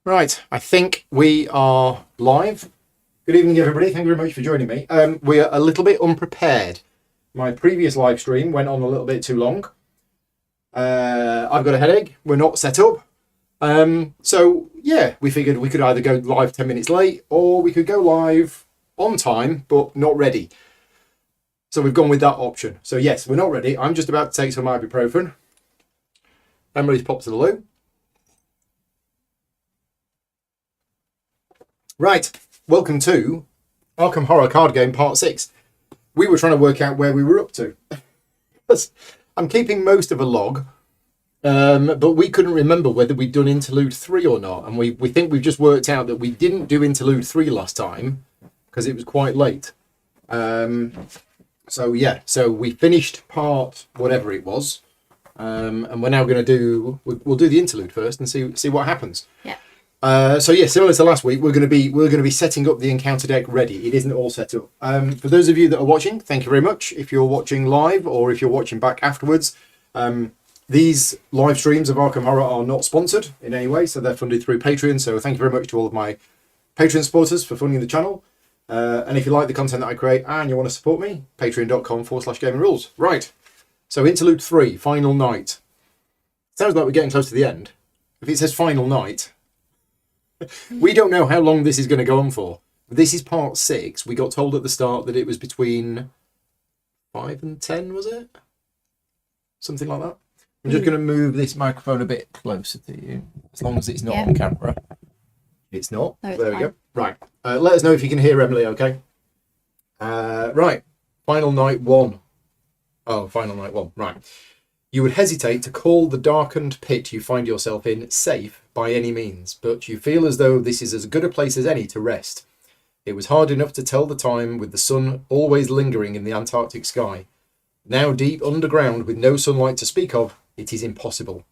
Right, I think we are live. Good evening, everybody. Thank you very much for joining me. We are a little bit unprepared. My previous live stream went on a little bit too long. I've got a headache. We're not set up. So, yeah, we figured we could either go live 10 minutes late or we could go live on time, but not ready. So we've gone with that option. So, yes, we're not ready. I'm just about to take some ibuprofen. Emily's popped to the loo. Right, welcome to Arkham Horror Card Game Part 6. We were trying to work out where we were up to. I'm keeping most of a log, but we couldn't remember whether we'd done Interlude 3 or not. And we think we've just worked out that we didn't do Interlude 3 last time because it was quite late. So we finished part whatever it was. And we're now going to we'll do the Interlude first and see what happens. Yeah. Similar to last week, we're going to be setting up the encounter deck ready. It isn't all set up. For those of you that are watching, thank you very much. If you're watching live or if you're watching back afterwards, these live streams of Arkham Horror are not sponsored in any way, so they're funded through Patreon. So thank you very much to all of my Patreon supporters for funding the channel. And if you like the content that I create and you want to support me, patreon.com/gamingrules. Right. So Interlude 3, Final Night. Sounds like we're getting close to the end. If it says Final Night, we don't know how long this is going to go on for. This is part 6. We got told at the start that it was between 5 and 10, was it? Something like that. I'm just going to move this microphone a bit closer to you, as long as it's not on camera. It's not. No, it's there we fine. go. Right. Let us know if you can hear Emily, okay? Right. Final Night 1. Oh, Final Night 1. Right. You would hesitate to call the darkened pit you find yourself in safe by any means, but you feel as though this is as good a place as any to rest. It was hard enough to tell the time with the sun always lingering in the Antarctic sky. Now deep underground with no sunlight to speak of, it is impossible.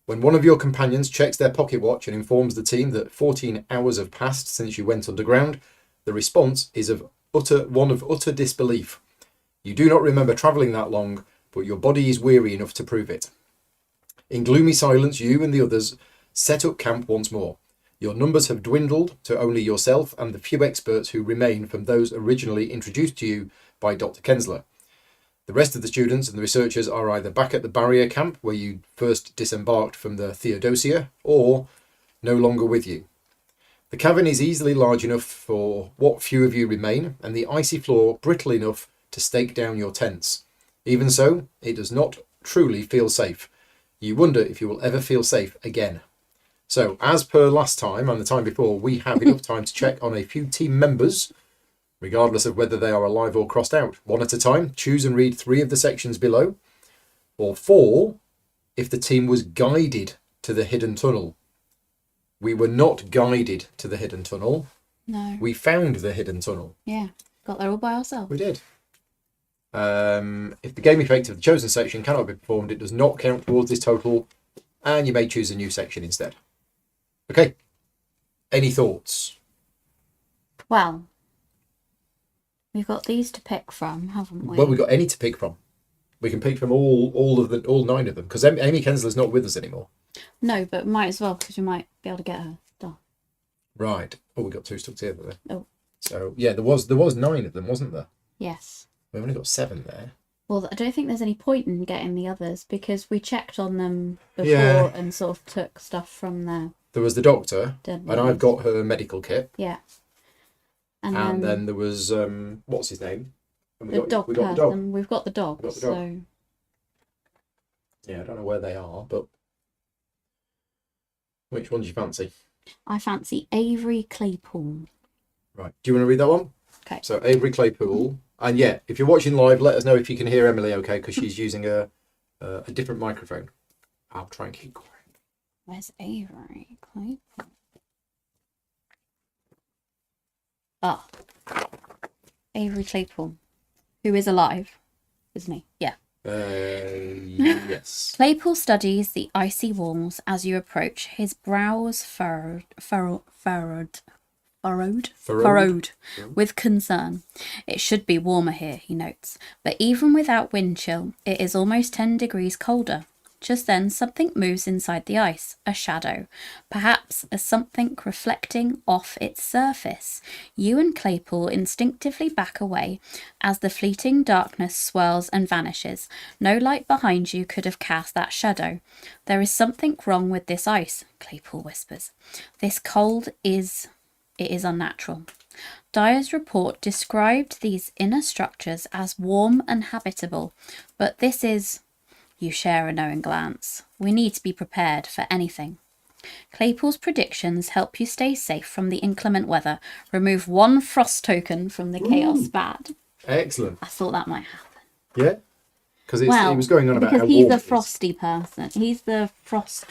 When one of your companions checks their pocket watch and informs the team that 14 hours have passed since you went underground, the response is one of utter disbelief. You do not remember travelling that long, but your body is weary enough to prove it. In gloomy silence, you and the others set up camp once more. Your numbers have dwindled to only yourself and the few experts who remain from those originally introduced to you by Dr. Kensler. The rest of the students and the researchers are either back at the barrier camp where you first disembarked from the Theodosia, or no longer with you. The cavern is easily large enough for what few of you remain, and the icy floor brittle enough to stake down your tents. Even so, it does not truly feel safe. You wonder if you will ever feel safe again. So, as per last time and the time before, we have enough time to check on a few team members, regardless of whether they are alive or crossed out. One at a time, choose and read 3 of the sections below, or 4 if the team was guided to the hidden tunnel. We were not guided to the hidden tunnel. No. We found the hidden tunnel. Yeah. Got there all by ourselves. We did. If the game effect of the chosen section cannot be performed, it does not count towards this total, and you may choose a new section instead. Okay. Any thoughts? Well, we've got these to pick from, haven't we? Well, we've got any to pick from. We can pick from all 9 of them, because Amy Kensler's not with us anymore. No, but might as well, because we might be able to get her stuff. Right. Oh, we got 2 stuck together there. Oh. So yeah, there was 9 of them, wasn't there? Yes. We've only got 7 there. Well, I don't think there's any point in getting the others, because we checked on them before and sort of took stuff from there. There was the doctor, Didn't and we? I've got her medical kit. Yeah. And then there was, what's his name? And the dog we got person. the dog. We've got the dog. We've got the dog. So Yeah, I don't know where they are, but which one do you fancy? I fancy Avery Claypool. Right. Do you want to read that one? Okay. So Avery Claypool. And yeah, if you're watching live, let us know if you can hear Emily okay, because she's using a different microphone. I'll try and keep quiet. Where's Avery Claypool? Ah. Avery Claypool. Who is alive, isn't he? Yeah. Yes. Claypool studies the icy walls as you approach, his brows furrowed with concern. It should be warmer here, he notes, but even without wind chill, it is almost 10 degrees colder. Just then something moves inside the ice, a shadow, perhaps a something reflecting off its surface. You and Claypool instinctively back away as the fleeting darkness swirls and vanishes. No light behind you could have cast that shadow. There is something wrong with this ice, Claypool whispers. This cold is unnatural. Dyer's report described these inner structures as warm and habitable, but this is... You share a knowing glance. We need to be prepared for anything. Claypool's predictions help you stay safe from the inclement weather. Remove 1 frost token from the chaos pad. Excellent. I thought that might happen. Yeah? Because he was going on about how because he's warm the it is. frosty person. He's the frost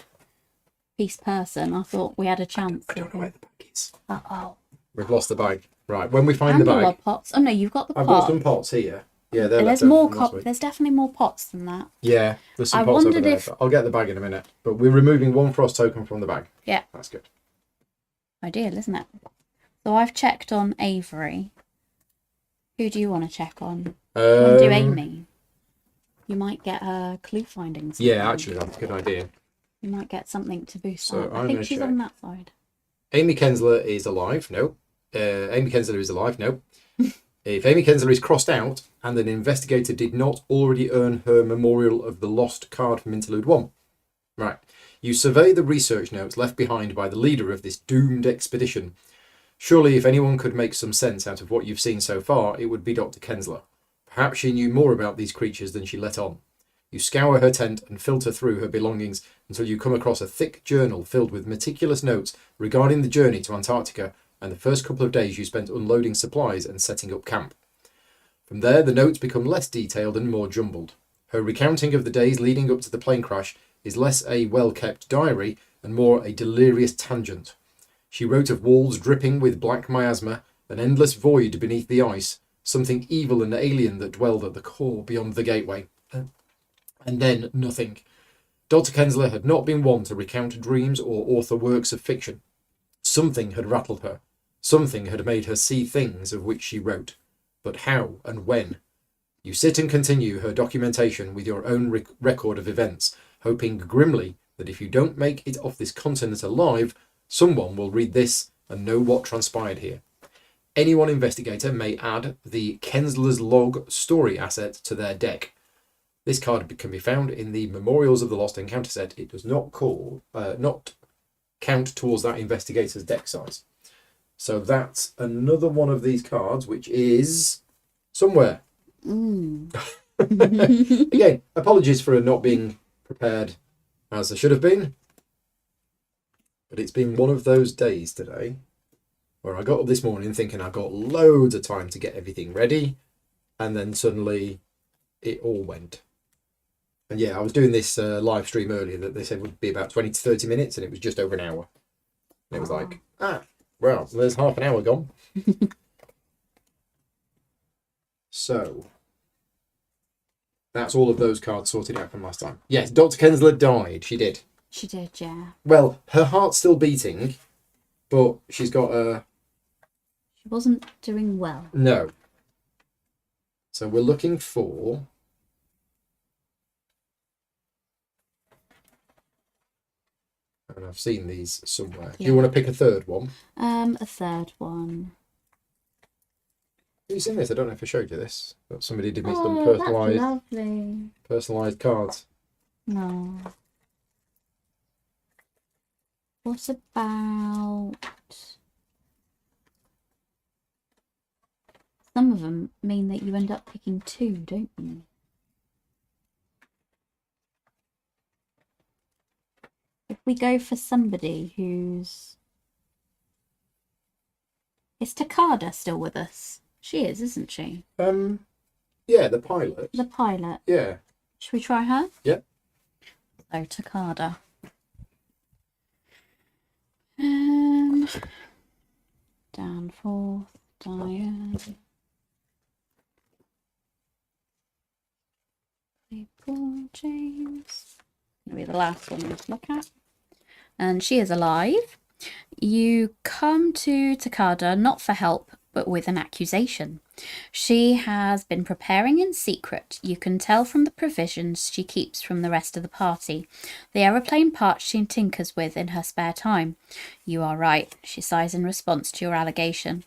piece person. I thought we had a chance. I don't know where the bag is. Oh. We've lost the bag. Right, when we find And the all our bag... pots. Oh no, you've got the pot. I've got some pots here. Yeah, they're There's left over more from last week. There's definitely more pots than that. Yeah, there's some I pots over wondered there. if- But I'll get the bag in a minute. But we're removing 1 frost token from the bag. Yeah. That's good. Ideal, isn't it? So I've checked on Avery. Who do you want to check on? You want to do Amy? You might get her clue findings. Yeah, actually, that's a good idea. You might get something to boost So that. I'm I think gonna she's check. on that side. Amy Kensler is alive. No. Amy Kensler is alive. No. If Amy Kensler is crossed out and an investigator did not already earn her memorial of the lost card from Interlude 1. Right. You survey the research notes left behind by the leader of this doomed expedition. Surely if anyone could make some sense out of what you've seen so far, it would be Dr. Kensler. Perhaps she knew more about these creatures than she let on. You scour her tent and filter through her belongings until you come across a thick journal filled with meticulous notes regarding the journey to Antarctica and the first couple of days you spent unloading supplies and setting up camp. From there, the notes become less detailed and more jumbled. Her recounting of the days leading up to the plane crash is less a well-kept diary and more a delirious tangent. She wrote of walls dripping with black miasma, an endless void beneath the ice, something evil and alien that dwelled at the core beyond the gateway. And then nothing. Dr. Kensler had not been one to recount dreams or author works of fiction. Something had rattled her. Something had made her see things of which she wrote. But how and when? You sit and continue her documentation with your own record of events, hoping grimly that if you don't make it off this continent alive, someone will read this and know what transpired here. Any one investigator may add the Kensler's Log story asset to their deck. This card can be found in the Memorials of the Lost Encounter set. It does not count towards that investigator's deck size. So that's another one of these cards, which is somewhere. Again, apologies for not being prepared as I should have been. But it's been one of those days today where I got up this morning thinking I got loads of time to get everything ready. And then suddenly it all went. And yeah, I was doing this live stream earlier that they said would be about 20 to 30 minutes, and it was just over an hour. And it was like, well, there's half an hour gone. So, that's all of those cards sorted out from last time. Yes, Dr. Kensler died. She did. She did, yeah. Well, her heart's still beating, but she's got a... She wasn't doing well. No. So we're looking for... And I've seen these somewhere. Do you want to pick a third one? A third one. Have you seen this? I don't know if I showed you this. But somebody did me some Oh, that's lovely. personalised cards. No. What about... Some of them mean that you end up picking 2, don't you? If we go for somebody who's... Is Takada still with us? She is, isn't she? Yeah, the pilot. The pilot. Yeah. Should we try her? Yeah. So, Takada. Danforth, Diane. April, James. That'll be the last one we look at. And she is alive. You come to Takada not for help, but with an accusation. She has been preparing in secret. You can tell from the provisions she keeps from the rest of the party, the aeroplane parts she tinkers with in her spare time. You are right, she sighs in response to your allegation.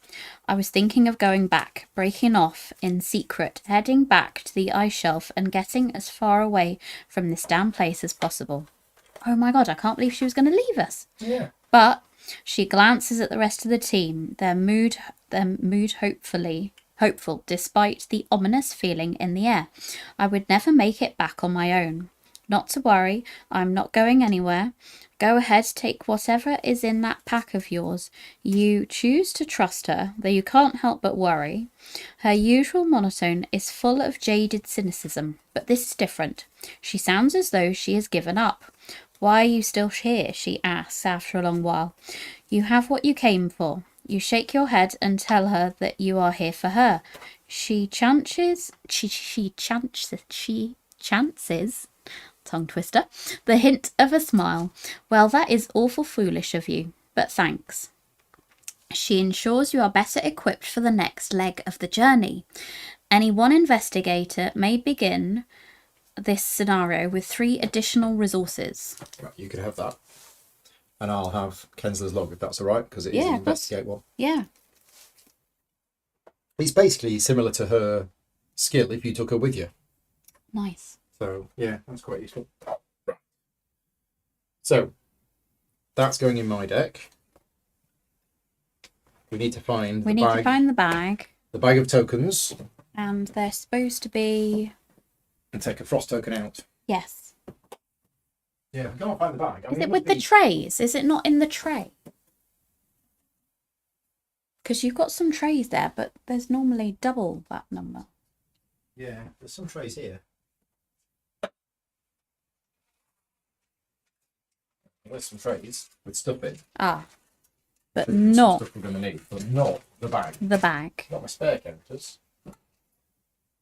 I was thinking of going back, breaking off in secret, heading back to the ice shelf and getting as far away from this damn place as possible. Oh my god, I can't believe she was going to leave us. Yeah. But she glances at the rest of the team, their mood hopeful despite the ominous feeling in the air. I would never make it back on my own. Not to worry, I'm not going anywhere. Go ahead, take whatever is in that pack of yours. You choose to trust her, though you can't help but worry. Her usual monotone is full of jaded cynicism, but this is different. She sounds as though she has given up. Why are you still here? She asks after a long while. You have what you came for. You shake your head and tell her that you are here for her. She chances, tongue twister, the hint of a smile. Well, that is awful foolish of you, but thanks. She ensures you are better equipped for the next leg of the journey. Any one investigator may begin this scenario with 3 additional resources. Right, you can have that. And I'll have Kensler's log, if that's all right, because it is an investigate one. Yeah. It's basically similar to her skill if you took her with you. Nice. So, yeah, that's quite useful. Right. So, that's going in my deck. We need to find We need to find the bag. The bag of tokens. And they're supposed to be... And take a frost token out. Yes. Yeah, we can't find the bag. Is it with the trays? Is it not in the tray? Because you've got some trays there, but there's normally double that number. Yeah, there's some trays here. There's some trays with stuff in. Ah. But Some not stuff we're going to need, but not the bag. the bag. Got my spare counters,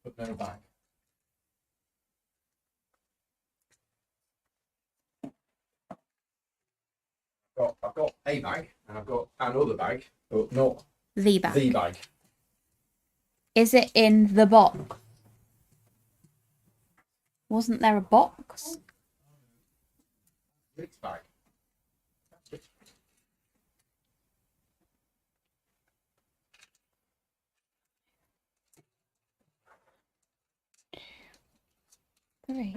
but no bag. I've got a bag, and I've got another bag, but not The bag. the bag. Is it in the box? Wasn't there a box? Rick's bag. Three.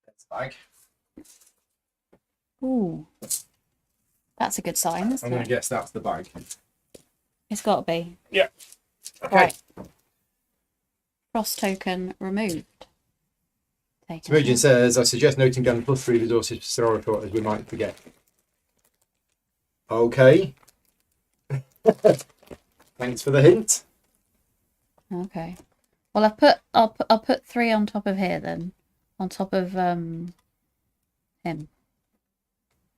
That's the bag. Ooh. That's a good sign, I'm isn't going to it? guess that's the bag. It's got to be. Yeah. Okay. Right. Frost token removed. Take it Smoogen out. says, I suggest noting down the +3 resources for scenario thought as we might forget. Okay. Thanks for the hint. Okay. Well, I'll put 3 on top of here then, on top of him,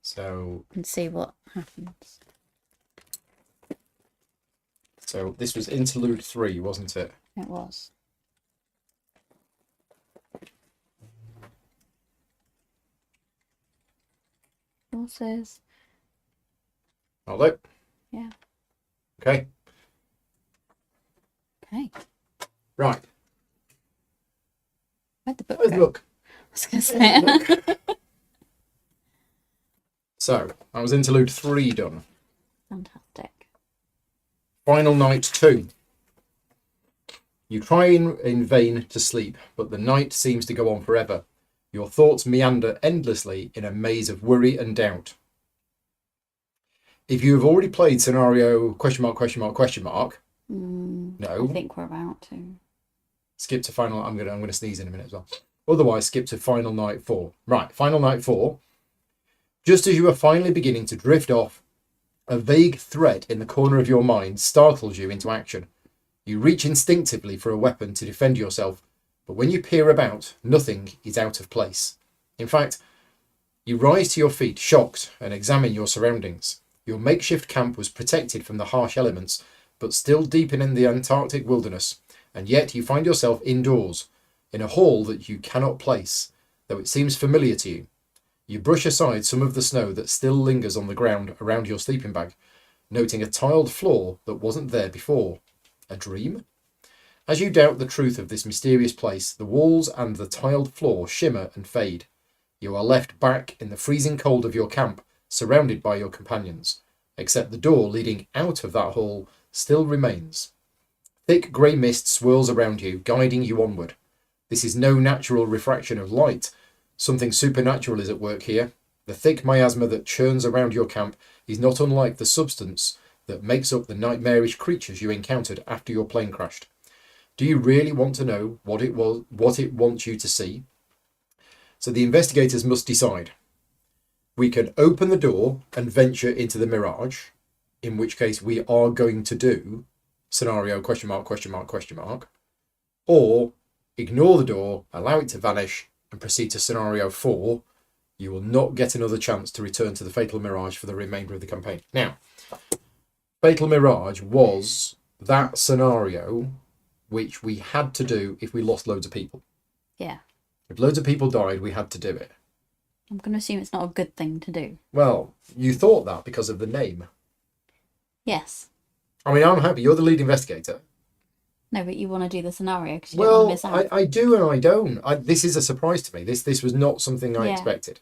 So and see what happens. this was interlude 3, wasn't it? It was. Horses. Hold it. Yeah. Okay. Okay. Right. Where'd the book Let's go? look. I was gonna say. So that was interlude 3 done. Fantastic. Final night 2. You try in vain to sleep, but the night seems to go on forever. Your thoughts meander endlessly in a maze of worry and doubt. If you have already played scenario Mm, no, I think we're about to. skip to final. I'm gonna sneeze in a minute as well. Otherwise, skip to final night 4. Right, final night 4. Just as you are finally beginning to drift off, a vague threat in the corner of your mind startles you into action. You reach instinctively for a weapon to defend yourself, but when you peer about, nothing is out of place. In fact, you rise to your feet, shocked, and examine your surroundings. Your makeshift camp was protected from the harsh elements, but still deep in the Antarctic wilderness, and yet you find yourself indoors, in a hall that you cannot place, though it seems familiar to you. You brush aside some of the snow that still lingers on the ground around your sleeping bag, noting a tiled floor that wasn't there before. A dream? As you doubt the truth of this mysterious place, the walls and the tiled floor shimmer and fade. You are left back in the freezing cold of your camp, surrounded by your companions, except the door leading out of that hall still remains. Thick grey mist swirls around you, guiding you onward. This is no natural refraction of light. Something supernatural is at work here. The thick miasma that churns around your camp is not unlike the substance that makes up the nightmarish creatures you encountered after your plane crashed. Do you really want to know what it wants you to see? So the investigators must decide. We can open the door and venture into the mirage, in which case we are going to do scenario ? Or ignore the door, allow it to vanish, and proceed to scenario 4. You will not get another chance to return to the Fatal Mirage for the remainder of the campaign. Now, Fatal Mirage was that scenario which we had to do if we lost loads of people. Yeah. If loads of people died, we had to do it. I'm going to assume it's not a good thing to do. Well, you thought that because of the name. Yes. I mean, I'm happy. You're the lead investigator. No, but you want to do the scenario because you don't want to miss out. I do and I don't. This is a surprise to me. This was not something I expected.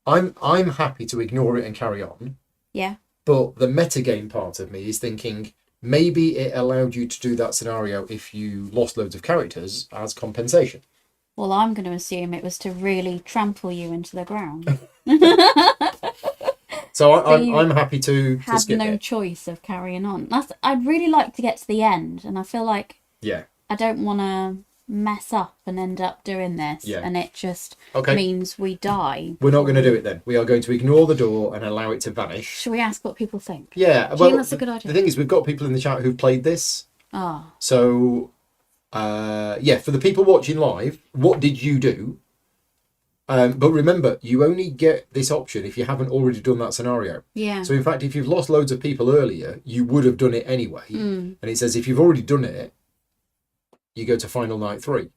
I'm happy to ignore it and carry on. Yeah. But the metagame part of me is thinking maybe it allowed you to do that scenario if you lost loads of characters as compensation. Well, I'm going to assume it was to really trample you into the ground. So I'm happy to had skip no it. choice of carrying on. I'd really like to get to the end, and I feel like I don't want to mess up and end up doing this, and it just means we die. We're not going to do it then. We are going to ignore the door and allow it to vanish. Shall we ask what people think? Yeah, Do you think that's a good idea? The thing is, we've got people in the chat who've played this. Oh. So, for the people watching live, what did you do? But remember, you only get this option if you haven't already done that scenario. Yeah. So in fact, if you've lost loads of people earlier, you would have done it anyway. And it says if you've already done it, you go to Final Night 3.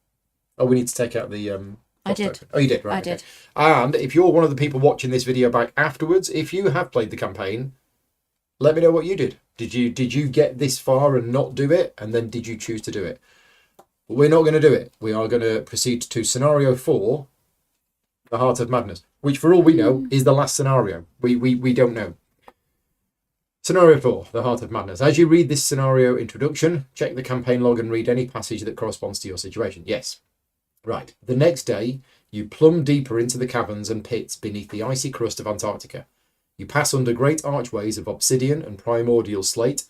Oh, we need to take out the... I did. Oh, you did, right. I did. And if you're one of the people watching this video back afterwards, if you have played the campaign, let me know what you did. Did you get this far and not do it? And then did you choose to do it? But we're not going to do it. We are going to proceed to Scenario 4, The Heart of Madness, which for all we know is the last scenario. We don't know. Scenario 4, The Heart of Madness. As you read this scenario introduction, check the campaign log and read any passage that corresponds to your situation. Yes. Right. The next day, you plumb deeper into the caverns and pits beneath the icy crust of Antarctica. You pass under great archways of obsidian and primordial slate,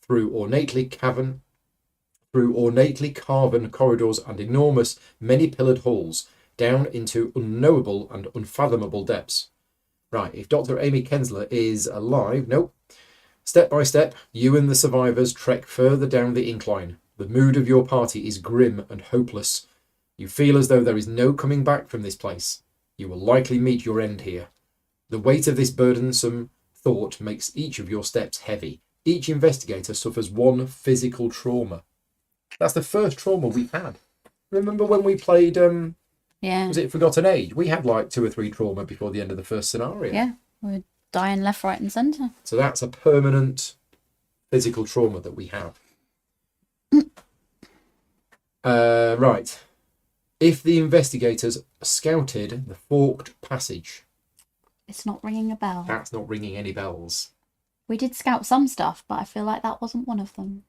through ornately carven corridors and enormous, many-pillared halls, down into unknowable and unfathomable depths. Right, if Dr. Amy Kensler is alive... Nope. Step by step, you and the survivors trek further down the incline. The mood of your party is grim and hopeless. You feel as though there is no coming back from this place. You will likely meet your end here. The weight of this burdensome thought makes each of your steps heavy. Each investigator suffers one physical trauma. That's the first trauma we've had. Remember when we played... Was it Forgotten Age? We had like 2 or 3 trauma before the end of the first scenario. Yeah, we're dying left, right and centre. So that's a permanent physical trauma that we have. Right. If the investigators scouted the forked passage... It's not ringing a bell. That's not ringing any bells. We did scout some stuff, but I feel like that wasn't one of them.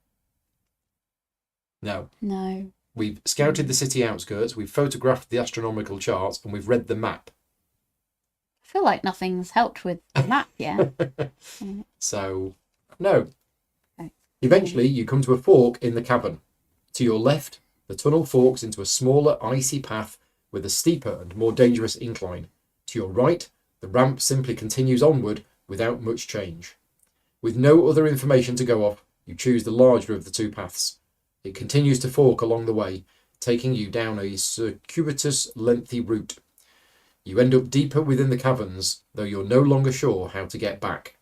No. No. We've scouted the city outskirts, we've photographed the astronomical charts, and we've read the map. I feel like nothing's helped with the map yet. So, no. Okay. Eventually, you come to a fork in the cavern. To your left, the tunnel forks into a smaller, icy path with a steeper and more dangerous incline. To your right, the ramp simply continues onward without much change. With no other information to go off, you choose the larger of the 2 paths. It continues to fork along the way, taking you down a circuitous, lengthy route. You end up deeper within the caverns, though you're no longer sure how to get back.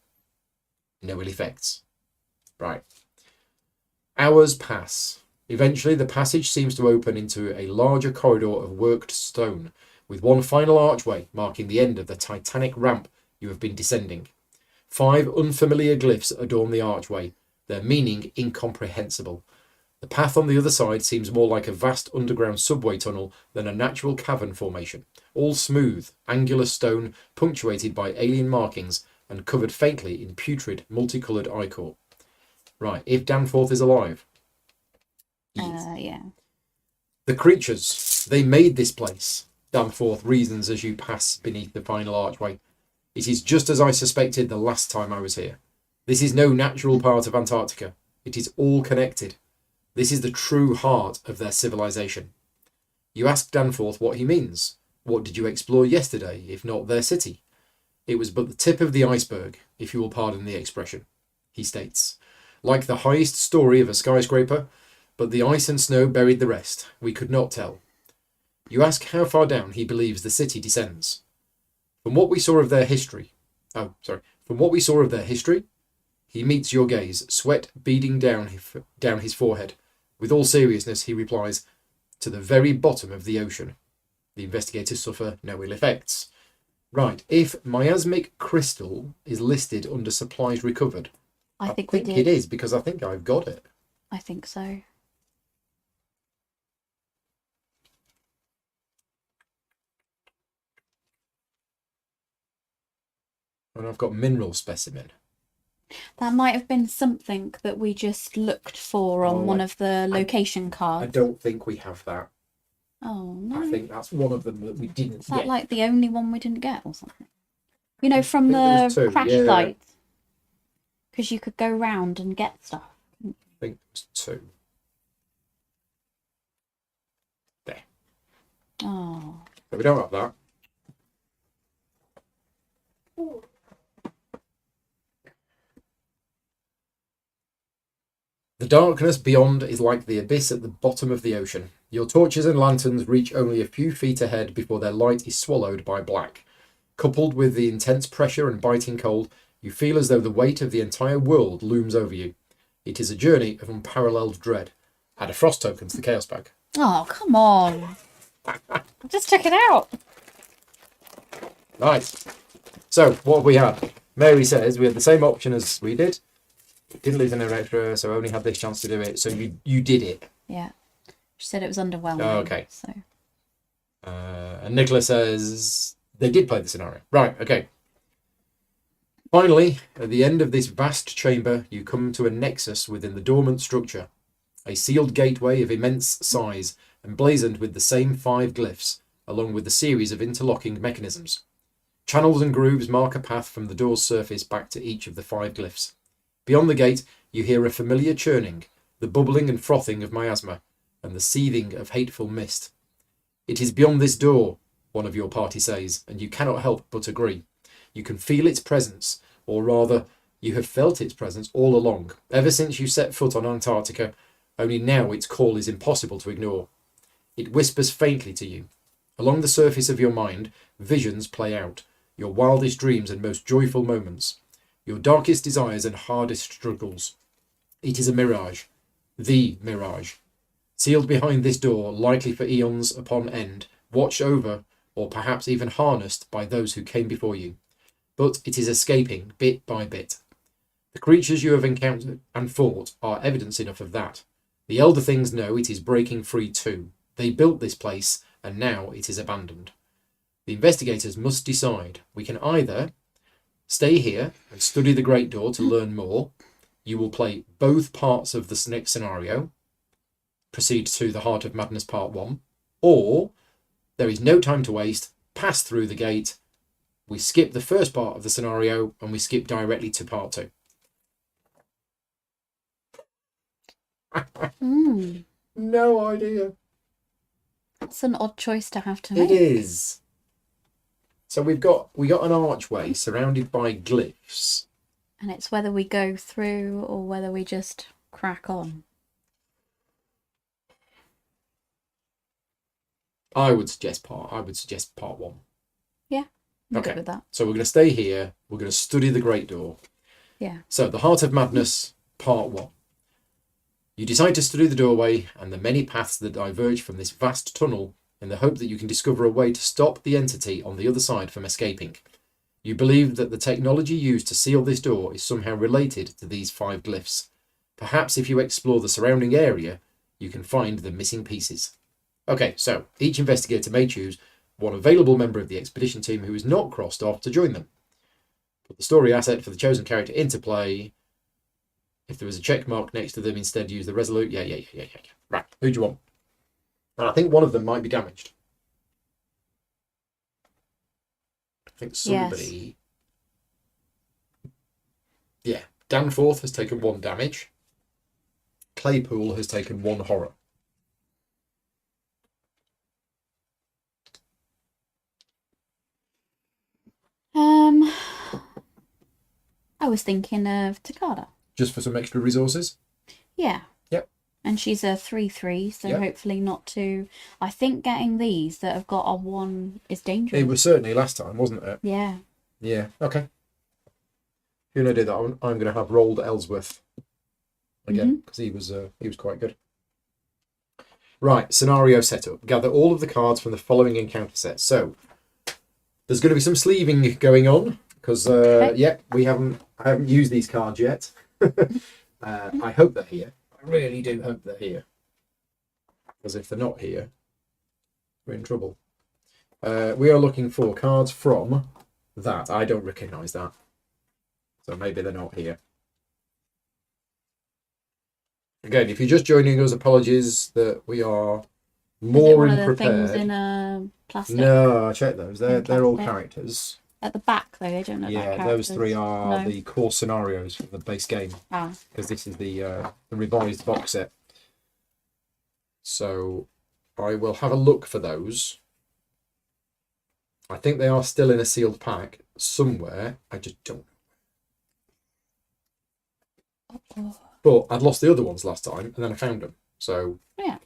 No ill effects. Right. Hours pass. Eventually, the passage seems to open into a larger corridor of worked stone, with one final archway marking the end of the titanic ramp you have been descending. 5 unfamiliar glyphs adorn the archway, their meaning incomprehensible. The path on the other side seems more like a vast underground subway tunnel than a natural cavern formation, all smooth, angular stone punctuated by alien markings and covered faintly in putrid, multicoloured ichor. Right, if Danforth is alive. Yeah. The creatures, they made this place, Danforth reasons as you pass beneath the final archway. It is just as I suspected the last time I was here. This is no natural part of Antarctica. It is all connected. This is the true heart of their civilization. You ask Danforth what he means. What did you explore yesterday, if not their city? It was but the tip of the iceberg, if you will pardon the expression, he states. Like the highest story of a skyscraper, but the ice and snow buried the rest. We could not tell. You ask how far down he believes the city descends. From what we saw of their history, he meets your gaze, sweat beading down his forehead. With all seriousness, he replies, to the very bottom of the ocean. The investigators suffer no ill effects. Right, if miasmic crystal is listed under supplies recovered, I think it is, because I think I've got it. I think so. And I've got mineral specimen. That might have been something that we just looked for on one of the location cards. I don't think we have that. Oh, no. I think that's one of them that we didn't Is that get. like the only one we didn't get or something? You know, from the crash site. Because you could go round and get stuff. I think it's 2. There. Oh. So we don't have that. The darkness beyond is like the abyss at the bottom of the ocean. Your torches and lanterns reach only a few feet ahead before their light is swallowed by black. Coupled with the intense pressure and biting cold, you feel as though the weight of the entire world looms over you. It is a journey of unparalleled dread. Add a frost token to the chaos bag. Oh, come on. I just took it out. Right. So, what have we had? Mary says we had the same option as we did. Didn't lose any extra, so only had this chance to do it. So you did it. Yeah. She said it was underwhelming. Oh, okay. So. And Nicola says they did play the scenario. Right, okay. Finally, at the end of this vast chamber, you come to a nexus within the dormant structure. A sealed gateway of immense size, emblazoned with the same 5 glyphs, along with a series of interlocking mechanisms. Channels and grooves mark a path from the door's surface back to each of the 5 glyphs. Beyond the gate, you hear a familiar churning, the bubbling and frothing of miasma, and the seething of hateful mist. It is beyond this door, one of your party says, and you cannot help but agree. You can feel its presence, or rather, you have felt its presence all along, ever since you set foot on Antarctica, only now its call is impossible to ignore. It whispers faintly to you. Along the surface of your mind, visions play out, your wildest dreams and most joyful moments, your darkest desires and hardest struggles. It is a mirage, the mirage, sealed behind this door, likely for eons upon end, watched over, or perhaps even harnessed by those who came before you. But it is escaping, bit by bit. The creatures you have encountered and fought are evidence enough of that. The elder things know it is breaking free too. They built this place, and now it is abandoned. The investigators must decide. We can either stay here and study the Great Door to learn more. You will play both parts of the next scenario, proceed to the Heart of Madness Part 1, or there is no time to waste, pass through the gate, we skip the first part of the scenario, and we skip directly to Part 2. No idea. That's an odd choice to have to make. It is. So we got an archway surrounded by glyphs. And it's whether we go through or whether we just crack on. I would suggest part 1. Yeah, I'm Okay. good with that. So we're going to stay here. We're going to study the Great Door. Yeah. So, the Heart of Madness, Part 1. You decide to study the doorway and the many paths that diverge from this vast tunnel in the hope that you can discover a way to stop the entity on the other side from escaping. You believe that the technology used to seal this door is somehow related to these 5 glyphs. Perhaps if you explore the surrounding area, you can find the missing pieces. Okay, so each investigator may choose one available member of the expedition team who is not crossed off to join them. Put the story asset for the chosen character into play. If there was a check mark next to them, instead use the resolute. Yeah. Right, who do you want? And I think one of them might be damaged. I think somebody... Yes. Yeah, Danforth has taken 1 damage. Claypool has taken 1 horror. I was thinking of Takada. Just for some extra resources? Yeah. Yep. And she's a 3/3, so hopefully not too... I think getting these that have got a 1 is dangerous. It was certainly last time, wasn't it? Yeah. Yeah, okay. If you're going to do that, I'm going to have rolled Ellsworth again, because he was quite good. Right, scenario setup. Gather all of the cards from the following encounter set. So, there's going to be some sleeving going on, because, I haven't used these cards yet. I hope they're here. I really do hope they're here. Because if they're not here, we're in trouble. We are looking for cards from that. I don't recognise that. So maybe they're not here. Again, if you're just joining us, apologies that we are more in prepared. Things in plastic? No, check those. They're all characters. At the back, though, they don't look like characters. Yeah, those 3 are the core scenarios for the base game. Because this is the revised box set. So I will have a look for those. I think they are still in a sealed pack somewhere. I just don't know. But I'd lost the other ones last time, and then I found them. So yeah,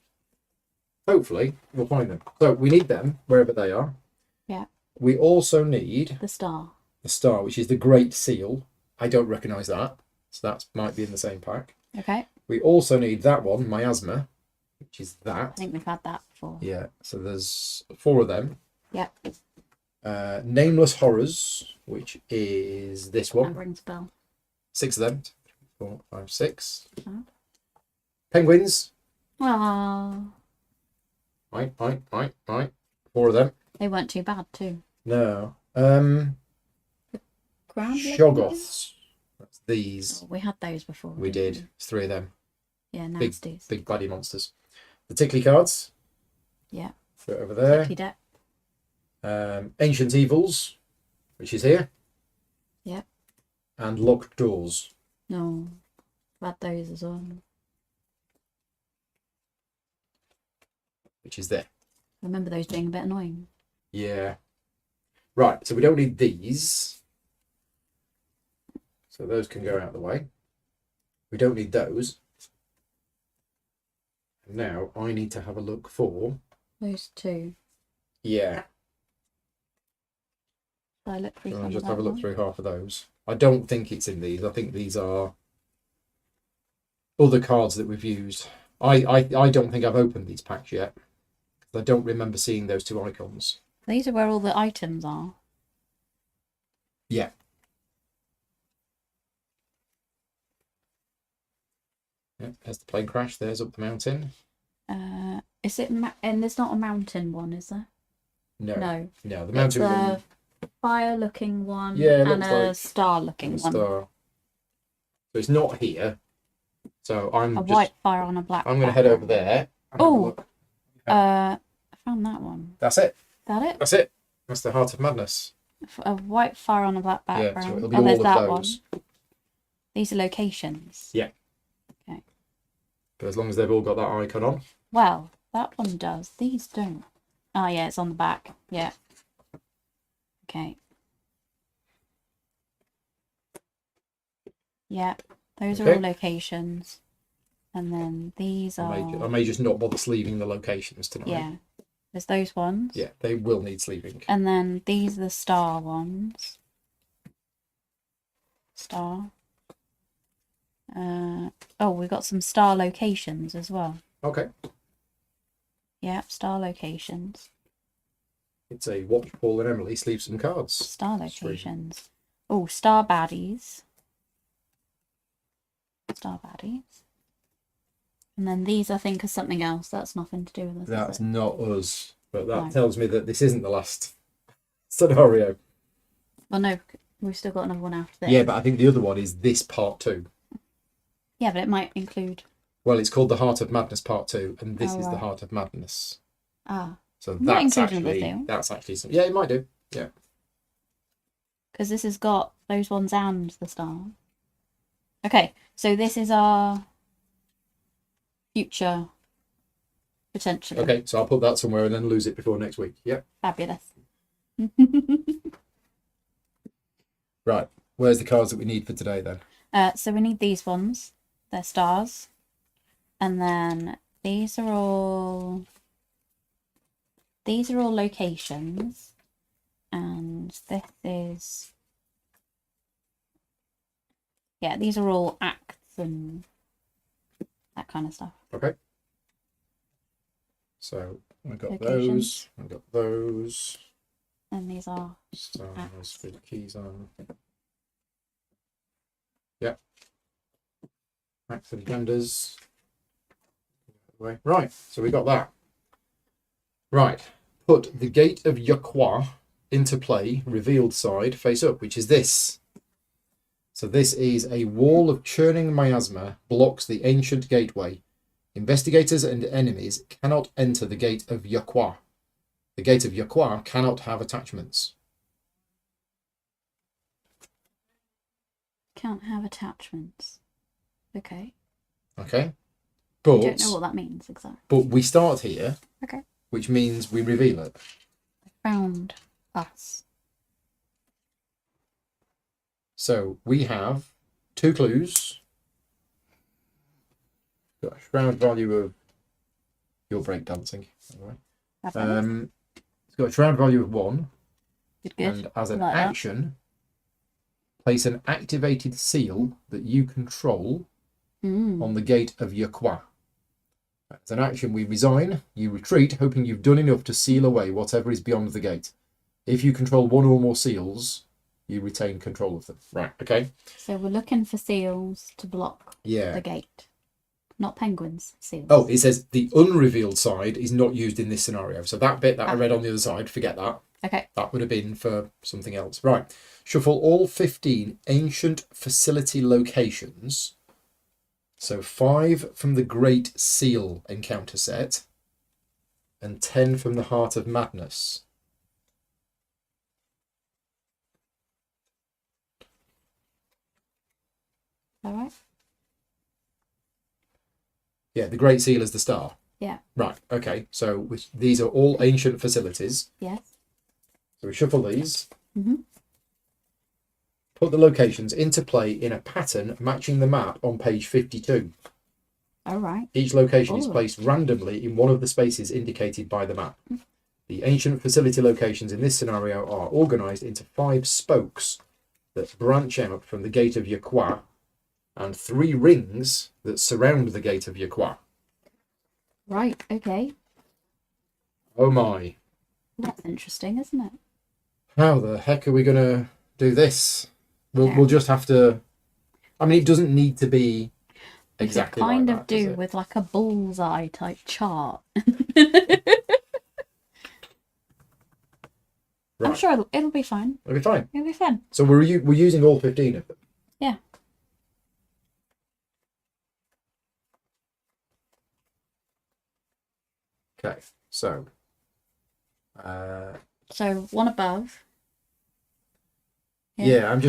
hopefully we'll find them. So we need them wherever they are. Yeah. We also need the star. The star, which is the Great Seal. I don't recognise that, so that might be in the same pack. Okay. We also need that one, Miasma, which is that. I think we've had that before. Yeah. So there's 4 of them. Yeah. Nameless Horrors, which is this one. That rings a bell. 6 of them. 4, 5, 6. Oh. Penguins. Aww. Right. 4 of them. They weren't too bad too. No. Shoggoths. That's these. Oh, we had those before. We did. It's 3 of them. Yeah, nasties. Big bloody monsters. The Tickly cards. Yeah. Throw it over there. Tickly deck. Ancient Evils, which is here. Yeah. And Locked Doors. No. We've had those as well. Which is there. I remember those being a bit annoying. Yeah. Right, so we don't need these. So those can go out of the way. We don't need those. And now I need to have a look for... Those 2. Yeah. I look through I'll just have a look through half of those. I don't think it's in these. I think these are other cards that we've used. I don't think I've opened these packs yet. I don't remember seeing those 2 icons. These are where all the items are. Yeah. Yeah, there's the plane crash. There's up the mountain. Is it? And there's not a mountain one, is there? No. No, the mountain one. It's a fire-looking one, yeah, and a star-looking one. So it's not here. So white fire on a black. I'm going to head over there. Oh, I found that one. That's it. That it? That's it. That's the Heart of Madness. A white fire on a black background. Yeah, so it'll be all there's of that those. one. These are locations. Yeah. Okay. But as long as they've all got that icon on. Well, that one does. These don't. Oh, yeah, it's on the back. Yeah. Okay. Yeah, those are all locations. And then these are... I may just not bother sleeving the locations tonight. Yeah. There's those ones. Yeah, they will need sleeving. And then these are the star ones. Star. Oh, we've got some star locations as well. Okay. Yeah, star locations. It's a watch Paul and Emily sleeve some cards. Star locations. Oh, star baddies. Star baddies. And then these, I think, are something else. That's nothing to do with us. That's not us. But that No. tells me that this isn't the last scenario. Well, no, we've still got another one after this. Yeah, but I think the other one is this part 2. Yeah, but it might include... Well, it's called the Heart of Madness Part 2, and this is the right. Heart of Madness. Ah. So Might that's include another actually thing. that's actually some. Yeah, it might do. Yeah. Because this has got those ones and the star. Okay, so this is our future, potentially. Okay, so I'll put that somewhere and then lose it before next week. Yeah. Fabulous. Right. Where's the cards that we need for today then? So we need these ones. They're stars. And then these are all locations. And this is... Yeah, these are all acts and that kind of stuff. Okay. So I got Locations. those. I got those. And these are... Stars with keys on. Yep. Acts and genders. Right, so we got that. Right. Put the Gate of Yaqua into play, revealed side, face up, which is this. So this is a wall of churning miasma blocks the ancient gateway. Investigators and enemies cannot enter the Gate of Yaqua. The Gate of Yaqua cannot have attachments. Can't have attachments. Okay. Okay. I don't know what that means exactly. But we start here. Okay. Which means we reveal it. Found us. So we have 2 clues. Got a shroud value of your breakdancing. All right. It's got a shroud value of 1. Good. And as an like action, place an activated seal that you control on the Gate of Yaqua. As an action, we resign, you retreat, hoping you've done enough to seal away whatever is beyond the gate. If you control 1 or more seals, you retain control of them. Right, okay. So we're looking for seals to block the gate. Not penguins, seals. Oh, it says the unrevealed side is not used in this scenario. So that bit that I read on the other side, forget that. Okay. That would have been for something else. Right. Shuffle all 15 ancient facility locations. So 5 from the Great Seal encounter set and 10 from the Heart of Madness. All right. Yeah, the Great Seal is the star. Yeah. Right, okay. So these are all ancient facilities. Yes. So we shuffle these. Mm-hmm. Put the locations into play in a pattern matching the map on page 52. All right. Each location is placed randomly in one of the spaces indicated by the map. The ancient facility locations in this scenario are organised into 5 spokes that branch out from the Gate of Yaqua and 3 rings that surround the Gate of Yaqua. Right, okay. Oh my. That's interesting, isn't it? How the heck are we going to do this? We'll just have to... I mean, it doesn't need to be exactly kind like of that, do with like a bullseye type chart. Right. I'm sure it'll be fine. It'll be fine. It'll be fun. So we're using all 15 of them. Yeah. Okay, so... So one above. Yeah, I'm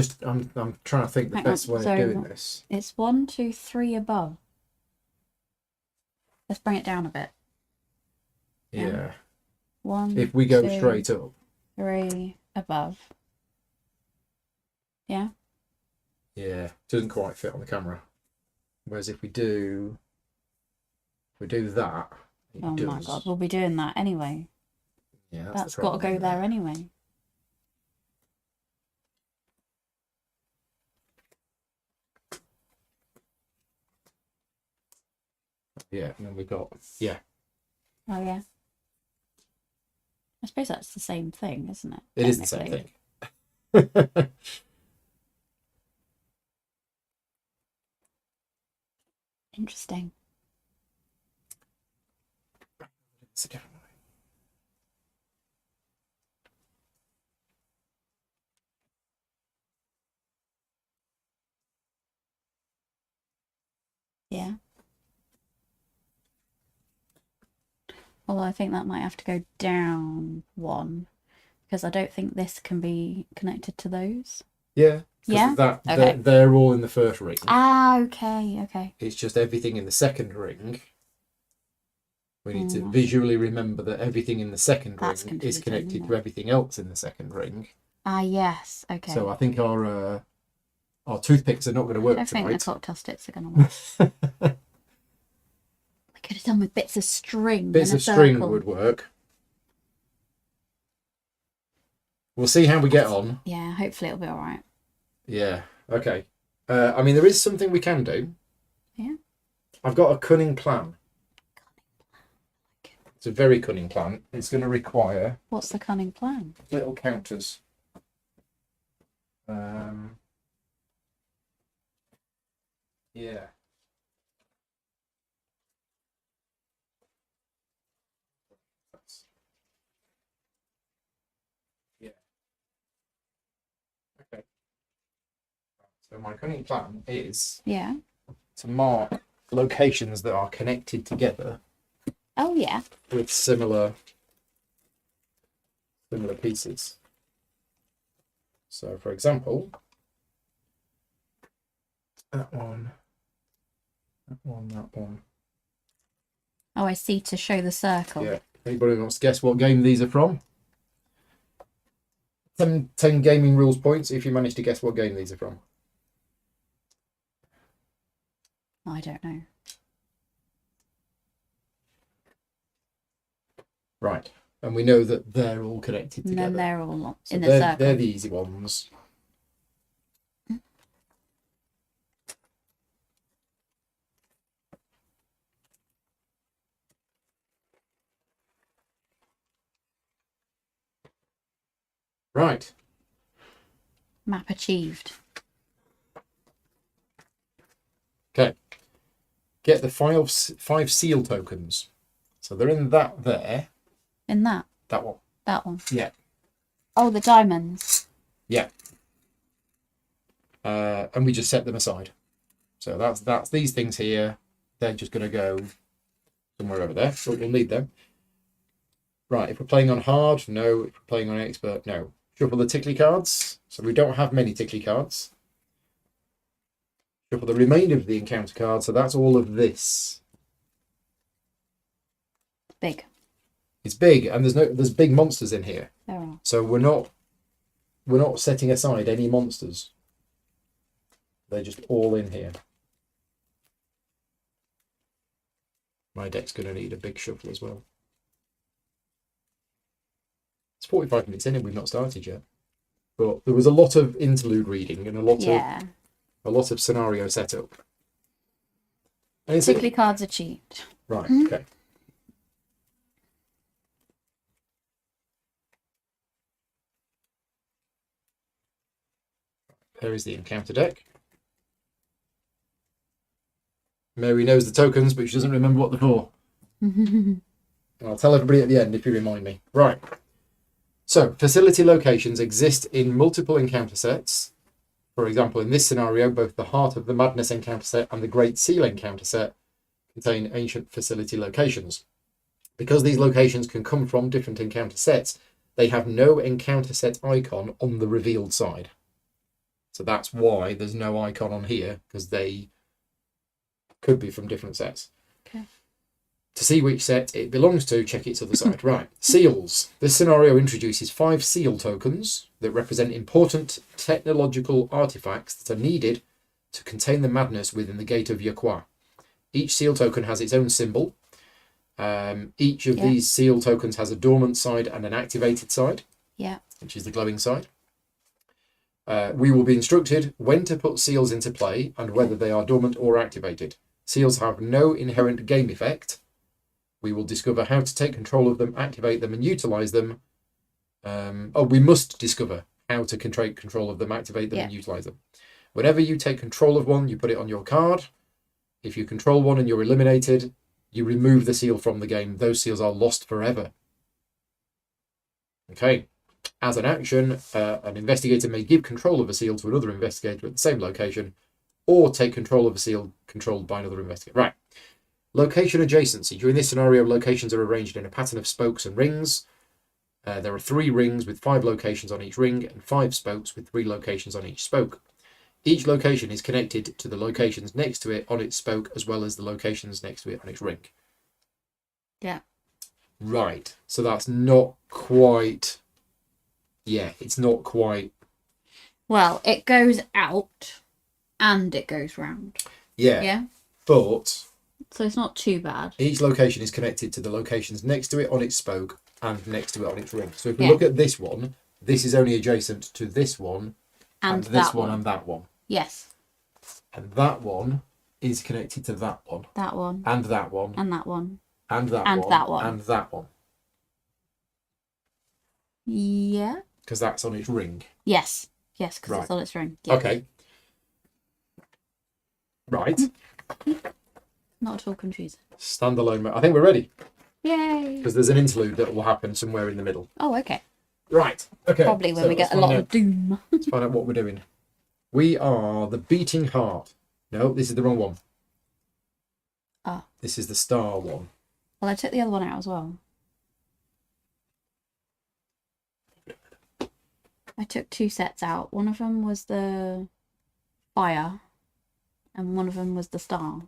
trying to think the best way So of doing this. It's 1, 2, 3 above. Let's bring it down a bit. Yeah. 1. If we go 2, straight up. 3 above. Yeah. Yeah, doesn't quite fit on the camera. Whereas if we do that, it Oh does. my god, we'll be doing that anyway. Yeah, That's got to go there anyway. Yeah, and then we've got, yeah. Oh, yeah. I suppose that's the same thing, isn't it? It is the same technically? thing. Interesting. It's a different way. Yeah. Although I think that might have to go down one because I don't think this can be connected to those. Yeah. 'Cause Yeah? That, Okay. they're all in the first ring. Ah, okay, okay. It's just everything in the second ring. We need to Mm, visually remember that everything in the second That's ring is confusing, connected isn't to it? everything else in the second ring. Ah, yes, okay. So I think our toothpicks are not going to I work don't think the tonight. cocktail sticks are going to work. I could have done with bits of string Bits and a of string circle. would work. We'll see how we get on. Yeah, hopefully it'll be all right. Yeah. Okay. I mean, there is something we can do. Yeah. I've got a cunning plan. It's a very cunning plan. It's going to require What's the cunning plan? little counters. Yeah. Yeah. Okay. So my cunning plan is Yeah. to mark locations that are connected together Oh, yeah. with similar pieces. So, for example, that one. Oh, I see, to show the circle. Yeah. Anybody wants to guess what game these are from? 10 gaming rules points if you manage to guess what game these are from. I don't know. Right. And we know that they're all connected And together. then they're all So in the circle. They're the easy ones. Right. Map achieved. Okay. Get the five seal tokens. So they're in that there. In that? That one. That one. Yeah. Oh, the diamonds. Yeah. And we just set them aside. So that's these things here. They're just going to go somewhere over there. So we'll need them. Right. If we're playing on hard, no. If we're playing on expert, no. Shuffle the tickly cards. So we don't have many tickly cards. Shuffle the remainder of the encounter cards. So that's all of this. Big. It's big, and there's big monsters in here. There are. So we're not setting aside any monsters. They're just all in here. My deck's going to need a big shuffle as well. It's 45 minutes in and we've not started yet. But there was a lot of interlude reading and a lot of scenario setup. And it's Tickly cards are cheap. right, okay. There is the encounter deck. Mary knows the tokens, but she doesn't remember what they're for. I'll tell everybody at the end if you remind me. Right. So, facility locations exist in multiple encounter sets. For example, in this scenario, both the Heart of the Madness encounter set and the Great Seal encounter set contain ancient facility locations. Because these locations can come from different encounter sets, they have no encounter set icon on the revealed side. So that's why there's no icon on here, because they could be from different sets. Okay. To see which set it belongs to, check its other side. Right. Seals. This scenario introduces 5 seal tokens that represent important technological artifacts that are needed to contain the madness within the Gate of Yaqua. Each seal token has its own symbol. Each of these seal tokens has a dormant side and an activated side, which is the glowing side. We will be instructed when to put seals into play and whether they are dormant or activated. Seals have no inherent game effect. We will discover how to take control of them, activate them, and utilize them. We must discover how to take control of them, activate them, and utilize them. Whenever you take control of one, you put it on your card. If you control one and you're eliminated, you remove the seal from the game. Those seals are lost forever. Okay. As an action, an investigator may give control of a seal to another investigator at the same location, or take control of a seal controlled by another investigator. Right. Location adjacency. During this scenario, locations are arranged in a pattern of spokes and rings. There are 3 rings with 5 locations on each ring, and 5 spokes with 3 locations on each spoke. Each location is connected to the locations next to it on its spoke, as well as the locations next to it on its ring. Yeah. Right. So that's not quite... Yeah, it's not quite... Well, it goes out and it goes round. Yeah. Yeah. But... So it's not too bad. Each location is connected to the locations next to it on its spoke and next to it on its ring. So if we look at this one, this is only adjacent to this one and this one and that one. Yes. And that one is connected to that one. That one. And that one. And that one. And that and one. That one. And that one. Yeah. Because that's on its ring. Yes. Yes, because it's on its ring. Yeah. Okay. Right. Not at all confusing. Standalone. I think we're ready. Yay. Because there's an interlude that will happen somewhere in the middle. Oh, okay. Right. Okay. Probably when we get a lot of doom. Let's find out what we're doing. We are the beating heart. No, this is the wrong one. Ah. This is the star one. Well, I took the other one out as well. I took 2 sets out. One of them was the fire, and one of them was the star.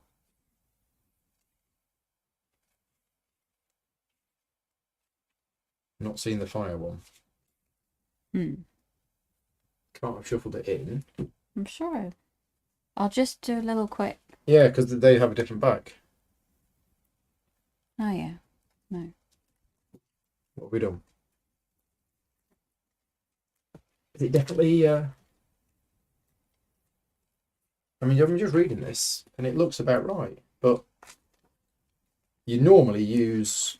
Not seeing the fire one. Can't have shuffled it in. I'm sure. I'll just do a little quick. Yeah, because they have a different back. Oh, yeah. No. What have we done? Is it definitely... I mean, I'm just reading this, and it looks about right. But you normally use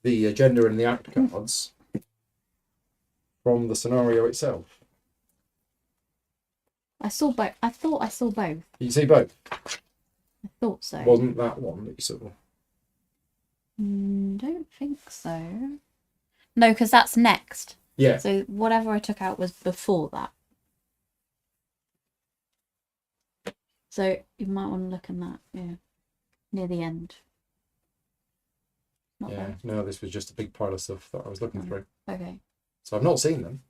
the agenda and the act cards from the scenario itself. I saw both. I thought I saw both. You see both? I thought so. Wasn't that one that you saw? Don't think so. No, because that's next. Yeah. So whatever I took out was before that. So you might want to look in that, yeah, near the end. Not Yeah, there. no, this was just a big pile of stuff that I was looking through. Okay. So I've not seen them.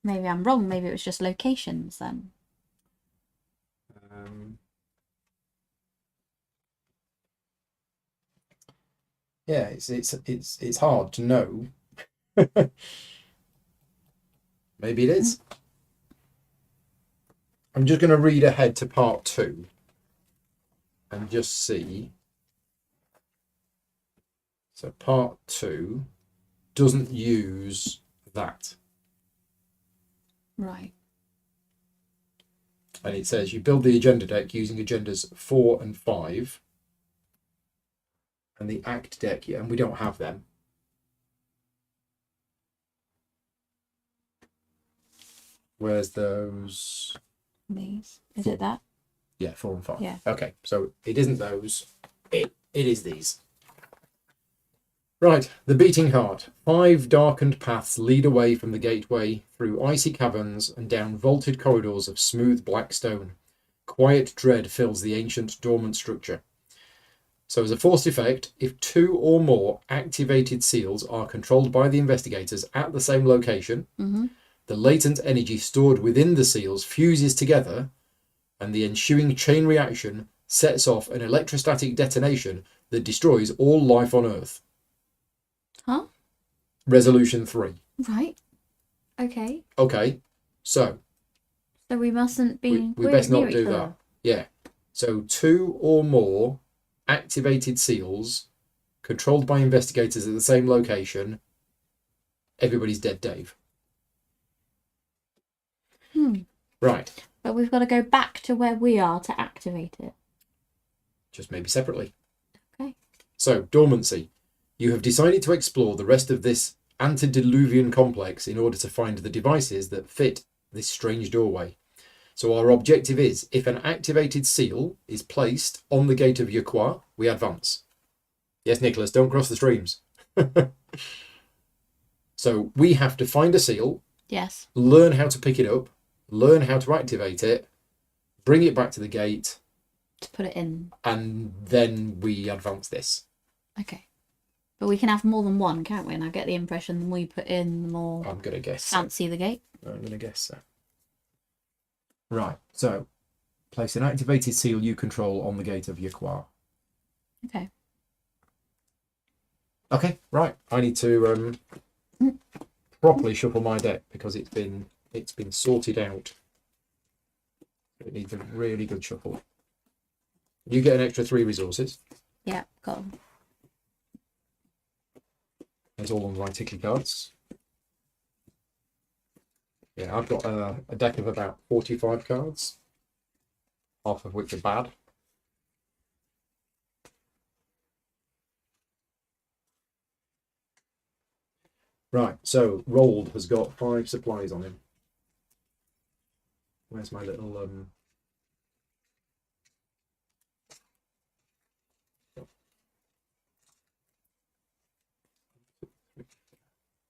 Maybe I'm wrong. Maybe it was just locations then. Yeah, it's hard to know. Maybe it is. I'm just going to read ahead to part 2 and just see. So part 2 doesn't use that. Right. And it says you build the agenda deck using agendas 4 and 5. And the act deck, yeah, and we don't have them. Where's those? These. Is it that? Yeah, 4 and 5. Yeah. Okay, so it isn't those. It is these. Right, the beating heart. 5 darkened paths lead away from the gateway through icy caverns and down vaulted corridors of smooth black stone. Quiet dread fills the ancient dormant structure. So as a forced effect, if 2 or more activated seals are controlled by the investigators at the same location, the latent energy stored within the seals fuses together, and the ensuing chain reaction sets off an electrostatic detonation that destroys all life on Earth. Huh? Resolution 3. Right. Okay. Okay, so we mustn't be. we best not do that. Yeah. So 2 or more activated seals controlled by investigators at the same location. Everybody's dead, Dave. Right. But we've got to go back to where we are to activate it. Just maybe separately. Okay. So, dormancy. You have decided to explore the rest of this antediluvian complex in order to find the devices that fit this strange doorway. So our objective is, if an activated seal is placed on the gate of Yaqua, we advance. Yes, Nicholas, don't cross the streams. So we have to find a seal, Yes. learn how to pick it up, learn how to activate it, bring it back to the gate, To put it in. and then we advance this. Okay. But we can have more than one, can't we? And I get the impression the more you put in, the more I'm going to guess. fancy the gate. I'm going to guess so. Right, so place an activated seal you control on the gate of Yaqua. Okay. Okay, right. I need to properly shuffle my deck because it's been sorted out. It needs a really good shuffle. You get an extra 3 resources. Yeah, got 'em. There's all on my tickly cards. Yeah, I've got a deck of about 45 cards, half of which are bad. Right, so Rolled has got 5 supplies on him. Where's my little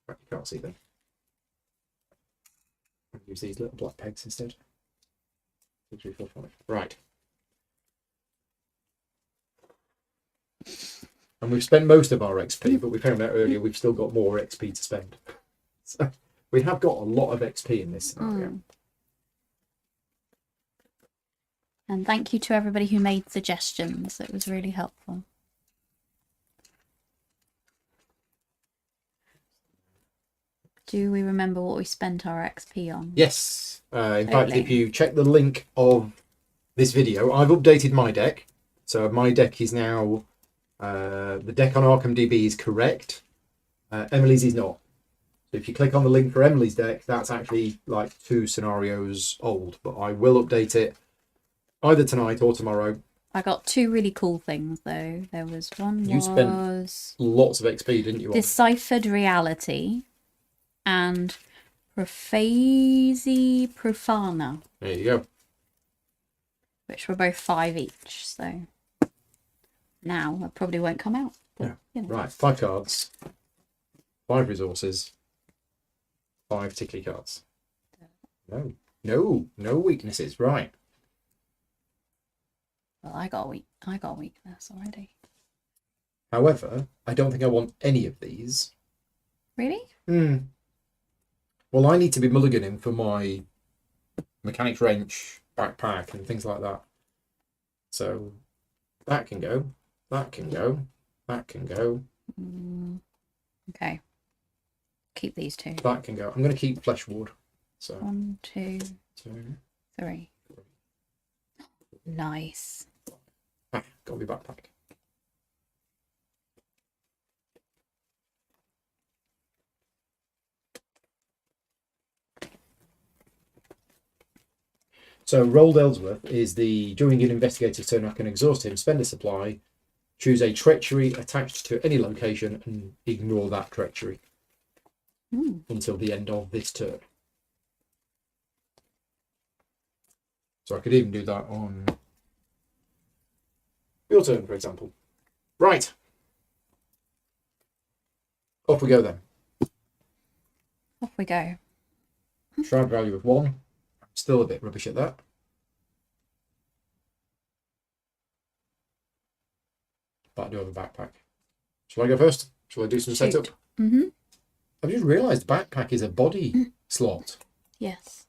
Right, you can't see them. I'll use these little black pegs instead. 2, 3, 4, 5. Right. And we've spent most of our XP, but we found out earlier we've still got more XP to spend. So we have got a lot of XP in this scenario. And thank you to everybody who made suggestions. It was really helpful. Do we remember what we spent our XP on? Yes. In fact, Totally. if you check the link of this video, I've updated my deck. So my deck is now, the deck on Arkham DB is correct. Emily's is not. So if you click on the link for Emily's deck, that's actually like 2 scenarios old. But I will update it either tonight or tomorrow. I got 2 really cool things though. There was one You spent lots of XP, didn't you? Deciphered Reality and Prophasi Profana, There you go. which were both 5 each. So now that probably won't come out. But, Yeah. you know. Right, 5 cards, 5 resources, 5 tickly cards. No weaknesses. Right. Well, I got weakness already. However, I don't think I want any of these. Really? Well, I need to be mulliganing for my mechanics wrench, backpack, and things like that. So that can go. That can go. That can go. Okay. Keep these 2. That can go. I'm going to keep Fleshwood. So 1, 2, 2. 3. Nice. Got my backpack. So Rolled Ellsworth is the during an investigator's turn I can exhaust him, spend a supply, choose a treachery attached to any location and ignore that treachery until the end of this turn. So I could even do that on your turn, for example. Right. Off we go then. Off we go. Shroud value of 1. Still a bit rubbish at that. But I do have a backpack. Shall I go first? Shall I do some Shoot. setup? I've just realised the backpack is a body slot. Yes.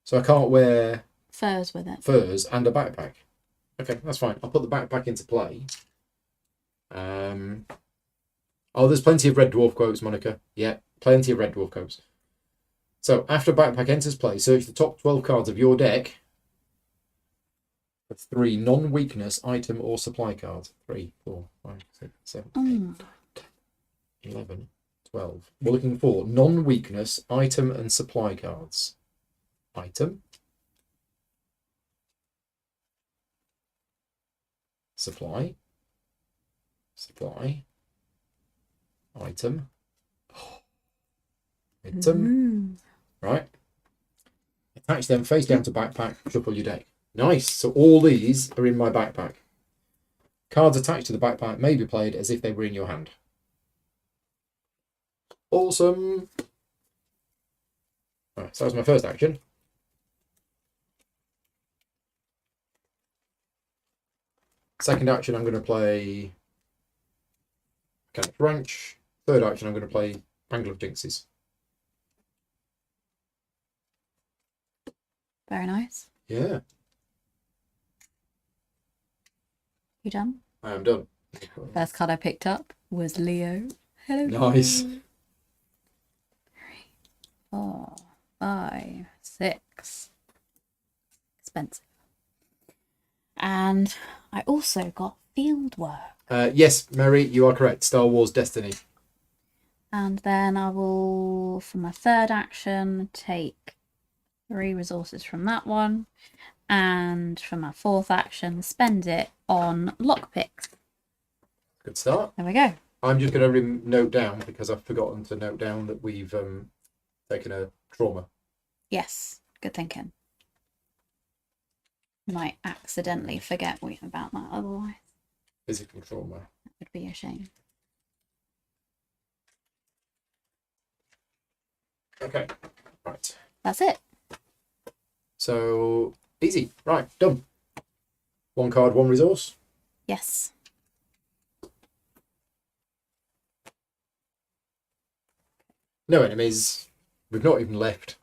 So I can't wear Furs with it. furs and a backpack. Okay, that's fine. I'll put the backpack into play. Oh, there's plenty of Red Dwarf quotes, Monica. Yeah, plenty of Red Dwarf quotes. So, after backpack enters play, search the top 12 cards of your deck for 3 non-weakness item or supply cards. 3, 4, 5, 6, 7, 8, 9, 10, 11, 12. We're looking for non-weakness item and supply cards. Item, Supply. Supply. Item. Item. Ooh. Right. Attach them face down to backpack. Shuffle your deck. Nice. So all these are in my backpack. Cards attached to the backpack may be played as if they were in your hand. Awesome. Right, so that was my first action. Second action, I'm going to play Mechanic Wrench. Third action, I'm going to play Angle of Jinxes. Very nice. Yeah, You done? I am done. First card I picked up was Leo. Hello. Nice. 3, 4, 5, 6. Expensive. And I also got field work. Yes, Mary, you are correct. Star Wars Destiny. And then I will, for my third action, take 3 resources from that one. And for my fourth action, spend it on lockpicks. Good start. There we go. I'm just going to note down, because I've forgotten to note down that we've taken a trauma. Yes, good thinking. Might accidentally forget about that otherwise. Physical trauma. That would be a shame. Okay, right. That's it. So, easy. Right, done. 1 card, 1 resource. Yes. No enemies. We've not even left.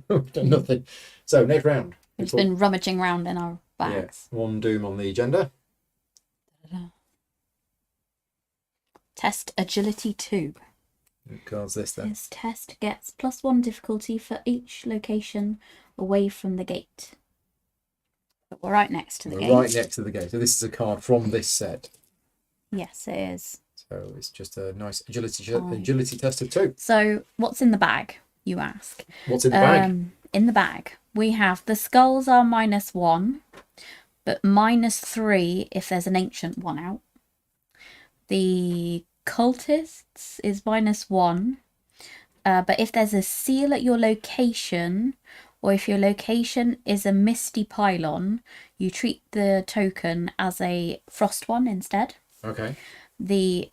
We've done nothing. So, next round. We've just been rummaging around in our bags. Yeah, 1 doom on the agenda. Da-da-da. Test agility 2. What card's this then? This test gets +1 difficulty for each location away from the gate. But we're right next to the gate. Right next to the gate. So this is a card from this set. Yes, it is. So it's just a nice agility test of 2. So what's in the bag, you ask? What's in the bag? In the bag, we have the skulls are -1, but -3 if there's an ancient one out. The cultists is -1, but if there's a seal at your location, or if your location is a misty pylon, you treat the token as a frost one instead. Okay. The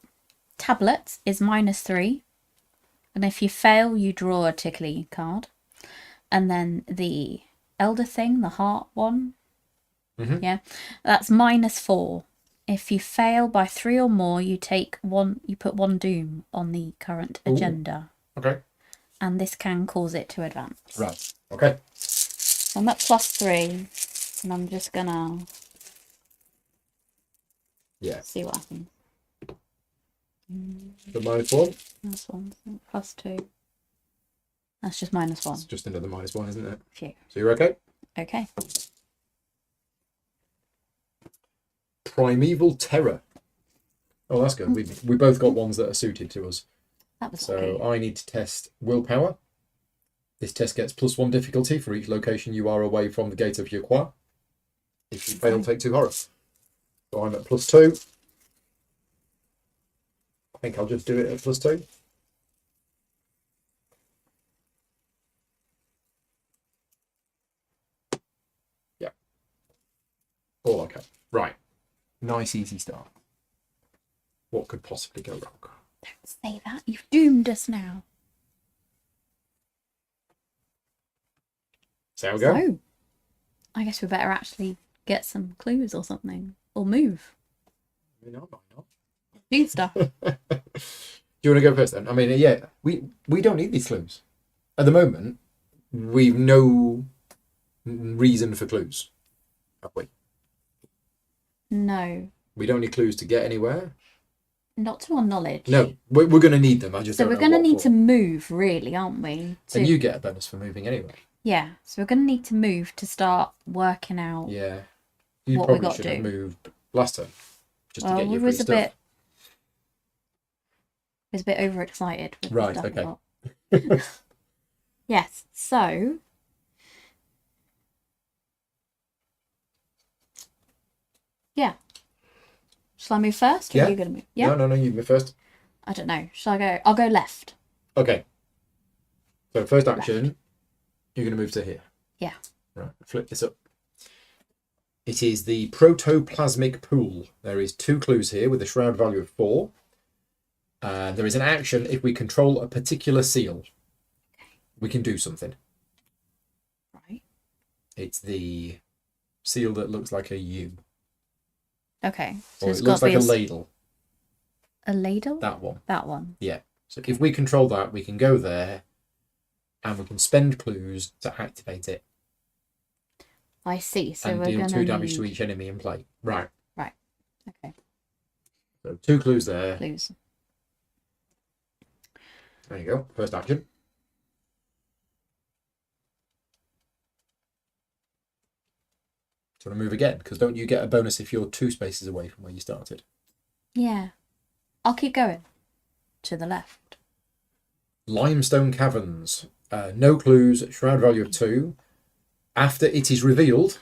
tablet is -3, and if you fail, you draw a tickly card. And then the elder thing, the heart one, yeah, that's -4. If you fail by 3 or more, you take 1. You put 1 doom on the current agenda. Okay. And this can cause it to advance. Right. Okay. I'm at +3, and I'm just gonna see what happens. The -1. -1, +2. That's just -1. It's just another -1, isn't it? Phew. So you're okay? Okay. Primeval Terror. Oh, that's good. We both got ones that are suited to us. That was So okay. I need to test willpower. This test gets +1 difficulty for each location you are away from the gate of your qua. If you fail, take 2 horror. So I'm at +2. I think I'll just do it at +2. Yeah. All okay. Right. Nice, easy start. What could possibly go wrong? Don't say that. You've doomed us now. So how we go? So, I guess we better actually get some clues or something. Or move. I mean, I might not. Do stuff. Do you want to go first then? I mean, yeah, we don't need these clues. At the moment, we've no reason for clues, have we? No. We don't need clues to get anywhere. Not to our knowledge. No, we're going to need them. I just So don't we're know going to what need for. to move, really, aren't we? And you get a bonus for moving anyway. Yeah. So we're going to need to move to start working out. Yeah. You What we probably got should to have do. moved last time. Just to Well, get we your free was a stuff. bit. Was a bit overexcited with the Right, stuff okay. we got. Yes. So. Yeah. Shall I move first, or Yeah. are you going to move? Yeah. No, you move first. I don't know. Shall I go? I'll go left. Okay. So first action, Left. you're going to move to here. Yeah. Right. Flip this up. It is the protoplasmic pool. There is 2 clues here with a shroud value of 4. There is an action if we control a particular seal. We can do something. Right. It's the seal that looks like a U. Okay. So Or it's it got looks to like be a ladle. a ladle? That one. That one. Yeah. So if we control that, we can go there and we can spend clues to activate it. I see. So and we're deal going 2 damage to each enemy in play. Right. Right. Okay. So 2 clues there. Clues. There you go. First action. Do you want to move again? Because don't you get a bonus if you're 2 spaces away from where you started? Yeah. I'll keep going. To the left. Limestone Caverns. No clues. Shroud value of 2. After it is revealed,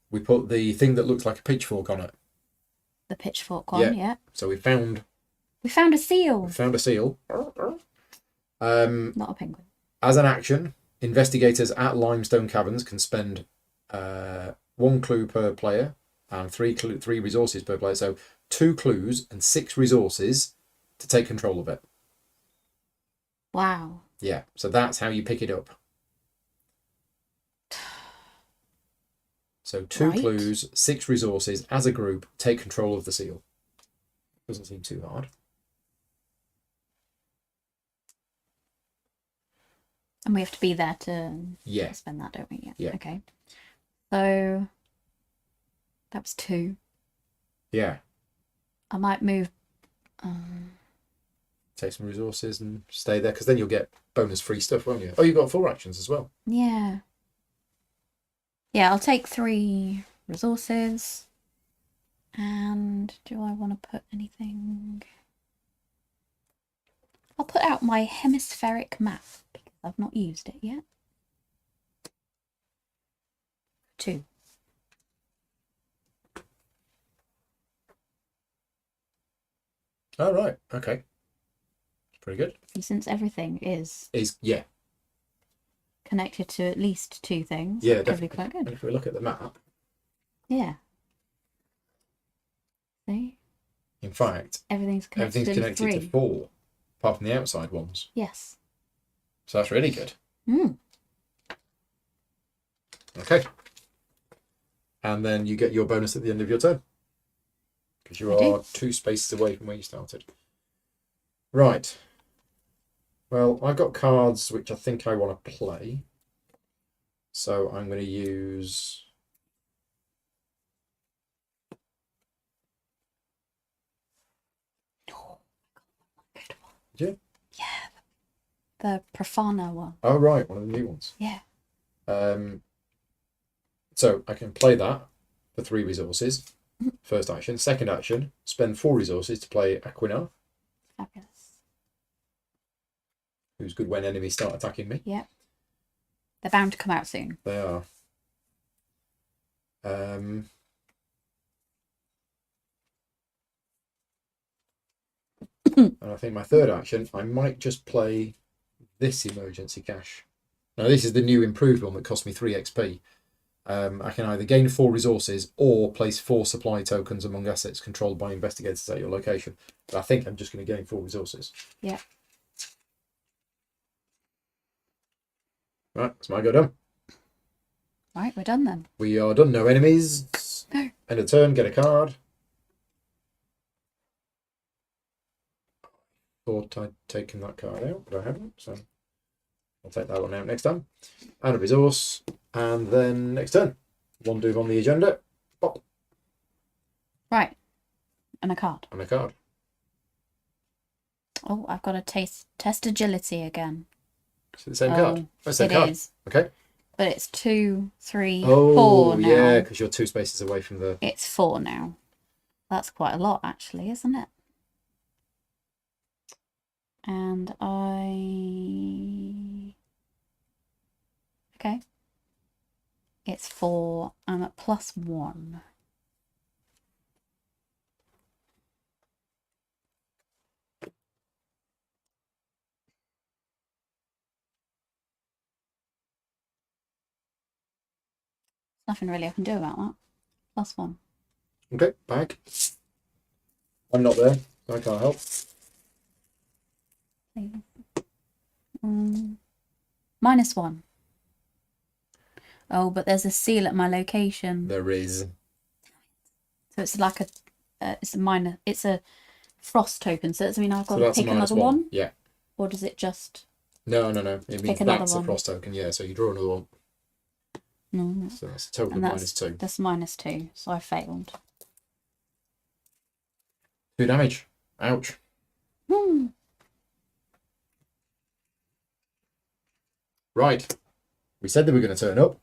we put the thing that looks like a pitchfork on it. The pitchfork one, yeah. So we found a seal. a seal. Not a penguin. As an action, investigators at Limestone Caverns can spend 1 clue per player and 3 resources per player. So 2 clues and 6 resources to take control of it. Wow. Yeah, so that's how you pick it up. So 2 clues, 6 resources as a group, take control of the seal. Doesn't seem too hard. And we have to be there to Yeah. spend that, don't we? Yeah. Okay. So that was 2. Yeah. I might move. Take some resources and stay there, because then you'll get bonus free stuff, won't you? Oh, you've got 4 actions as well. Yeah. Yeah, I'll take 3 resources. And do I want to put anything? I'll put out my hemispheric map because I've not used it yet. 2. Oh, right. Okay. Pretty good. And since everything is Yeah. connected to at least 2 things, Yeah, it could be definitely. quite good. And if we look at the map, Yeah. See? in fact, Everything's connected, everything's in connected 3. to 4, apart from the outside ones. Yes. So that's really good. Mm. Okay. And then you get your bonus at the end of your turn, because you I do. are 2 spaces away from where you started. Right. Well, I've got cards which I think I want to play. So I'm going to use... Yeah. Yeah. The Profana one. Oh, right. One of the new ones. Yeah. So I can play that for 3 resources. First action. Second action, spend 4 resources to play Aquinar, Fabulous. who's good when enemies start attacking me. Yeah. They're bound to come out soon. They are. And I think my third action, I might just play this emergency cache. Now, this is the new improved one that cost me 3 XP. I can either gain 4 resources or place 4 supply tokens among assets controlled by investigators at your location. But I think I'm just going to gain 4 resources. Yeah. Right, that's my go done. Right, we're done then. We are done. No enemies. No. End of turn, get a card. Thought I'd taken that card out, but I haven't, so I'll take that one out next time. And a resource, and then next turn. 1 Dove on the agenda. Pop. Right. And a card. And a card. Oh, I've got to test agility again. Is it the same card? Oh, it's the same It card. is. Okay. But it's 2, 3, Oh, 4 now. yeah, because you're 2 spaces away from the... It's 4 now. That's quite a lot, actually, isn't it? And okay. It's 4. I'm at +1. Nothing really I can do about that. +1. Okay, bag. I'm not there. I can't help. -1. Oh, but there's a seal at my location. There is. So it's like it's a minor. It's a frost token. So does that mean I've got So to that's a pick another -1. one? Yeah. Or does it just... No. It means another that's a one. frost token. Yeah, so you draw another one. No. So that's a total And of that's -2. That's -2. So I failed. 2 damage. Ouch. Right. We said they were going to turn up.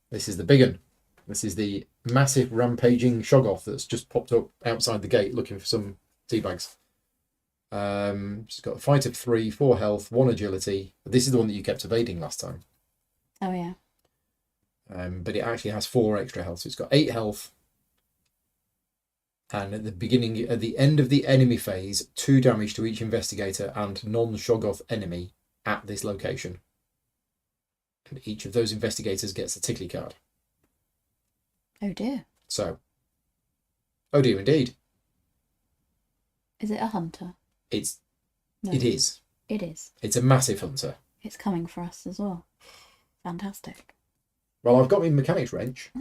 This is the big one. This is the massive rampaging Shoggoth that's just popped up outside the gate looking for some teabags. She's got a fight of 3, 4 health, 1 agility. This is the one that you kept evading last time. Oh, yeah. But it actually has 4 extra health. So it's got 8 health. And at the end of the enemy phase, 2 damage to each investigator and non-Shoggoth enemy at this location. And each of those investigators gets a tickly card. Oh, dear. So, oh dear indeed. Is it a hunter? No. It is. It is. It's a massive hunter. It's coming for us as well. Fantastic. Well, I've got my mechanics wrench.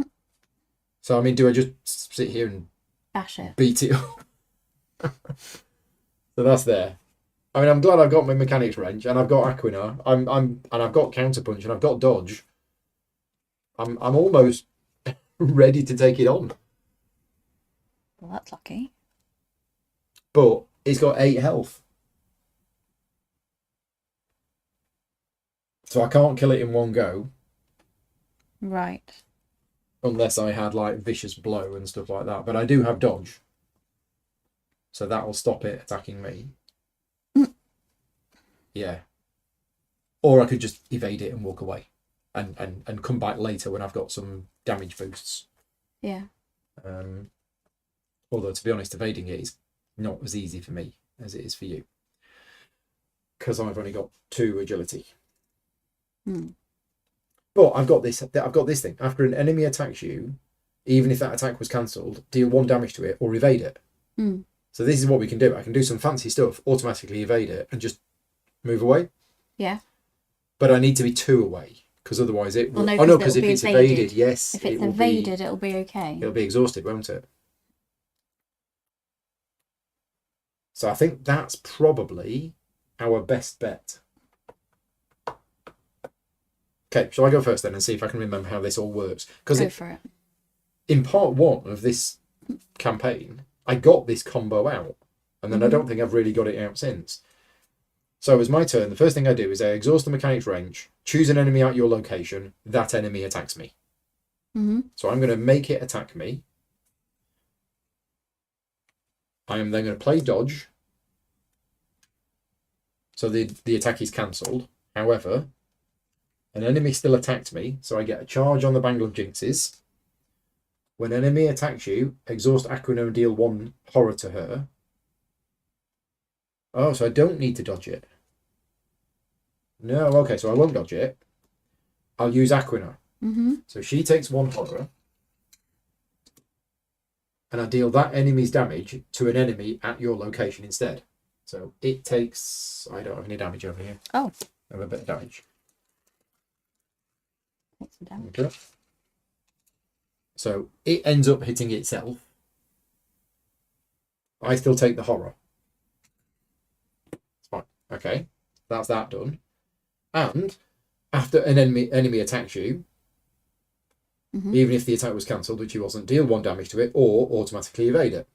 So, I mean, do I just sit here and Bash it. beat it up? So that's there. I mean, I'm glad I've got my mechanics wrench and I've got Aquina. And I've got counterpunch and I've got dodge. I'm almost ready to take it on. Well, that's lucky. But it's got 8 health. So I can't kill it in one go. Right. Unless I had like vicious blow and stuff like that. But I do have dodge. So that'll stop it attacking me. Yeah. Or I could just evade it and walk away. And come back later when I've got some damage boosts. Yeah. Although, to be honest, evading it is not as easy for me as it is for you. Because I've only got 2 agility. But I've got this thing. After an enemy attacks you, even if that attack was cancelled, deal 1 damage to it or evade it. So this is what we can do. I can do some fancy stuff, automatically evade it, and just move away. Yeah. But I need to be 2 away, because otherwise it will... Well, no, oh no, because if it's evaded. evaded, yes. If it's evaded, it'll be okay. It'll be exhausted, won't it? So I think that's probably our best bet. Okay, shall I go first then and see if I can remember how this all works? Because Go for it. In part 1 of this campaign, I got this combo out, and then I don't think I've really got it out since. So as my turn, the first thing I do is I exhaust the mechanics range, choose an enemy at your location, that enemy attacks me. So I'm going to make it attack me. I am then going to play dodge. So the attack is cancelled. However, an enemy still attacked me, so I get a charge on the Bangle of Jinxes. When an enemy attacks you, exhaust Aquino and deal 1 horror to her. Oh, so I don't need to dodge it. No, okay, so I won't dodge it. I'll use Aquina. So she takes 1 horror. And I deal that enemy's damage to an enemy at your location instead. So it takes... I don't have any damage over here. Oh. I have a bit of damage. Take some damage. Okay. So it ends up hitting itself. I still take the horror. It's fine. Okay. That's that done. And after an enemy attacks you, even if the attack was cancelled, which it wasn't, deal 1 damage to it or automatically evade it.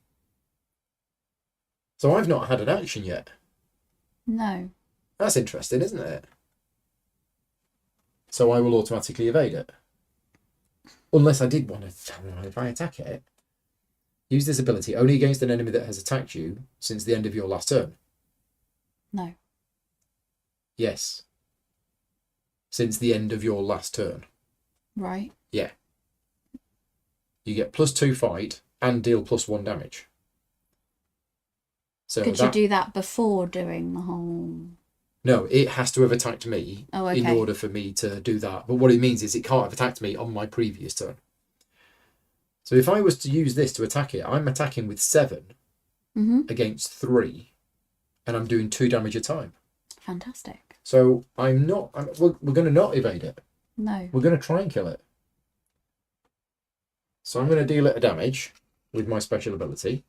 So I've not had an action yet. No. That's interesting, isn't it? So I will automatically evade it. Unless I did want to, if I attack it, use this ability only against an enemy that has attacked you since the end of your last turn. No. Yes. Since the end of your last turn. Right. Yeah. You get +2 fight and deal +1 damage. So Could you do that before doing the whole... No, it has to have attacked me Oh, in okay. order for me to do that. But what it means is it can't have attacked me on my previous turn. So if I was to use this to attack it, I'm attacking with 7 against 3, and I'm doing 2 damage a time. Fantastic. So we're going to not evade it. No. We're going to try and kill it. So I'm going to deal it a damage with my special ability.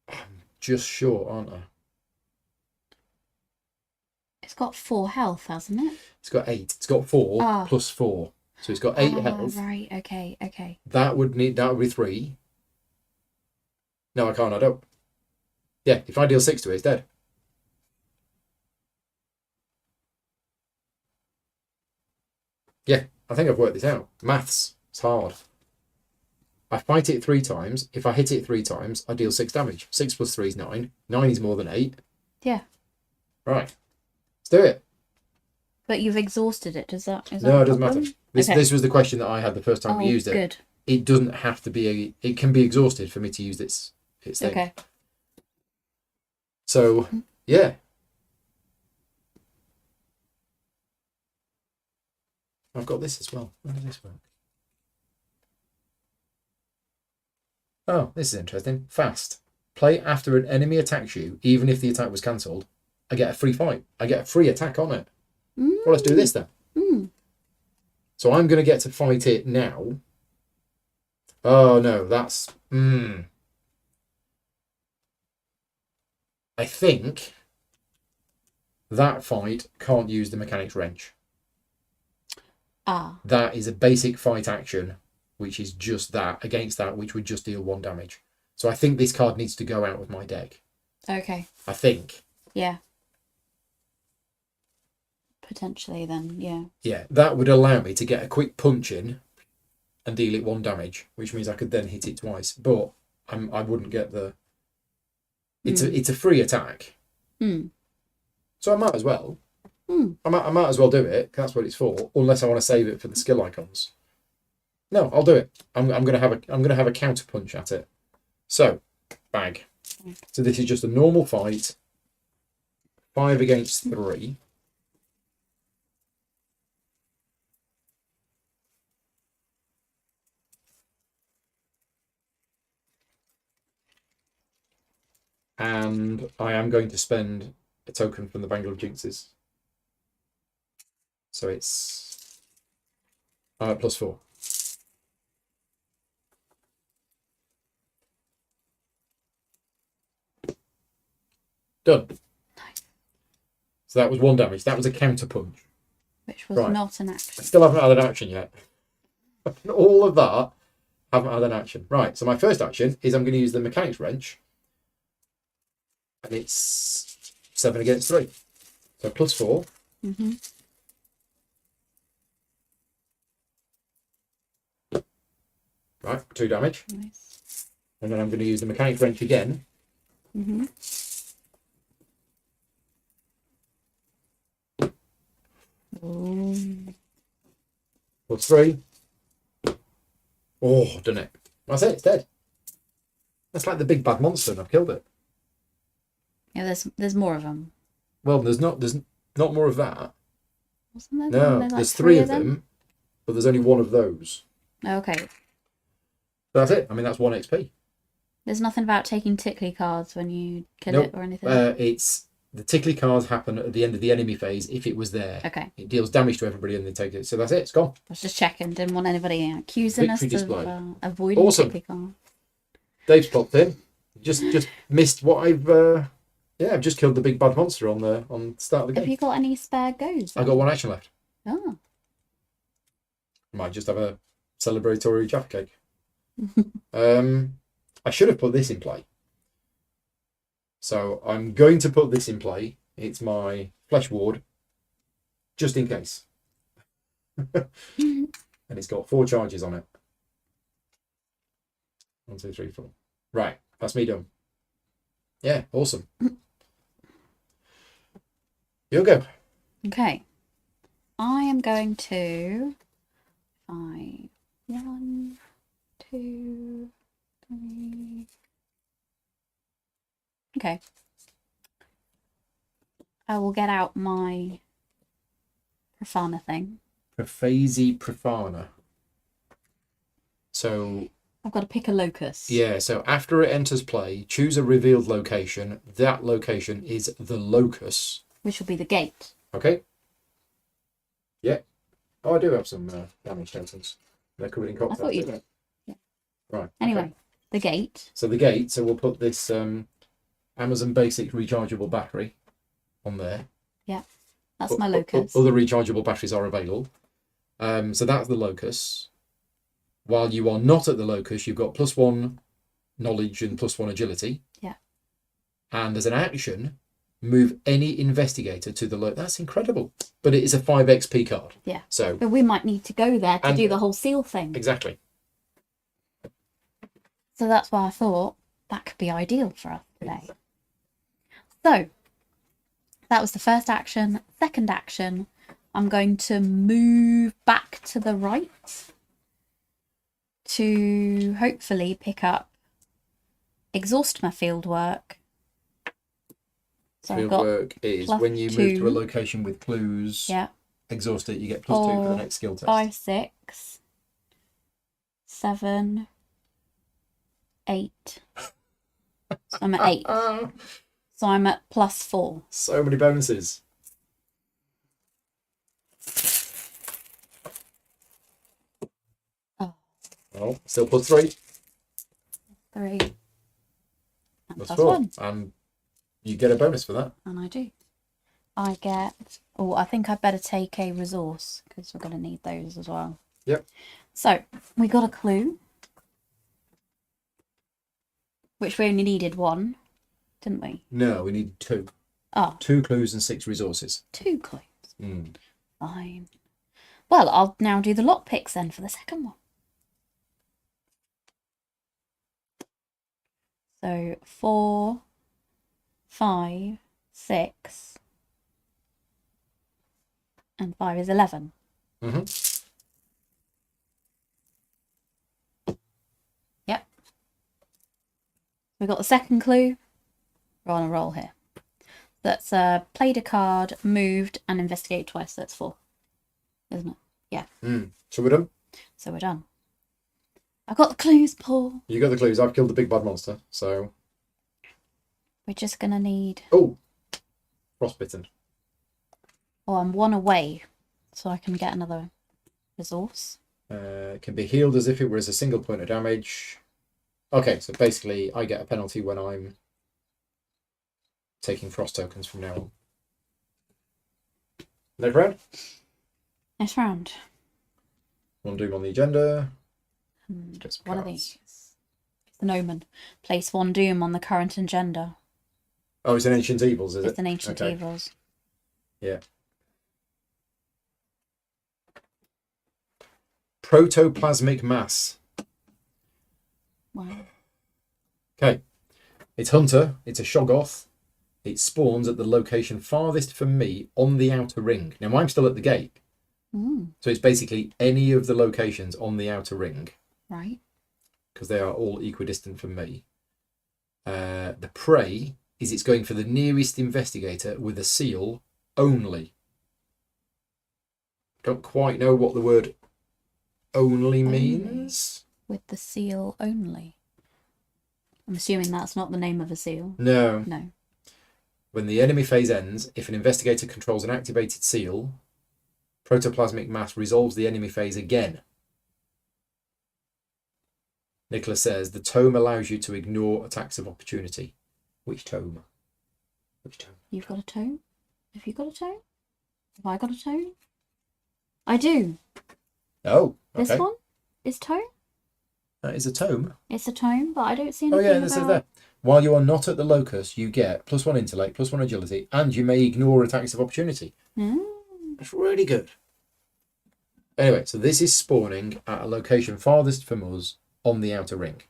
I'm just short, aren't I? It's got 4 health, hasn't it? It's got 8. It's got 4 plus 4. So it's got 8 health. Right, okay. That would be 3. No, I can't, I don't. Yeah, if I deal 6 to it, it's dead. Yeah, I think I've worked this out. Maths, it's hard. I fight it 3 times. If I hit it 3 times, I deal 6 damage. 6 plus 3 is 9. 9 is more than 8. Yeah. Right. Let's do it. But you've exhausted it. Is that No, it doesn't problem? matter. This was the question that I had the first time we used it. Good. It doesn't have to be it can be exhausted for me to use its thing. Okay. So, yeah. I've got this as well. How does this work? Oh, this is interesting. Fast. Play after an enemy attacks you, even if the attack was cancelled. I get a free fight. I get a free attack on it. Well, let's do this then. So I'm going to get to fight it now. Oh, no, that's... I think that fight can't use the mechanics wrench. That is a basic fight action, which is just that, against that, which would just deal 1 damage. So I think this card needs to go out of my deck. Okay. I think. Yeah. Potentially then, yeah. Yeah, that would allow me to get a quick punch in and deal it 1 damage, which means I could then hit it twice. But I wouldn't get the... It's a free attack. So I might as well. I might as well do it. That's what it's for. Unless I want to save it for the skill icons. No, I'll do it. I'm gonna have a counter punch at it. So, bag. So this is just a normal fight. 5 against 3. And I am going to spend a token from the Bangle of Jinxes. So it's +4. Done. Nice. So that was 1 damage. That was a counter punch. Which was not an I action. still haven't had an action yet. All of that, haven't had an action. Right, so my first action is I'm going to use the mechanics wrench. And it's 7 against 3. So +4. Right, 2 damage. Nice. And then I'm going to use the mechanics wrench again. +3. Oh, done it. That's it, it's dead. That's like the big bad monster and I've killed it. Yeah, there's more of them. Well, there's not more of that. Wasn't there? No, Like there's 3 of them? them, but there's only 1 of those. Okay. That's it. I mean, that's 1 XP. There's nothing about taking tickly cards when you kill Nope. it or anything? It's the tickly cards happen at the end of the enemy phase if it was there. Okay. It deals damage to everybody and they take it. So that's it. It's gone. I was just checking. Didn't want anybody accusing Victory us display. of avoiding Awesome. tickly cards. Dave's popped in. Just missed what I've just killed the big bad monster on the start of the game. Have you got any spare goes? I got 1 action left. Oh. Might just have a celebratory Jaffa cake. I should have put this in play. So I'm going to put this in play. It's my Flesh Ward, just in case. And it's got 4 charges on it. 1, 2, 3, 4. Right, that's me done. Yeah, awesome. You'll go. Okay. I am going to 5, 1, 2, 3. Okay. I will get out my Profana thing. Prophasi Profana. So I've got to pick a locus. yeah, so after it enters play, choose a revealed location. That location is the locus. Which will be the gate. Okay? Yeah. Oh, I do have some damage tokens. They're covered in I cocktail. thought you did. Yeah. Right. Anyway, okay. the gate. So the gate, so we'll put this Amazon Basic rechargeable battery on there. Yeah. That's my locus. Other rechargeable batteries are available. So that's the locus. While you are not at the locus, you've got +1 knowledge and +1 agility. Yeah. And as an action, move any investigator to the locus. That's incredible. But it is a 5 XP card. Yeah. So. But we might need to go there to do the whole seal thing. Exactly. So that's why I thought that could be ideal for us today. So that was the first action. Second action, I'm going to move back to the right to hopefully pick up, exhaust my field work. So field work is when you move to a location with clues. Yeah. Exhaust it, you get +2 for the next skill test. 5, 6, 7, 8. So I'm at 8. So I'm at +4. So many bonuses. Oh. Well, still +3. 3. And +4. +1. And you get a bonus for that. And I do. I get... Oh, I think I better take a resource because we're going to need those as well. Yep. So, we got a clue. Which we only needed 1, didn't we? No, we need 2. Oh. 2 clues and 6 resources. 2 clues. Mm. Fine. Well, I'll now do the lockpicks then for the second one. So 4, 5, 6, and 5 is 11. Mm-hmm. Yep. We got the second clue. We're on a roll here. That's played a card, moved, and investigated twice. That's 4, isn't it? Yeah. So we're done? So we're done. I got the clues, Paul. You got the clues. I've killed the big bad monster, so... We're just going to need... Oh! Frostbitten. Oh, I'm 1 away, so I can get another resource. It can be healed as if it was a single point of damage. Okay, so basically I get a penalty when I'm taking frost tokens from now on. Next round? Next round. One doom on the agenda. Just one of these. It's an omen. Place 1 doom on the current agenda. Oh, it's an Ancient Evils, is it? It's an Ancient Evils. Yeah. Protoplasmic mass. Wow. Okay. It's Hunter. It's a Shoggoth. It spawns at the location farthest from me on the outer ring. Now, I'm still at the gate. So it's basically any of the locations on the outer ring. Right. Because they are all equidistant from me. The prey is it's going for the nearest investigator with a seal only. Don't quite know what the word only means. With the seal only. I'm assuming that's not the name of a seal. No. No. When the enemy phase ends, if an investigator controls an activated seal, protoplasmic mass resolves the enemy phase again. Nicholas says, the tome allows you to ignore attacks of opportunity. Which tome? Which tome? You've got a tome? Have you got a tome? Have I got a tome? I do. Oh, okay. This one is tome? That is a tome. It's a tome, but I don't see anything Oh yeah, this is there. While you are not at the locus, you get +1 intellect, +1 agility, and you may ignore attacks of opportunity. That's really good. Anyway, so this is spawning at a location farthest from us on the outer ring.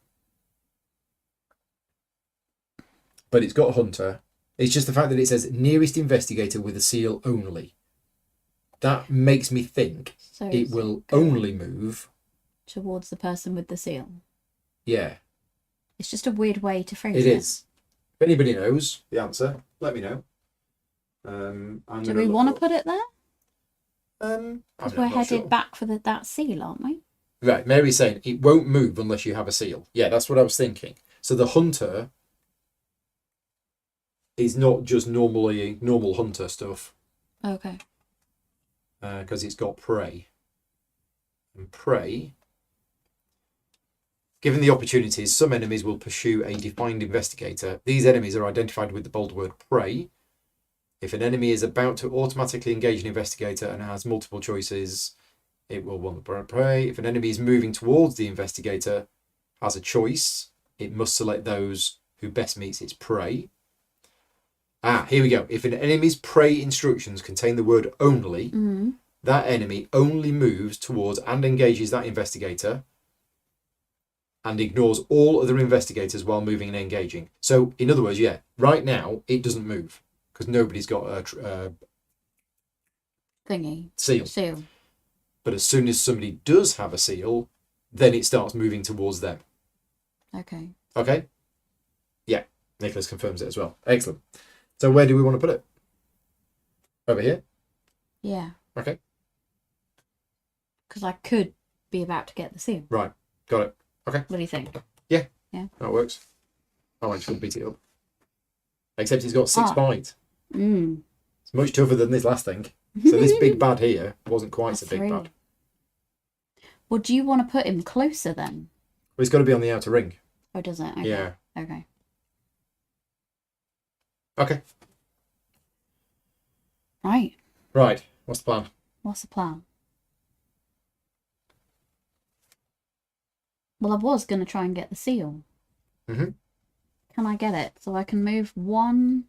But it's got Hunter. It's just the fact that it says nearest investigator with a seal only. That makes me think it will only move towards the person with the seal. Yeah. It's just a weird way to phrase it. It is. If anybody knows the answer, let me know. Do we want to put it there? Because We're headed back for that seal, aren't we? Right, Mary's saying it won't move unless you have a seal. Yeah, that's what I was thinking. So the hunter is not just normal hunter stuff. Okay. Because it's got prey. And prey, given the opportunities, some enemies will pursue a defined investigator. These enemies are identified with the bold word prey. If an enemy is about to automatically engage an investigator and has multiple choices, it will want the prey. If an enemy is moving towards the investigator, has a choice, it must select those who best meets its prey. Here we go. If an enemy's prey instructions contain the word only, that enemy only moves towards and engages that investigator and ignores all other investigators while moving and engaging. So, in other words, yeah, right now, it doesn't move because nobody's got a seal. But as soon as somebody does have a seal, then it starts moving towards them. Okay. Okay? Yeah, Nicholas confirms it as well. Excellent. So where do we want to put it? Over here? Yeah. Okay. Because I could be about to get the seal. Right. Got it. Okay. What do you think? Yeah. Yeah. That works. I just want to beat it up. Except he's got 6 bite. It's much tougher than this last thing. So this big bad here wasn't quite so big bad. Well, do you want to put him closer then? Well, it's got to be on the outer ring. Oh, does it? Okay. Yeah. Okay. Okay. Right. Right. What's the plan? What's the plan? Well, I was going to try and get the seal. Mm-hmm. Can I get it? So I can move 1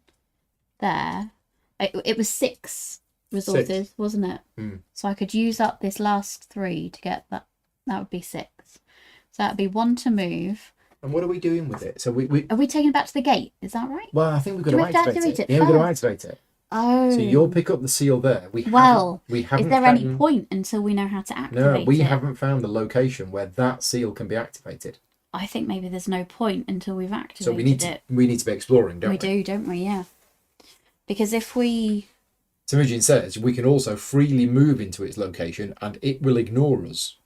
there. It was 6 resources, wasn't it? So I could use up this last 3 to get that. That would be 6. So that would be 1 to move. And what are we doing with it? So we Are we taking it back to the gate? Is that right? Well, I think we've got to activate it. Yeah, we've got to activate it. Oh. So you'll pick up the seal there. We haven't is there any point until we know how to activate it? No, we haven't found the location where that seal can be activated. I think maybe there's no point until we've activated so we need it. We need to be exploring, don't we? We do, don't we? Yeah. Because if we... Temujin says we can also freely move into its location and it will ignore us.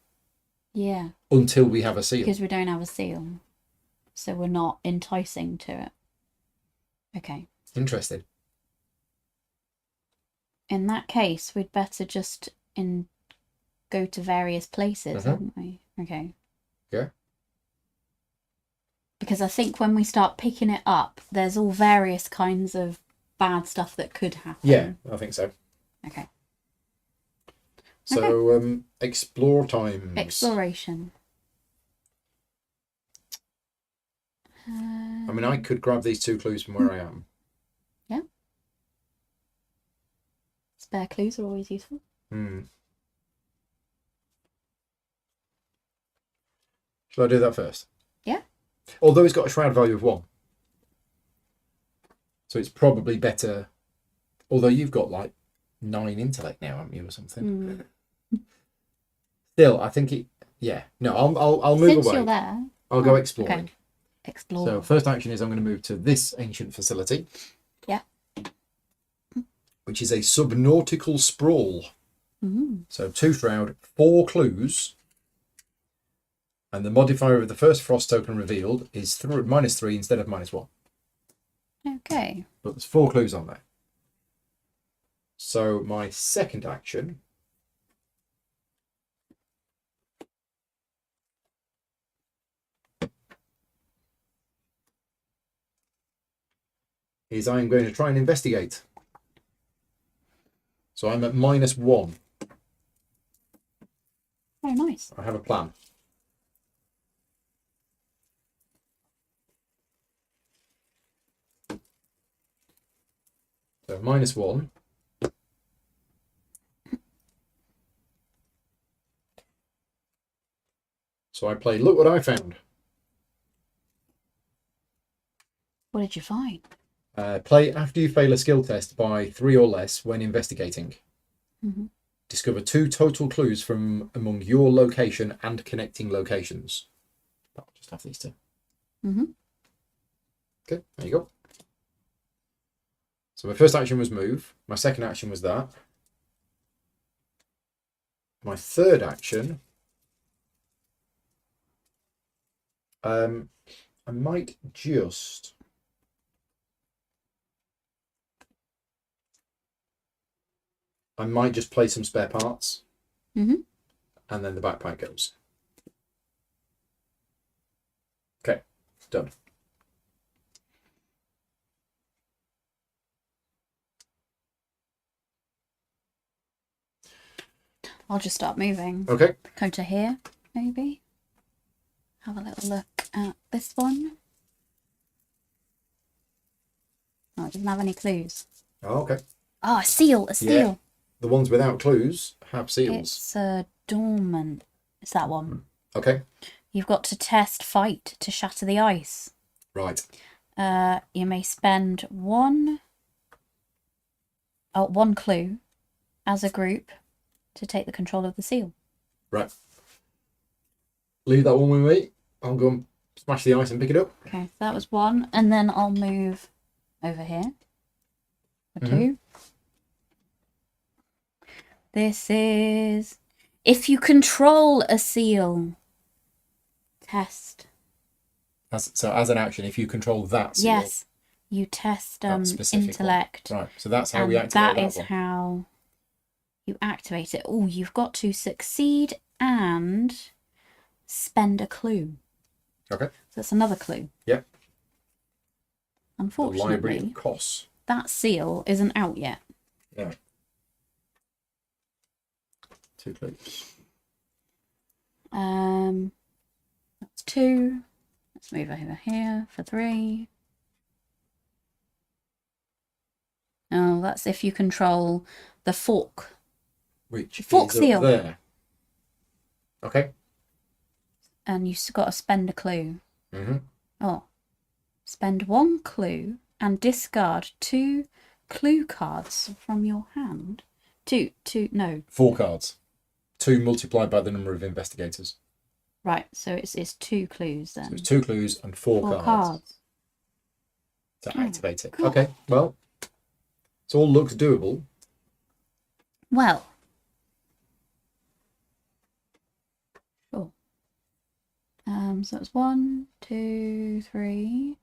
Yeah. Until we have a seal. Because we don't have a seal. So we're not enticing to it. Okay. Interesting. In that case, we'd better just go to various places, haven't we? Okay. Yeah. Because I think when we start picking it up, there's all various kinds of bad stuff that could happen. Yeah, I think so. Okay. So, explore times. Exploration. I mean, I could grab these 2 clues from where I am. Yeah. Spare clues are always useful. Shall I do that first? Yeah. Although it's got a shroud value of 1. So it's probably better. Although you've got like 9 intellect now, haven't you, or something? Still, I think it. Yeah. No, I'll move away. Since you're there, I'll go exploring. Okay. Explore. So first action is I'm going to move to this ancient facility. Yeah. Which is a subnautical sprawl. So 2 shroud, 4 clues. And the modifier of the first frost token revealed is -3 instead of -1. Okay. But there's 4 clues on there. So my second action is I'm going to try and investigate. So I'm at -1. Oh, nice. I have a plan. So -1. So I play Look What I Found. What did you find? Play after you fail a skill test by 3 or less when investigating. Discover 2 total clues from among your location and connecting locations. I'll just have these 2. Okay, there you go. So my first action was move. My second action was that. My third action, I might just play some spare parts, Mhm. and then the backpack goes. Okay, done. I'll just start moving. Okay. Go to here, maybe. Have a little look at this one. Oh, it doesn't have any clues. Oh, okay. Oh, a seal, a seal. Yeah. The ones without clues have seals. It's a dormant. It's that one. Okay. You've got to test fight to shatter the ice. Right. You may spend one clue as a group to take the control of the seal. Right. Leave that one with me. I'll go and smash the ice and pick it up. Okay, so that was one. And then I'll move over here for two. This is... If you control a seal, test. So as an action, if you control that seal. Yes, you test specific intellect. Right, so that's how we activate that is one. how you activate it. Oh, you've got to succeed and spend a clue. Okay. So that's another clue. Yep. The Unfortunately, Library of Kos. that seal isn't out yet. Yeah. 2 clues. That's 2. Let's move over here for 3. Oh, that's if you control the fork. Which Fork is seal. up there. Okay. And you've got to spend a clue. Mm-hmm. Oh. Spend 1 clue and discard 2 clue cards from your hand. 2, no. 4 cards. 2 multiplied by the number of investigators. Right, so it's 2 clues then. So it's 2 clues and 4 cards. To activate it. Cool. Okay, well, it all looks doable. Well. Sure. So it's 1, 2, 3.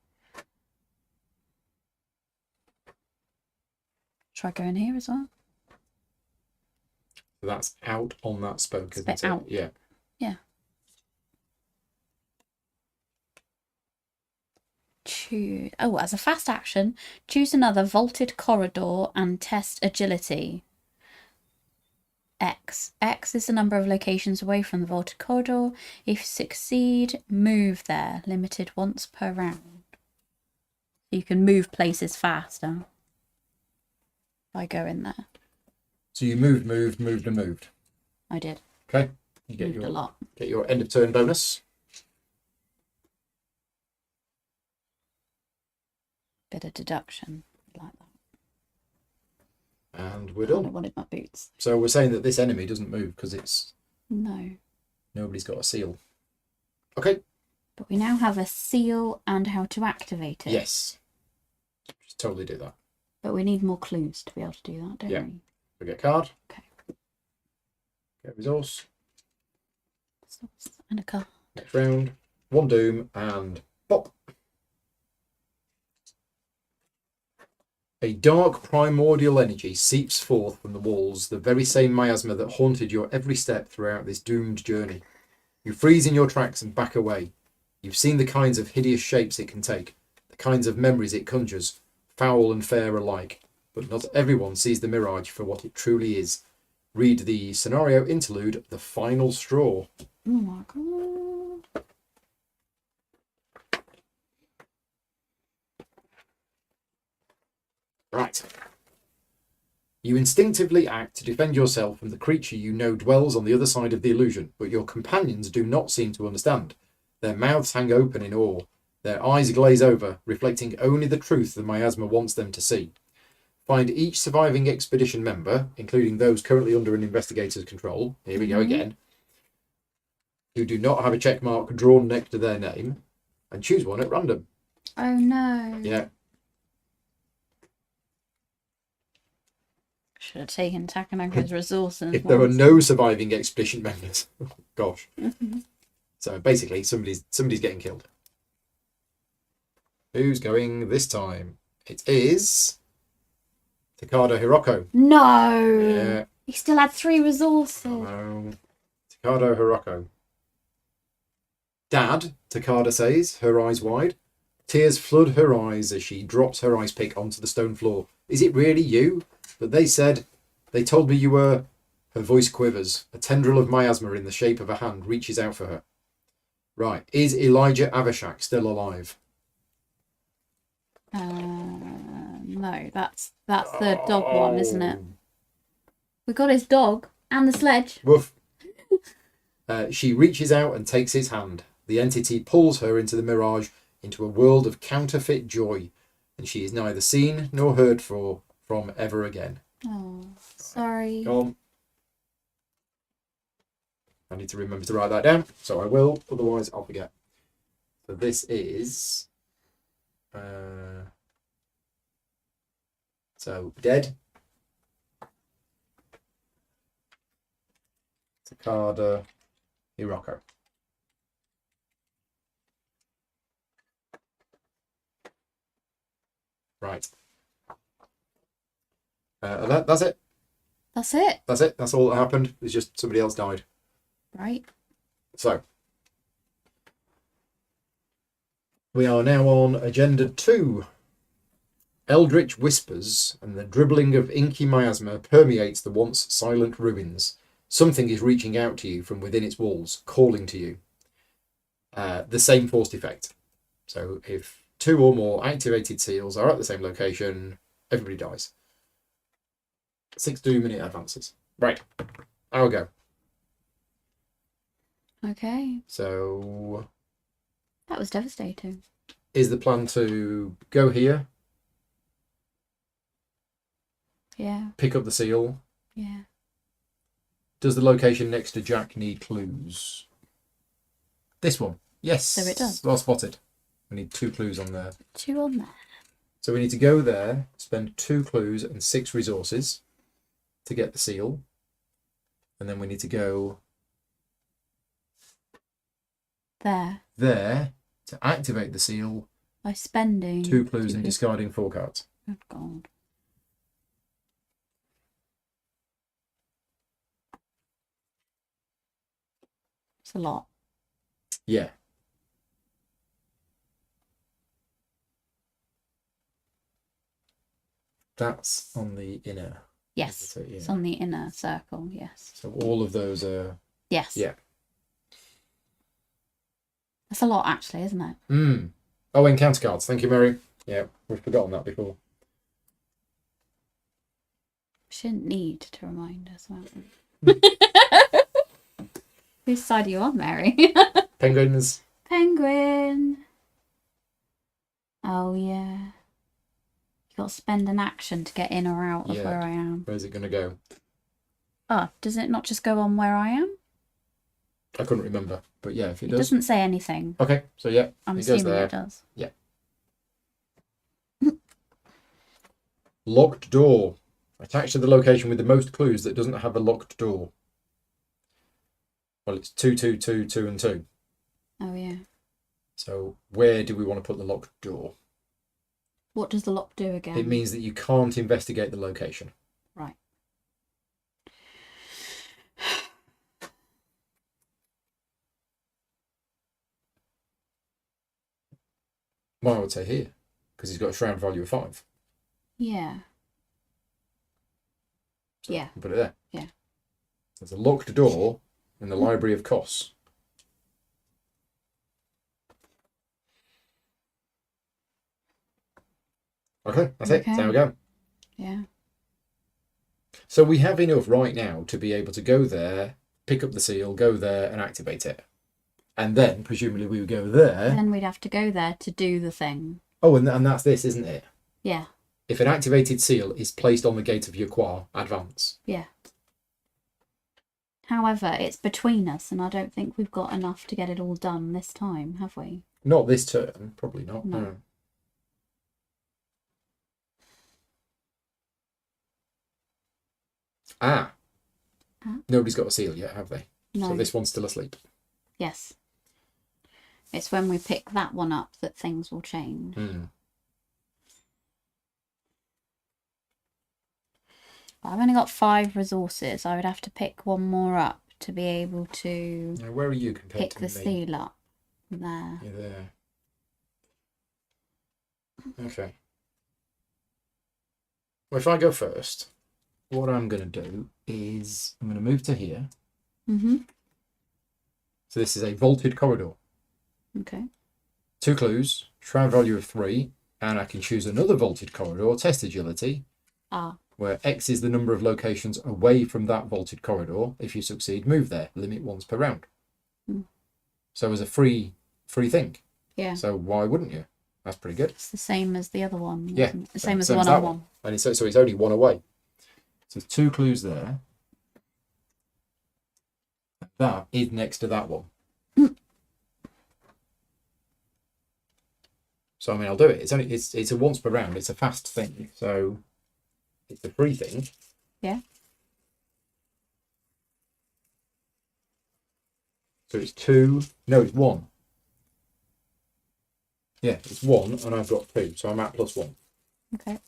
Try going here as well. So that's out on that spoke, isn't it? Out. Yeah. Yeah. Choose. Oh, as a fast action, choose another vaulted corridor and test agility. X. X is the number of locations away from the vaulted corridor. If you succeed, move there. Limited once per round. You can move places faster by going there. So you moved and moved. I did. Okay. You get Moved a lot. Get your end of turn bonus. Bit of deduction. Like that. And we're I done. wanted my boots. So we're saying that this enemy doesn't move because it's... No. Nobody's got a seal. Okay. But we now have a seal and how to activate it. Yes. Just totally do that. But we need more clues to be able to do that, don't we? We get a card. Okay. Get a resource. And a card. Next round. 1 doom and pop. A dark primordial energy seeps forth from the walls, the very same miasma that haunted your every step throughout this doomed journey. You freeze in your tracks and back away. You've seen the kinds of hideous shapes it can take, the kinds of memories it conjures, foul and fair alike, but not everyone sees the mirage for what it truly is. Read the scenario interlude, The Final Straw. Oh my god. Right. You instinctively act to defend yourself from the creature you know dwells on the other side of the illusion, but your companions do not seem to understand. Their mouths hang open in awe. Their eyes glaze over, reflecting only the truth the miasma wants them to see. Find each surviving expedition member, including those currently under an investigator's control, here we go again, who do not have a check mark drawn next to their name, and choose one at random. Oh no. Yeah. Should have taken Takanoko's resources. If there were no surviving expedition members. Gosh. So basically, somebody's getting killed. Who's going this time? It is Takada Hiroko. No! Yeah. He still had 3 resources. No. Takada Hiroko. Dad, Takada says, her eyes wide. Tears flood her eyes as she drops her ice pick onto the stone floor. Is it really you? But they told me you were... Her voice quivers. A tendril of miasma in the shape of a hand reaches out for her. Right. Is Elijah Avishak still alive? No, that's the dog one, isn't it? We got his dog and the sledge. Woof. She reaches out and takes his hand. The entity pulls her into the mirage, into a world of counterfeit joy, and she is neither seen nor heard from ever again. Oh, sorry. Go on. I need to remember to write that down, so I will, otherwise I'll forget. So this is... so, dead. Takada Hiroko. Right. That's it. That's it. That's it. That's all that happened. It's just somebody else died. Right. So, we are now on Agenda 2. Eldritch whispers and the dribbling of inky miasma permeates the once silent ruins. Something is reaching out to you from within its walls, calling to you. The same forced effect. So if 2 or more activated seals are at the same location, everybody dies. 6 2-minute advances. Right. I'll go. Okay. So... That was devastating. Is the plan to go here, Yeah. pick up the seal? Yeah. Does the location next to Jack need clues? This one. Yes. So it does. Well spotted. We need 2 clues on there. 2 on there. So we need to go there, spend 2 clues and 6 resources to get the seal. And then we need to go there to activate the seal. By spending 2 clues and discarding 4 cards. Oh, God. It's a lot. Yeah. That's on the inner. Yes. So, yeah. It's on the inner circle, yes. So all of those are... Yes. Yeah. That's a lot, actually, isn't it? Oh, encounter cards. Thank you, Mary. Yeah, we've forgotten that before. Shouldn't need to remind us, well. Whose side are you on, Mary? Penguins. Penguin. Oh, yeah. You got to spend an action to get in or out of where I am. Where's it going to go? Oh, does it not just go on where I am? I couldn't remember, but yeah, if it It does. doesn't say anything. Okay, so yeah, I'm it goes assuming there. it does. Yeah. Locked door. Attached to the location with the most clues that doesn't have a locked door. Well, it's 2, 2, 2, 2, and 2. Oh, yeah. So where do we want to put the locked door? What does the lock do again? It means that you can't investigate the location. Right. Well, I would say here, because he's got a shroud value of 5. Yeah. So Yeah. Put it there. Yeah. There's a locked door in the Library of Kos. Okay, that's it. Okay. There we go. Yeah. So we have enough right now to be able to go there, pick up the seal, go there and activate it. And then, presumably, we would go there. Then we'd have to go there to do the thing. Oh, and that's this, isn't it? Yeah. If an activated seal is placed on the gate of Yaqua, advance. Yeah. However, it's between us, and I don't think we've got enough to get it all done this time, have we? Not this turn, probably not. No. No. Ah. Huh? Nobody's got a seal yet, have they? No. So this one's still asleep. Yes. It's when we pick that one up that things will change. Mm. I've only got 5 resources. I would have to pick one more up to be able to Now, where are you compared pick to the me? seal up. There. You're there. Okay. Well, if I go first, what I'm going to do is I'm going to move to here. Mm-hmm. So this is a vaulted corridor. Okay. 2 clues, shroud value of 3, and I can choose another vaulted corridor, test agility, where X is the number of locations away from that vaulted corridor. If you succeed, move there. Limit once per round. Mm. So as a free thing. Yeah. So why wouldn't you? That's pretty good. It's the same as the other one. Yeah. The same as Same the as one that on one. one. And so it's only 1 away. So there's 2 clues there. That is next to that one. So I mean, I'll do it. It's a once per round. It's a fast thing. So it's a free thing. Yeah. So it's 2. No, it's 1. Yeah, it's 1, and I've got 2, so I'm at +1. Okay.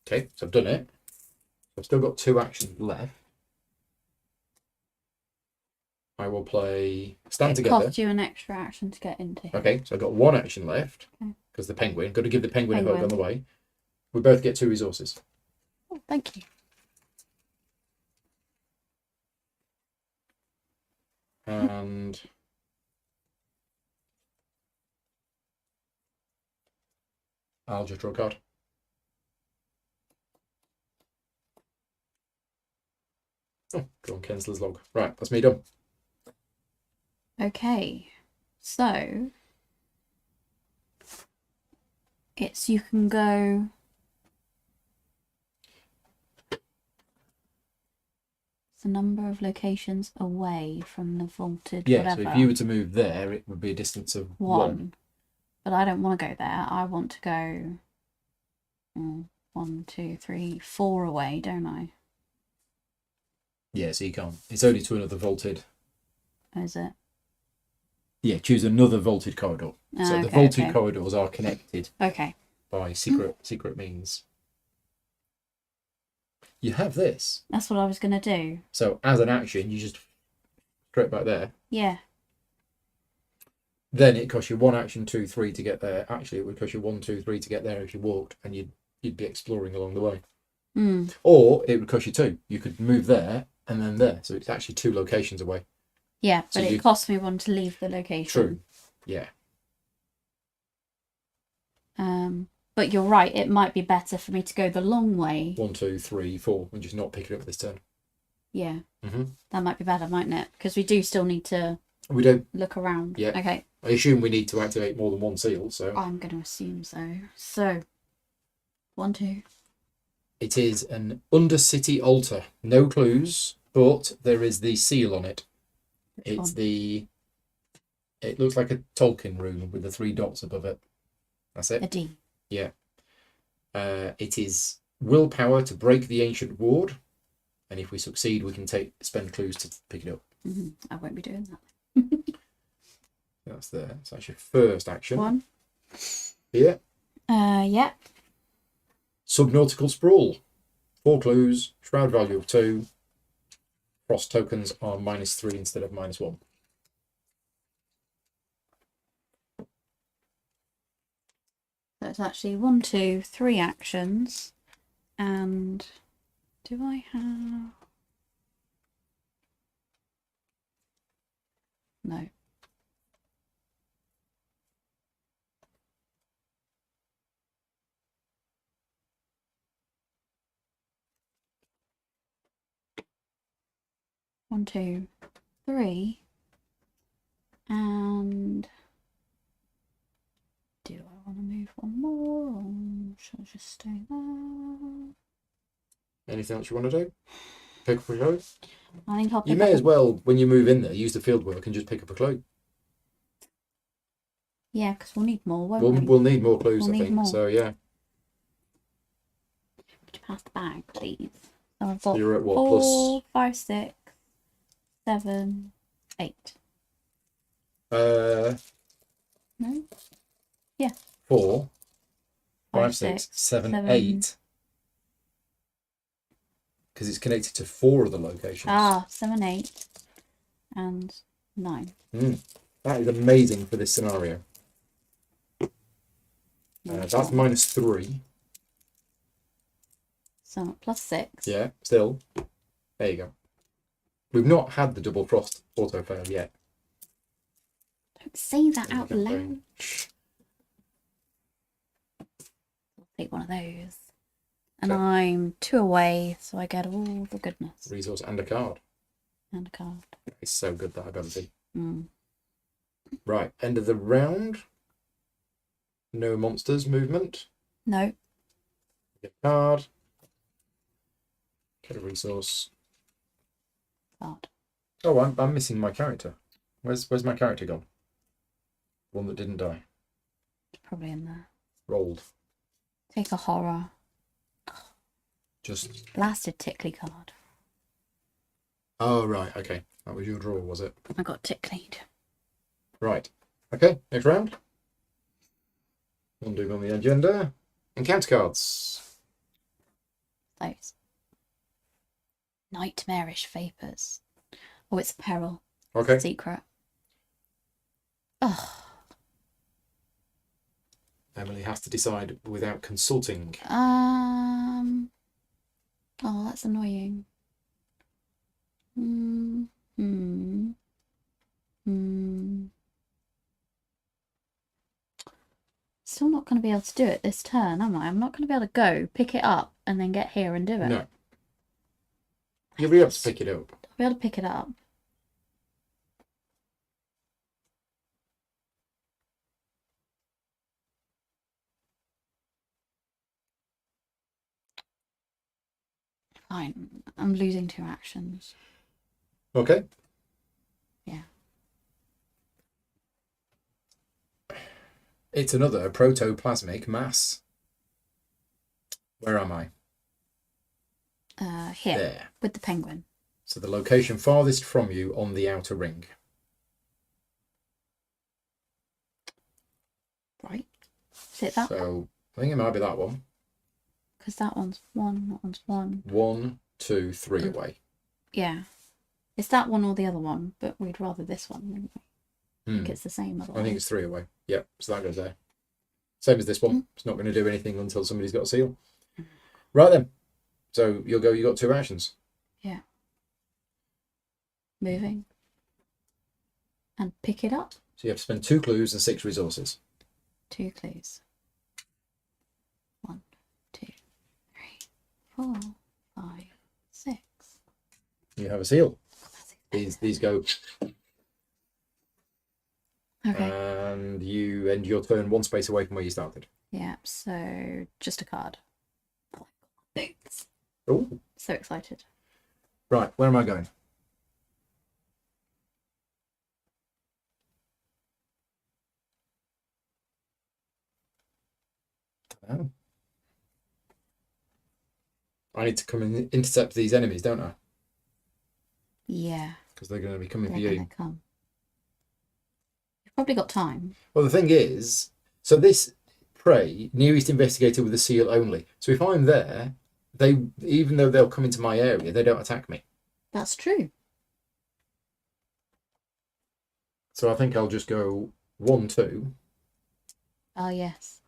Okay, so I've done it. I've still got 2 actions left. I will play stand It together. costs you an extra action to get into. Okay, so I've got 1 action left because the penguin. Got to give the penguin a hug on the way. We both get 2 resources. Oh, thank you. And I'll just draw a card. Oh, drawn Kensler's log. Right, that's me done. Okay, so it's you can go. The number of locations away from the vaulted whatever. So if you were to move there, it would be a distance of 1. But I don't want to go there. I want to go 1, 2, 3, 4 away, don't I? Yeah, so you can't. It's only to another vaulted. Is it? Yeah, choose another vaulted corridor. So the vaulted corridors are connected by secret means. You have this. That's what I was going to do. So as an action, you just straight back there. Yeah. Then it costs you 1 action, 2, 3 to get there. Actually, it would cost you 1, 2, 3 to get there if you walked, and you'd be exploring along the way. Mm. Or it would cost you 2. You could move there and then there. So it's actually 2 locations away. Yeah, but it costs me 1 to leave the location. True. Yeah. But you're right, it might be better for me to go the long way. 1, 2, 3, 4, and just not pick it up this turn. Yeah. Mm-hmm. That might be better, mightn't it? Because we do still need to look around. Yeah. Okay. I assume we need to activate more than 1 seal, so... I'm going to assume so. So, 1, 2. It is an Undercity altar. No clues, but there is the seal on it. It looks like a Tolkien room with the 3 dots above it. That's it. A D. Yeah. It is willpower to break the ancient ward, and if we succeed, we can spend clues to pick it up. Mm-hmm. I won't be doing that. That's there. So that's your first action. 1. Here. Yeah. Subnautical sprawl. 4 clues. Shroud value of 2. Frost tokens are -3 instead of -1. So it's actually 1, 2, 3 actions. And do I have... No. One, 2, 3. And do I want to move one more, or should I just stay there? Anything else you want to do? Pick up a clue? I think I'll pick You may up as well, when you move in there, use the field work and just pick up a clue. Yeah, because we'll need more, won't we? We'll need more clues, We'll I need think. more. So, yeah. Would you pass the bag, please? So I've got you're at what, 4, 5, 6, 7, 8. Uh, No? 4, 5, 5, 6, 6, 7, 7. 8. Because it's connected to 4 of the locations. Ah, 7, 8, and 9. That is amazing for this scenario. That's -3. So plus 6. Yeah, still. There you go. We've not had the double frost auto fail yet. Don't say that In the out campaign. loud. I'll take one of those. And Okay. I'm 2 away, so I get all the goodness. Resource and a card. And a card. It's so good, that ability. Mm. Right, end of the round. No monsters movement. No. Get a card. Get a resource. Card. Oh, I'm missing my character. Where's my character gone? One that didn't die. Probably in there. Rolled. Take a horror. Just. Blasted tickly card. Oh, right, okay. That was your draw, was it? I got ticklied. Right. Okay, next round. Undo on the agenda. Encounter cards. Those. Nightmarish vapours. Oh, it's peril. Okay. Secret. Oh. Emily has to decide without consulting. Oh, that's annoying. Still not going to be able to do it this turn, am I? I'm not going to be able to go, pick it up, and then get here and do it. No. You'll be able to pick it up. I'll be able to pick it up. Fine. I'm losing 2 actions. Okay. Yeah. It's another protoplasmic mass. Where am I? Here. There. With the penguin. So the location farthest from you on the outer ring. Right. Is it that one? So I think it might be that one. Because that one's 1, that one's 1. 1, 2, 3 away. Yeah. It's that one or the other one, but we'd rather this one, wouldn't we? I think it's the same otherwise. I think it's 3 away. Yep, so that goes there. Same as this one. It's not going to do anything until somebody's got a seal. Right then. So you'll go, you got 2 actions. Yeah. Moving. And pick it up. So you have to spend 2 clues and 6 resources. 2 clues. 1, 2, 3, 4, 5, 6. You have a seal. These go. Okay. And you end your turn 1 space away from where you started. Yeah, so just a card. Boots. Oh. So excited. Right, where am I going? Oh. I need to come and intercept these enemies, don't I? Yeah. Because they're going to be coming They're for you. gonna come. You've probably got time. Well, the thing is, so this prey, nearest investigator with a seal only. So if I'm there, even though they'll come into my area, they don't attack me. That's true. So I think I'll just go 1, 2. Oh, yes.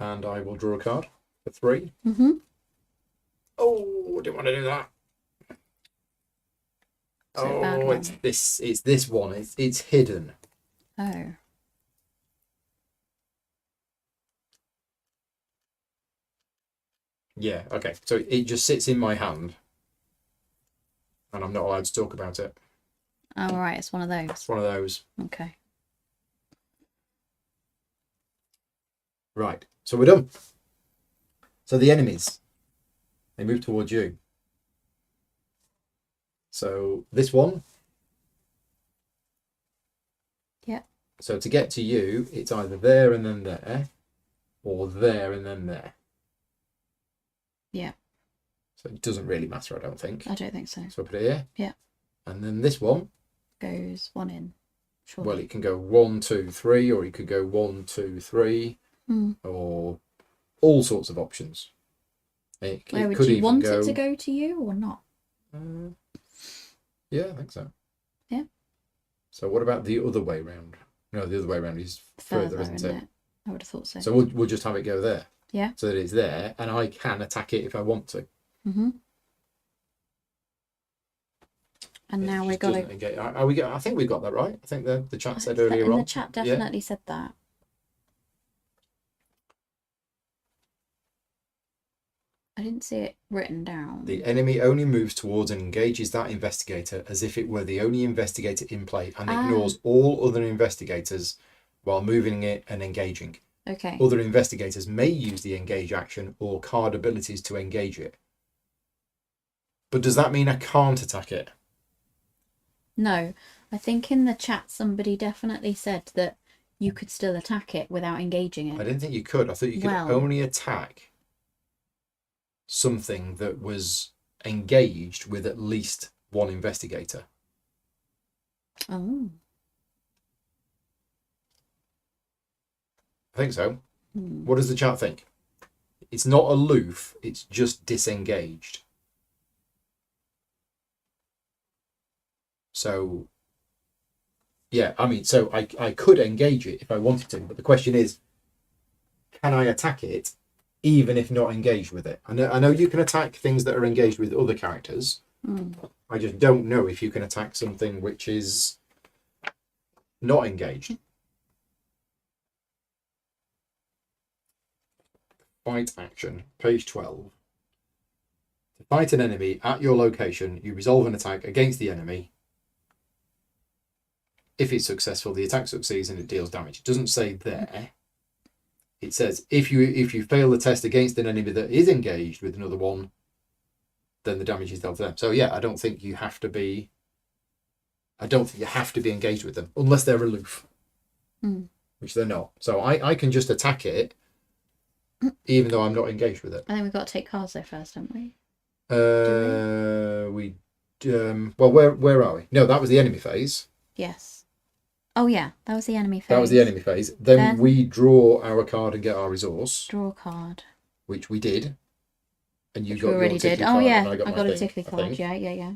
And I will draw a card for 3. Mm-hmm. Oh, I didn't want to do that. So bad Oh, one. it's this one. It's hidden. Oh. Yeah, okay. So it just sits in my hand. And I'm not allowed to talk about it. Oh, right. It's one of those. It's one of those. Okay. Right. So we're done. So the enemies, they move towards you. So this one. Yeah. So to get to you, it's either there and then there, or there and then there. Yeah. So it doesn't really matter, I don't think. I don't think so. So I put it here. Yeah. And then this one goes one in. Surely. Well, it can go 1, 2, 3, or it could go 1, 2, 3, Mm. or all sorts of options. It Would could you even want go, it to go to you or not? Yeah, I think so. Yeah. So what about the other way round? No, the other way round is further, isn't it? I would have thought so. So we'll just have it go there. Yeah. So that it's there, and I can attack it if I want to. Mm-hmm. And now we've got to... I think we got that right. I think the chat said earlier on. The chat definitely said that. I didn't see it written down. The enemy only moves towards and engages that investigator as if it were the only investigator in play and ignores all other investigators while moving it and engaging. Okay. Other investigators may use the engage action or card abilities to engage it. But does that mean I can't attack it? No. I think in the chat somebody definitely said that you could still attack it without engaging it. I didn't think you could. I thought you could only attack something that was engaged with at least one investigator. Oh. I think so. What does the chat think? It's not aloof, it's just disengaged. So, yeah, I mean, so I could engage it if I wanted to, but the question is, can I attack it even if not engaged with it? I know you can attack things that are engaged with other characters. I just don't know if you can attack something which is not engaged. Fight action, page 12. To fight an enemy at your location, you resolve an attack against the enemy. If it's successful, the attack succeeds and it deals damage. It doesn't say there. It says if you fail the test against an enemy that is engaged with another one, then the damage is dealt to them. So yeah, I don't think you have to be engaged with them unless they're aloof, which they're not. So I can just attack it even though I'm not engaged with it. I think we've got to take cards there first, haven't we? Well, where are we? No, that was the enemy phase. Yes. Oh yeah, that was the enemy phase. That was the enemy phase. Then we draw our card and get our resource. Draw a card. Which we did. And you which got we already your did. card, Oh yeah, I got a tickly card. Yeah.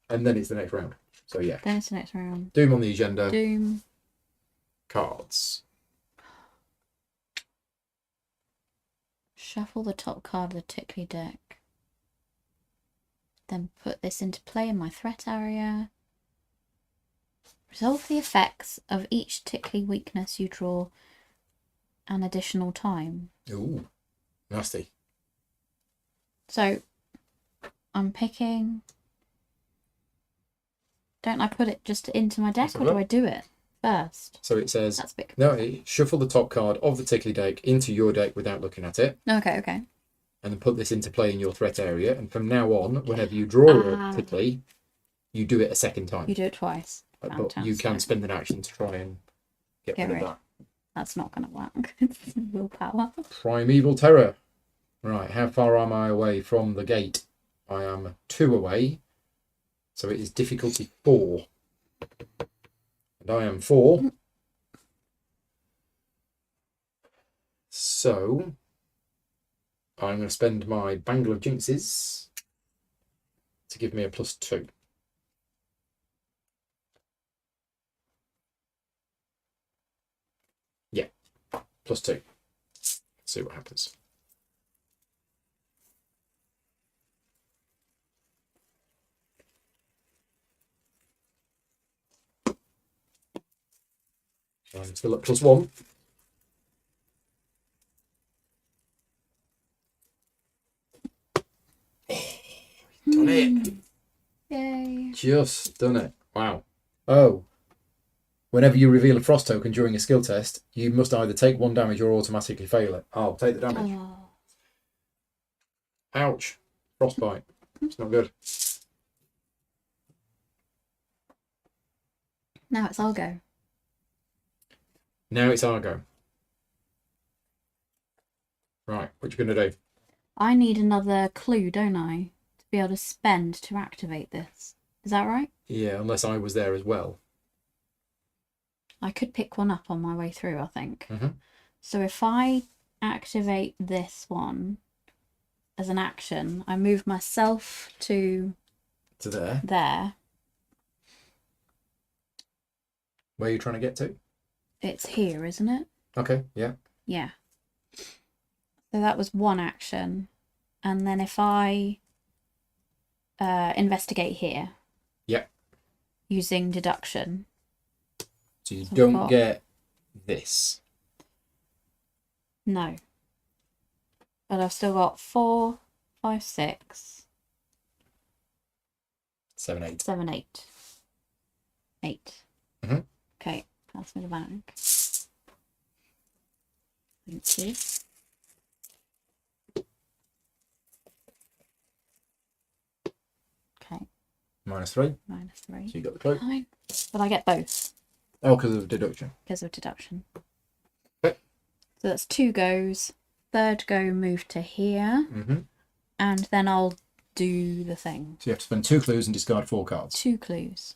And then it's the next round. So yeah. Then it's the next round. Doom on the agenda. Doom. Cards. Shuffle the top card of the tickly deck. Then put this into play in my threat area. Resolve the effects of each tickly weakness you draw an additional time. Ooh, nasty. So, I'm picking... Don't I put it just into my deck, or do I do it first? So it says... That's a bit no, shuffle the top card of the tickly deck into your deck without looking at it. Okay. And then put this into play in your threat area. And from now on, whenever you draw a tickly, you do it a second time. You do it twice. But you can spend an action to try and get rid of that. That's not going to work. It's willpower. Primeval Terror. Right, how far am I away from the gate? I am 2 away. So it is difficulty 4. And I am 4. So I'm going to spend my Bangle of Jinxes to give me a +2. Yeah, +2. Let's see what happens. I'm still at +1. Done it. Yay. Just done it. Wow. Oh. Whenever you reveal a frost token during a skill test, you must either take 1 damage or automatically fail it. I'll take the damage. Oh. Ouch. Frostbite. It's not good. Now it's our go. Now it's our go. Right, what you going to do? I need another clue, don't I? To be able to spend to activate this. Is that right? Yeah, unless I was there as well. I could pick one up on my way through, I think. Mm-hmm. So if I activate this one as an action, I move myself to there. there. Where are you trying to get to? It's here, isn't it? Okay, yeah. Yeah. So that was one action. And then if I investigate here. Yeah. Using deduction. So you don't get this. No. But I've still got 4, 5, 6. 7, 8. 7, 8. 8. Mm-hmm. Okay, pass me the bag. Thank you. Okay. -3. -3. So you got the clue. Fine. But I get both. Oh, because of deduction. Because of deduction. Okay. So that's 2 goes. Third go move to here. Mm-hmm. And then I'll do the thing. So you have to spend 2 clues and discard 4 cards. 2 clues.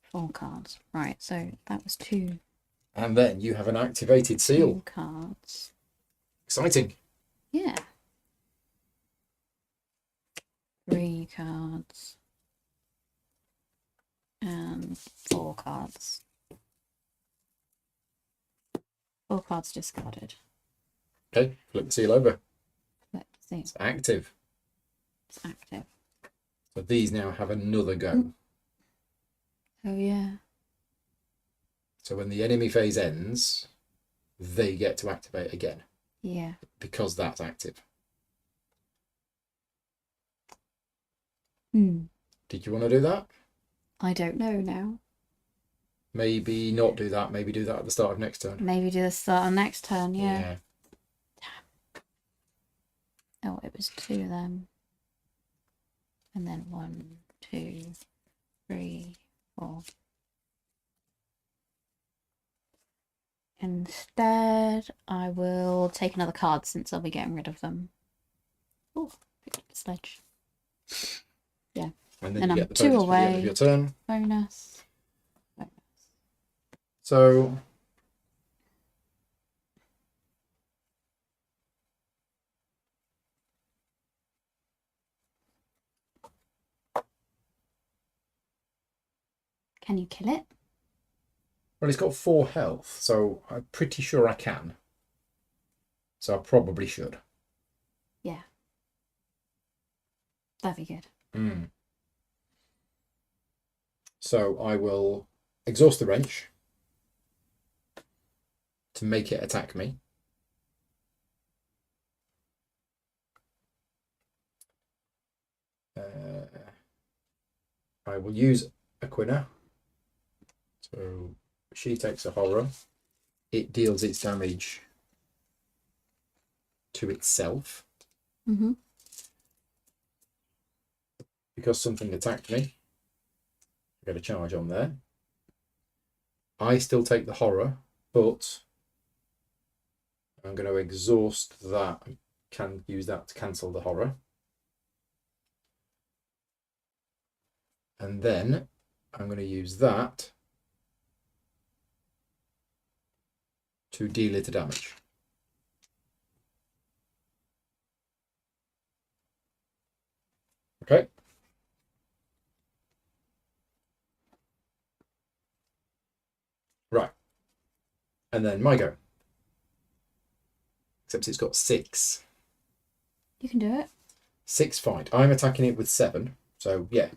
4 cards. Right, so that was 2. And then you have an activated seal. 2 cards. Exciting. Yeah. 3 cards. And 4 cards. 4 cards discarded. Okay, flip the seal over. Let's see. It's active. It's active. So these now have another go. Oh, yeah. So when the enemy phase ends, they get to activate again. Yeah. Because that's active. Did you want to do that? I don't know now. Maybe not do that. Maybe do that at the start of next turn. Maybe do the start on next turn, yeah. Oh, it was 2 then. And then 1, 2, 3, 4. Instead, I will take another card since I'll be getting rid of them. Oh, picked up the sledge. Yeah. And then you I'm get the 2 bonus for the end away. of your turn. Bonus. So Can you kill it? well, it's got 4 health, so I'm pretty sure I can. So I probably should. Yeah. That'd be good. So I will exhaust the wrench to make it attack me. I will use Aquina. So she takes a horror. It deals its damage to itself. Because something attacked me, I get a charge on there. I still take the horror, but I'm going to exhaust that. I can use that to cancel the horror. And then I'm going to use that to deal it damage. Okay. Right. And then my go. Except it's got 6. You can do it. 6 fight. I'm attacking it with 7. So, yeah.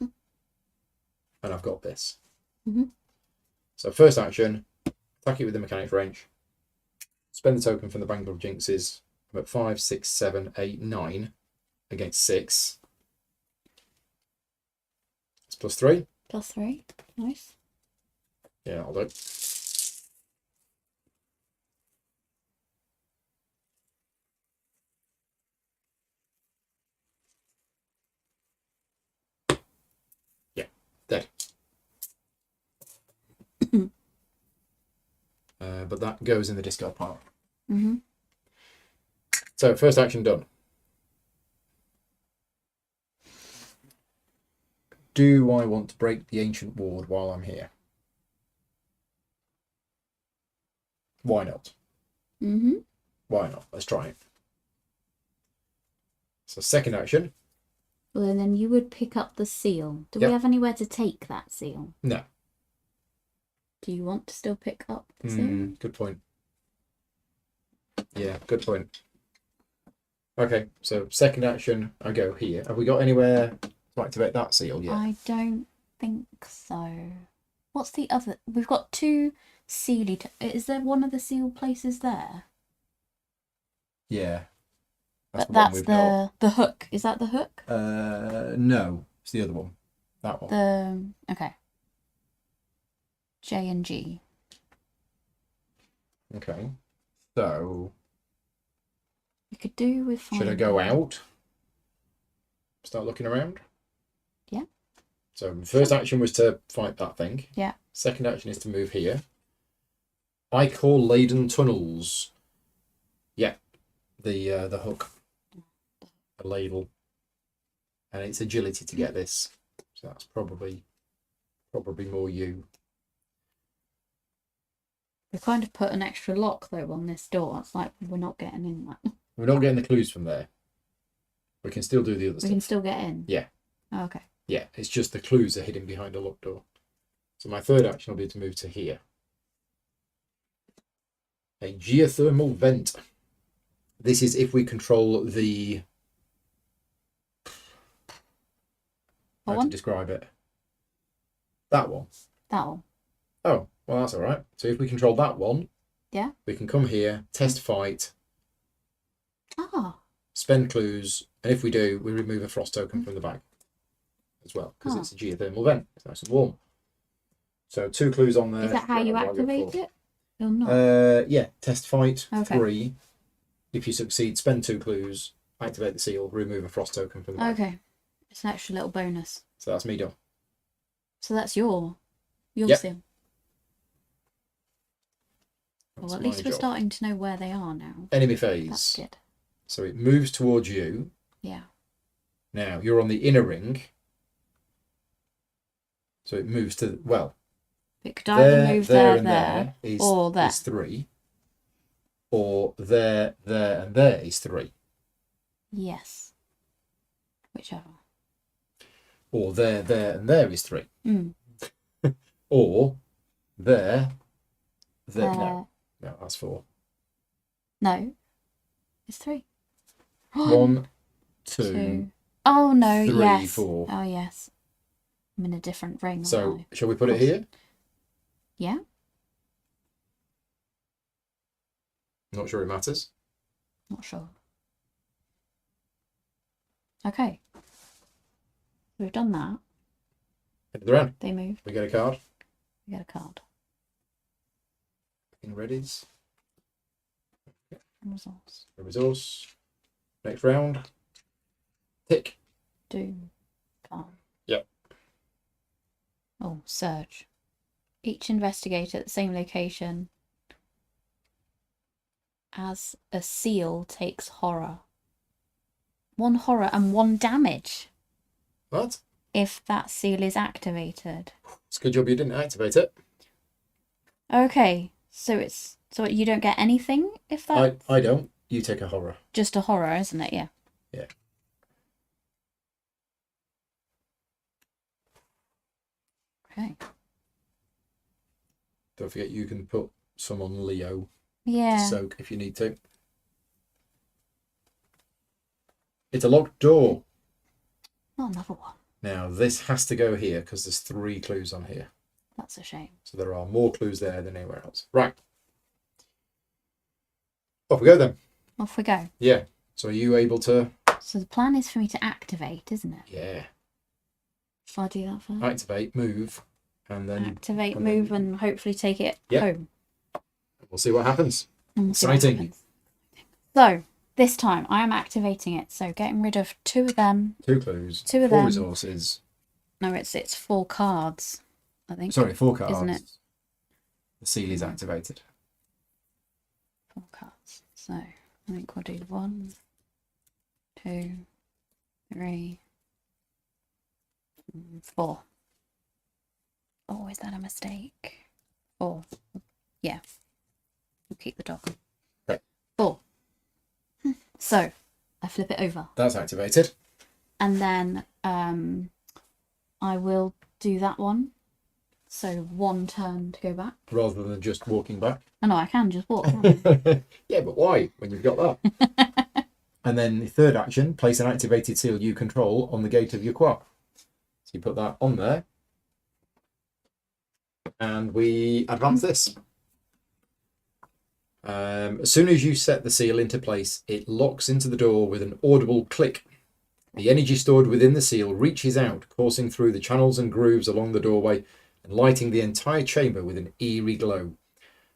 And I've got this. So, first action, attack it with the mechanics range. Spend the token from the Bangle of Jinxes. I'm at 5, 6, 7, 8, 9 against 6. It's +3. +3. Nice. Yeah, I'll do it. Yeah, dead. but that goes in the discard pile. Mm-hmm. So first action done. Do I want to break the ancient ward while I'm here? Why not? Mm-hmm. Why not? Let's try it. So second action. Well, and then you would pick up the seal. Do Yep. we have anywhere to take that seal? No. Do you want to still pick up the seal? Good point. Yeah, good point. Okay, so second action, I go here. Have we got anywhere to activate that seal yet? I don't think so. What's the other? We've got 2 sealy. Is there one of the seal places there? Yeah. But the one that's we've got. the hook. Is that the hook? No, it's the other one. That one. Okay. J and G. Okay. So You could do with. should I go out? Start looking around? Yeah. So first action was to fight that thing. Yeah. Second action is to move here. I call laden tunnels. Yeah. The hook. The ladle. And it's agility to get this. So that's probably more you. We kind of put an extra lock though on this door. It's like we're not getting in that. We're not getting the clues from there. We can still do the other We stuff. can still get in. Yeah. Oh, okay. Yeah, it's just the clues are hidden behind a locked door. So my third action will be to move to here. A geothermal vent. This is if we control the... How to describe it? That one. That one. Oh, well, that's all right. So if we control that one, Yeah. we can come here, test fight, Ah. spend clues, and if we do, we remove a frost token from the bag as well, because it's a geothermal vent. It's nice and warm. So 2 clues on there. Is that how you activate it? Or not? Yeah, test fight Okay. 3. If you succeed, spend 2 clues, activate the seal, remove a frost token from the bag. Okay. It's an extra little bonus. So that's me done. So that's your Yep. seal. That's Well, at my least we're job. starting to know where they are now. Enemy That's phase. good. So it moves towards you. Yeah. Now you're on the inner ring. So it moves to, well, It could either move there, and there is, or there. is 3. Or there, and there is 3. Yes. Whichever. Or there, and there is 3. Mm. Or there. There. No, that's 4. No. It's 3. 1, 2. Oh no, 3, yes. 4. Oh yes. I'm in a different ring. So aren't I? shall we put it here? Yeah. Not sure it matters. Not sure. Okay. We've done that. End of the round. They moved. We get a card. We get a card. In readies. Results. A resource. Next round. Tick. Do. Calm. Yep. Oh, search. Each investigator at the same location as a seal takes horror. 1 horror and 1 damage What? if that seal is activated. It's a good job you didn't activate it. Okay, so you don't get anything if that. I don't. You take a horror. Just a horror, isn't it? Yeah. Yeah. Okay. Don't forget you can put some on Leo Yeah. to soak if you need to. It's a locked door. Not another one. Now this has to go here because there's 3 clues on here. That's a shame. So there are more clues there than anywhere else. Right. Off we go then. Off we go. Yeah. So are you able to... So the plan is for me to activate, isn't it? Yeah. Shall I do that first? Activate, move, and then... Activate, and then move, and hopefully take it Yep. home. We'll see what happens. And we'll see what Exciting. happens. So, this time I am activating it. So, getting rid of 2 of them. 2 clues. 2 of 4 them. resources. No, it's 4 cards, I think. Sorry, 4 cards. Isn't it? The seal is activated. 4 cards. So I think we'll do 1, 2, 3, 4. Oh, is that a mistake? 4. Yeah. We'll keep the dog. Okay. 4. So I flip it over. That's activated. And then I will do that one. So 1 turn to go back. Rather than just walking back. Oh no, I can just walk. Can't I? Yeah, but why when you've got that? And then the third action, place an activated seal you control on the gate of your quad. So you put that on there. And we advance this. As soon as you set the seal into place, it locks into the door with an audible click. The energy stored within the seal reaches out, coursing through the channels and grooves along the doorway and lighting the entire chamber with an eerie glow.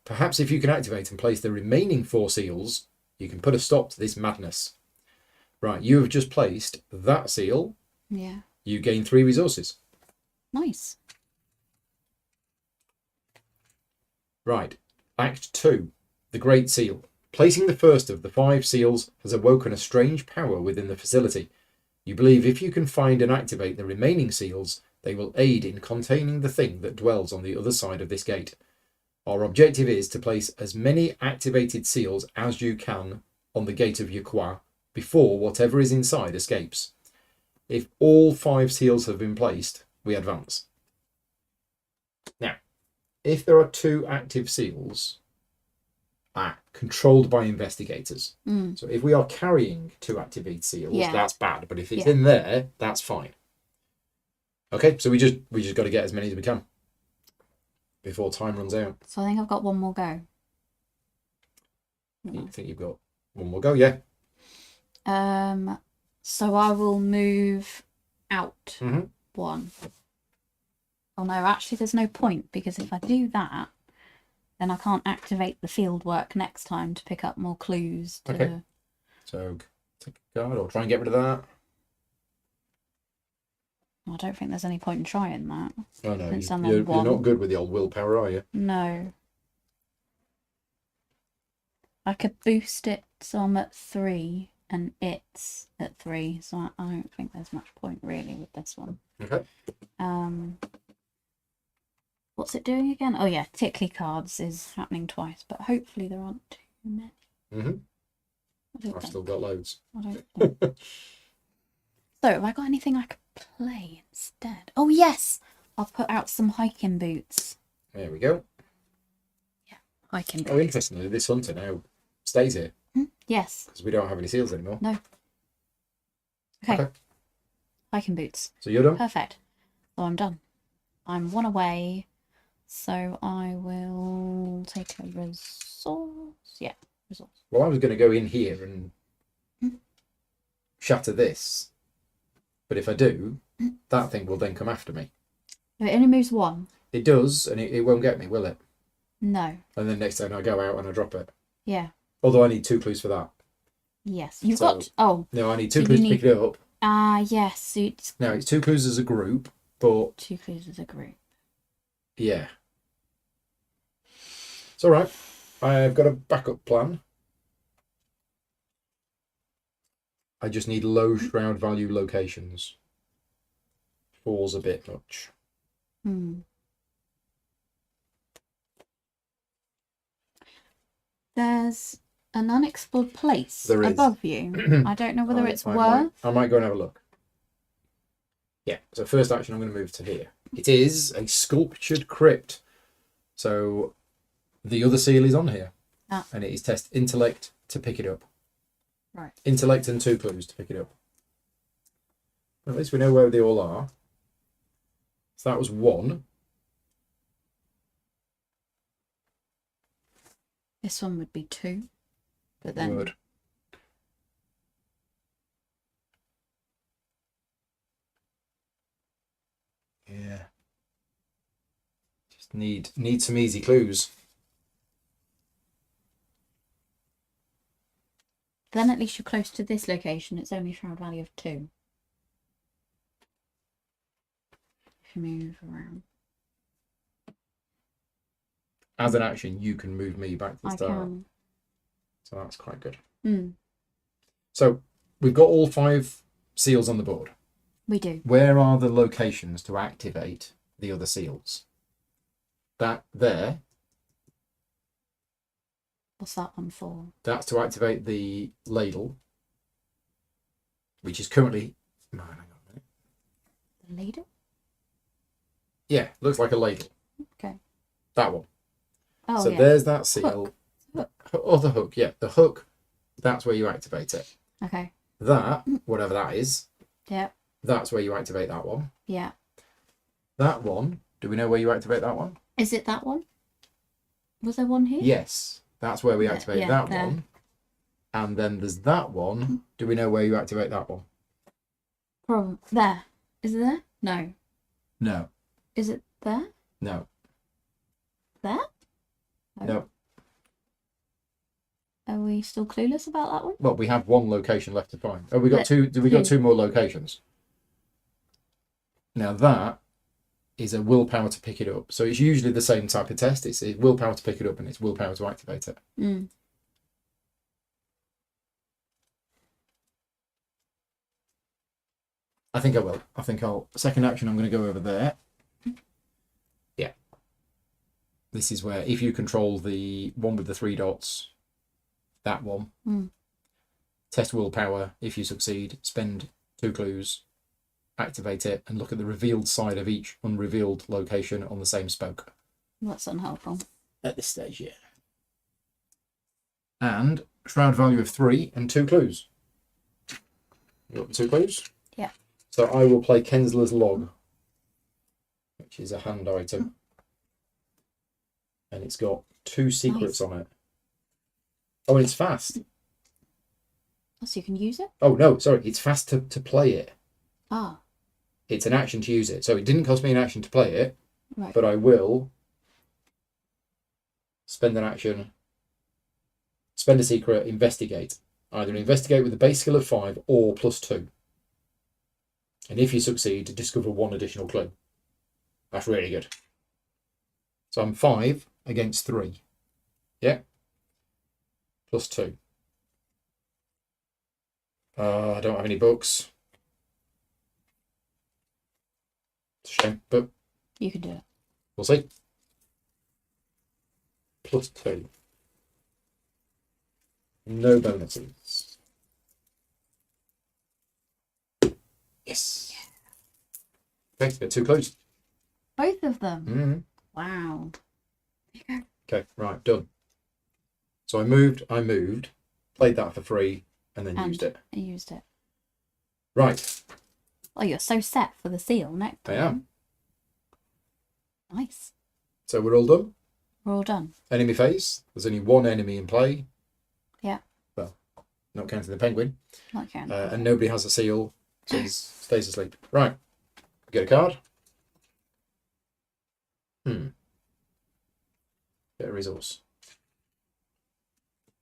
Perhaps if you can activate and place the remaining 4 seals, you can put a stop to this madness. Right, you have just placed that seal. Yeah. You gain 3 resources. Nice. Right, Act 2, the Great Seal. Placing the first of the 5 seals has awoken a strange power within the facility. You believe if you can find and activate the remaining seals, they will aid in containing the thing that dwells on the other side of this gate. Our objective is to place as many activated seals as you can on the gate of Yaqua before whatever is inside escapes. If all 5 seals have been placed, we advance. Now, if there are 2 active seals controlled by investigators, so if we are carrying 2 activated seals, that's bad. But if it's in there, that's fine. Okay, so we just got to get as many as we can before time runs out. So I think I've got 1 more go. You think you've got 1 more go? Yeah. So I will move out 1. Oh no, actually there's no point, because if I do that, then I can't activate the field work next time to pick up more clues. Okay. So take a card or try and get rid of that. I don't think there's any point in trying that. Oh no, Since I'm you're on 1. not good with the old willpower, are you? No. I could boost it so I'm at 3 and it's at 3, so I don't think there's much point really with this one. Okay. What's it doing again? Oh yeah, tickly cards is happening twice, but hopefully there aren't too many. I've still got loads. I don't think. So have I got anything I could play instead? Oh yes! I'll put out some hiking boots. There we go. Yeah, hiking boots. Oh, interestingly, this hunter now stays here. Yes. Because we don't have any seals anymore. No. Okay. Hiking boots. So you're done? Perfect. So I'm done. I'm 1 away. So I will take a resource. Yeah, resource. Well, I was going to go in here and shatter this. But if I do, that thing will then come after me. No, it only moves 1. It does, and it won't get me, will it? No. And then next time I go out and I drop it. Yeah. Although I need 2 clues for that. Yes. You've got... Oh. No, I need 2 clues to pick it up. Yes. So it's... Now, it's 2 clues as a group, but... 2 clues as a group. Yeah. It's alright. I've got a backup plan. I just need low shroud value locations. 4's a bit much. There's an unexplored place above you. I don't know whether it's worth... I might go and have a look. Yeah, so first action I'm going to move to here. It is a sculptured crypt. So the other seal is on here. And it is test intellect to pick it up. Right. Intellect and 2 clues to pick it up. At least we know where they all are. So that was 1. This one would be 2. But then... Word. Yeah. Just need some easy clues. Then at least you're close to this location. It's only shroud value of 2. If you move around. As an action, you can move me back to the start. I can. So that's quite good. Mm, So we've got all 5 seals on the board. we do. Where are the locations to activate the other seals? That there, What's that one for? that's to activate the ladle, which is currently... Oh, hang on a minute. The ladle? Yeah, looks like a ladle. Okay. That one. Oh, So yeah. there's that seal. Hook. Oh, the hook, yeah. The hook, that's where you activate it. Okay. That, whatever that is, Yeah. that's where you activate that one. Yeah. That one, do we know where you activate that one? Is it that one? Was there one here? Yes, that's where we Yeah, activate yeah, that there. one. And then there's that one. Do we know where you activate that one? Probably. There. Is it there? No. No. Is it there? No. There? No. Are we still clueless about that one? Well, we have one location left to find. Oh, we got But two. We got two. 2 more locations. Now that is a willpower to pick it up. So it's usually the same type of test. It's willpower to pick it up and it's willpower to activate it. Mm. I think I will. I think I'll... Second action, I'm going to go over there. Yeah. This is where, if you control the one with the 3 dots, that one, test willpower. If you succeed, spend 2 clues, activate it, and look at the revealed side of each unrevealed location on the same spoke. That's unhelpful. At this stage, yeah. And shroud value of 3 and 2 clues. You got the 2 clues? Yeah. So I will play Kensler's Log, which is a hand item. And it's got 2 secrets on it. Oh, and it's fast. Oh, so you can use it? Oh, no, sorry. It's fast to play it. Ah. It's an action to use it. So it didn't cost me an action to play it, Right. but I will spend an action, spend a secret, investigate. Either investigate with a base skill of 5 or +2. And if you succeed, discover 1 additional clue. That's really good. So I'm 5 against 3. Yeah? +2. I don't have any books. It's a shame, but You can do it. we'll see. +2. No bonuses. Yes. Okay, get 2 clues. Both of them? Mm-hmm. Wow. Okay, right, done. So I moved, played that for free, and then used it. I used it. Right, Oh, you're so set for the seal next I time. am. Nice. So we're all done. We're all done. Enemy phase. There's only 1 enemy in play. Yeah. Well, not counting the penguin. Not counting. And nobody has a seal, so he stays asleep. Right, get a card. Get a resource.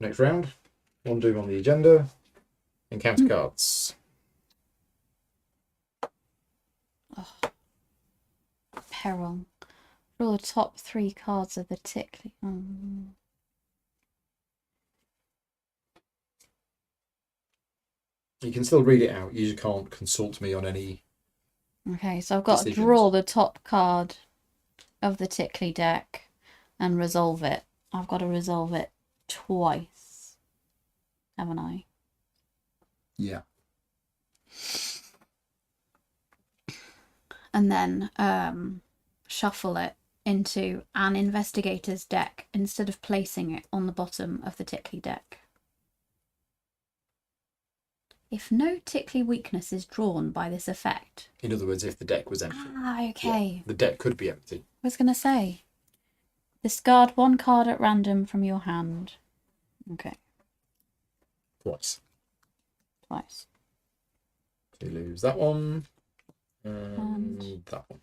Next round, 1 doom on the agenda. Encounter cards. Peril. Draw the top 3 cards of the tickly. You can still read it out. You just can't consult me on any. Okay, so I've got to Decisions. draw the top card of the tickly deck and resolve it. I've got to resolve it twice, haven't I? Yeah. And then shuffle it into an investigator's deck instead of placing it on the bottom of the tickly deck. If no tickly weakness is drawn by this effect. In other words, if the deck was empty. Ah, okay. Yeah, the deck could be empty. I was going to say, discard 1 card at random from your hand. Okay, Twice. twice. So you lose that one. And that one.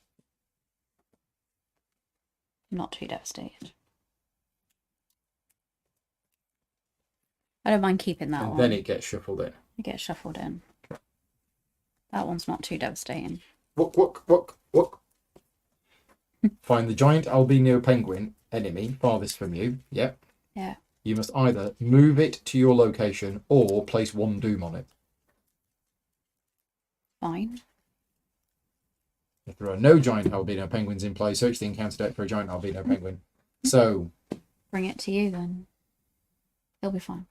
Not too devastated. I don't mind keeping that And one. then it gets shuffled in. It gets shuffled in. That one's not too devastating. Walk. Find the giant albino penguin enemy farthest from you. Yep. Yeah. You must either move it to your location or place 1 doom on it. Fine. If there are no giant albino penguins in play, search the encounter deck for a giant albino penguin. So, Bring it to you then. It'll be fine.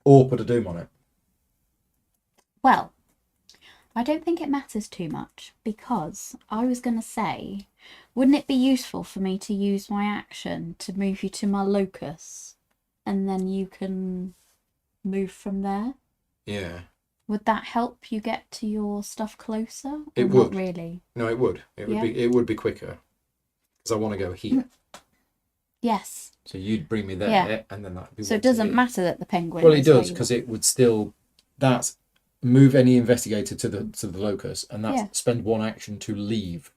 or put a doom on it. Well, I don't think it matters too much because I was going to say, wouldn't it be useful for me to use my action to move you to my locus and then you can move from there? Yeah. Would that help you get to your stuff closer? Or It not would. really. No, it would. It would Yeah. be. It would be quicker because I want to go here. Yes. So you'd bring me there, Yeah. and then that'd be. So it one to doesn't here. matter that the penguin. Well, it is where does you because are. it would still. That's move any investigator to the locus, and that's Yeah. spend 1 action to leave.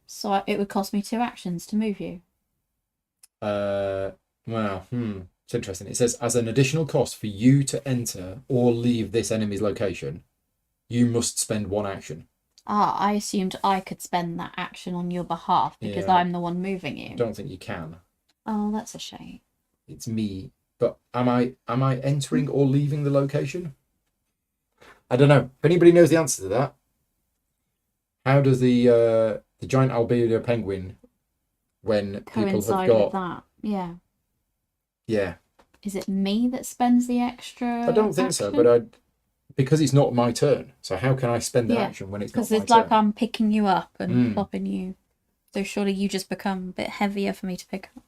So it would cost me 2 actions to move you. Well, it's interesting. It says as an additional cost for you to enter or leave this enemy's location, you must spend 1 action. Ah, I assumed I could spend that action on your behalf because Yeah. I'm the one moving I you. don't think you can. Oh, that's a shame. It's me. But am I entering or leaving the location? I don't know. If anybody knows the answer to that, how does the giant albino penguin, when people Coincide have with got that. yeah, Is it me that spends the extra? I don't think so, action? but because it's not my turn. So how can I spend an Yeah, action when it's not Because my it's like turn? I'm picking you up and Mm. plopping you. So surely you just become a bit heavier for me to pick up.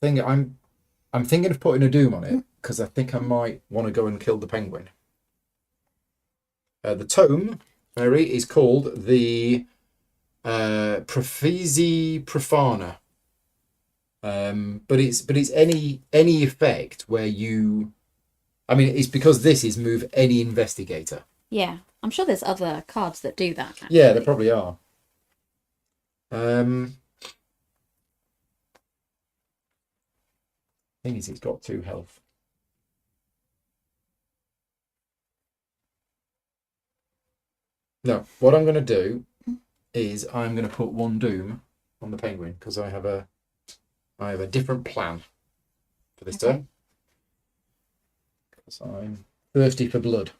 I'm thinking of putting a doom on it because I think I might want to go and kill the penguin. The tome, Mary, is called the Prophesi Profana. But it's any effect where you, I mean, it's because this is move any investigator. Yeah, I'm sure there's other cards that do that. Actually. Yeah, there probably are. Thing is, it's got 2 health. No, what I'm going to do is I'm going to put 1 doom on the penguin because I have a different plan for this Okay. turn. Because I'm thirsty for blood.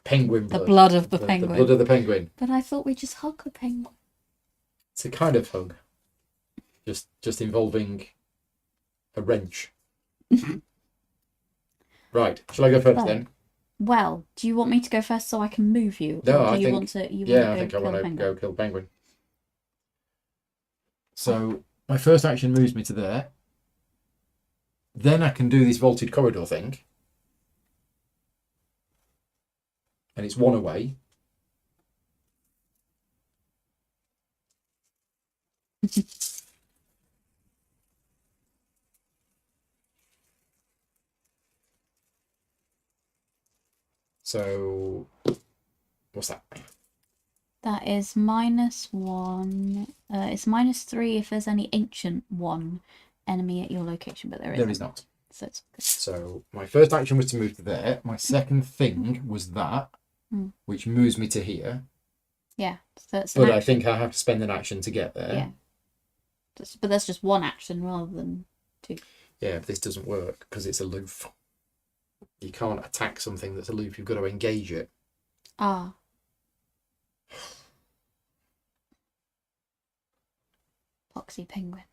Penguin blood. The blood of the The penguin. blood of the penguin. But I thought we just hug the penguin. It's a kind of hug. Just involving a wrench. Right. Shall I go first Right. then? Well, do you want me to go first so I can move you? No, or do I you think- want to? You Yeah, I want think to I go want kill to the go penguin? kill penguin. So my first action moves me to there. Then I can do this vaulted corridor thing. And it's 1 away. So what's that? That is -1. It's -3 if there's any ancient 1 enemy at your location, but there isn't. There is not. So it's good. So my first action was to move to there. My second thing was that, which moves me to here. Yeah, so it's an But I action. think I have to spend an action to get there. Yeah. But that's just 1 action rather than 2. Yeah, but this doesn't work because it's aloof. You can't attack something that's aloof. You've got to engage it. Ah. Poxy penguin.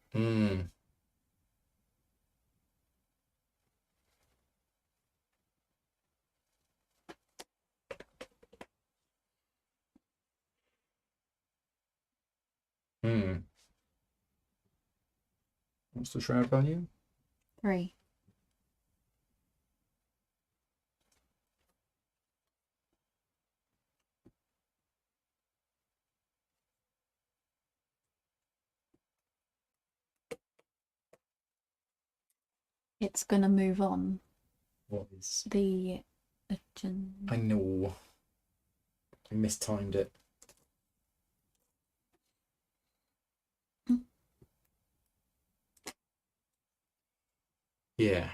What's the shroud value? 3. It's gonna move on. What is? The I know. I mistimed it. Yeah.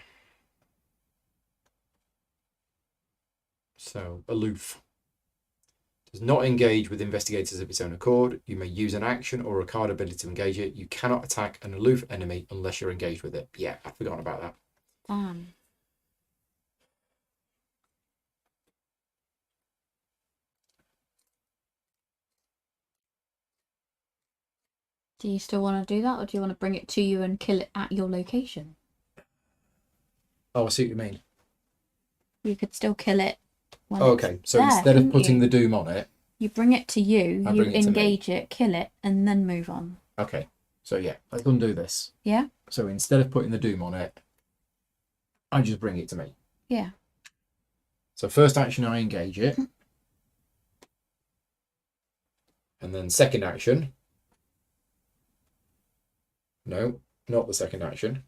So aloof. Does not engage with investigators of its own accord. You may use an action or a card ability to engage it. You cannot attack an aloof enemy unless you're engaged with it. Yeah, I've forgotten about that. Do you still want to do that, or do you want to bring it to you and kill it at your location? Oh, I see what you mean. You could still kill it. When Okay, so there, instead of putting the doom on it, you bring it to you, I you bring it to me. engage it, kill it, and then move on. Okay, so yeah, let's undo this. Yeah? So instead of putting the doom on it, I just bring it to me. Yeah. So first action, I engage it. And then second action. No, not the second action.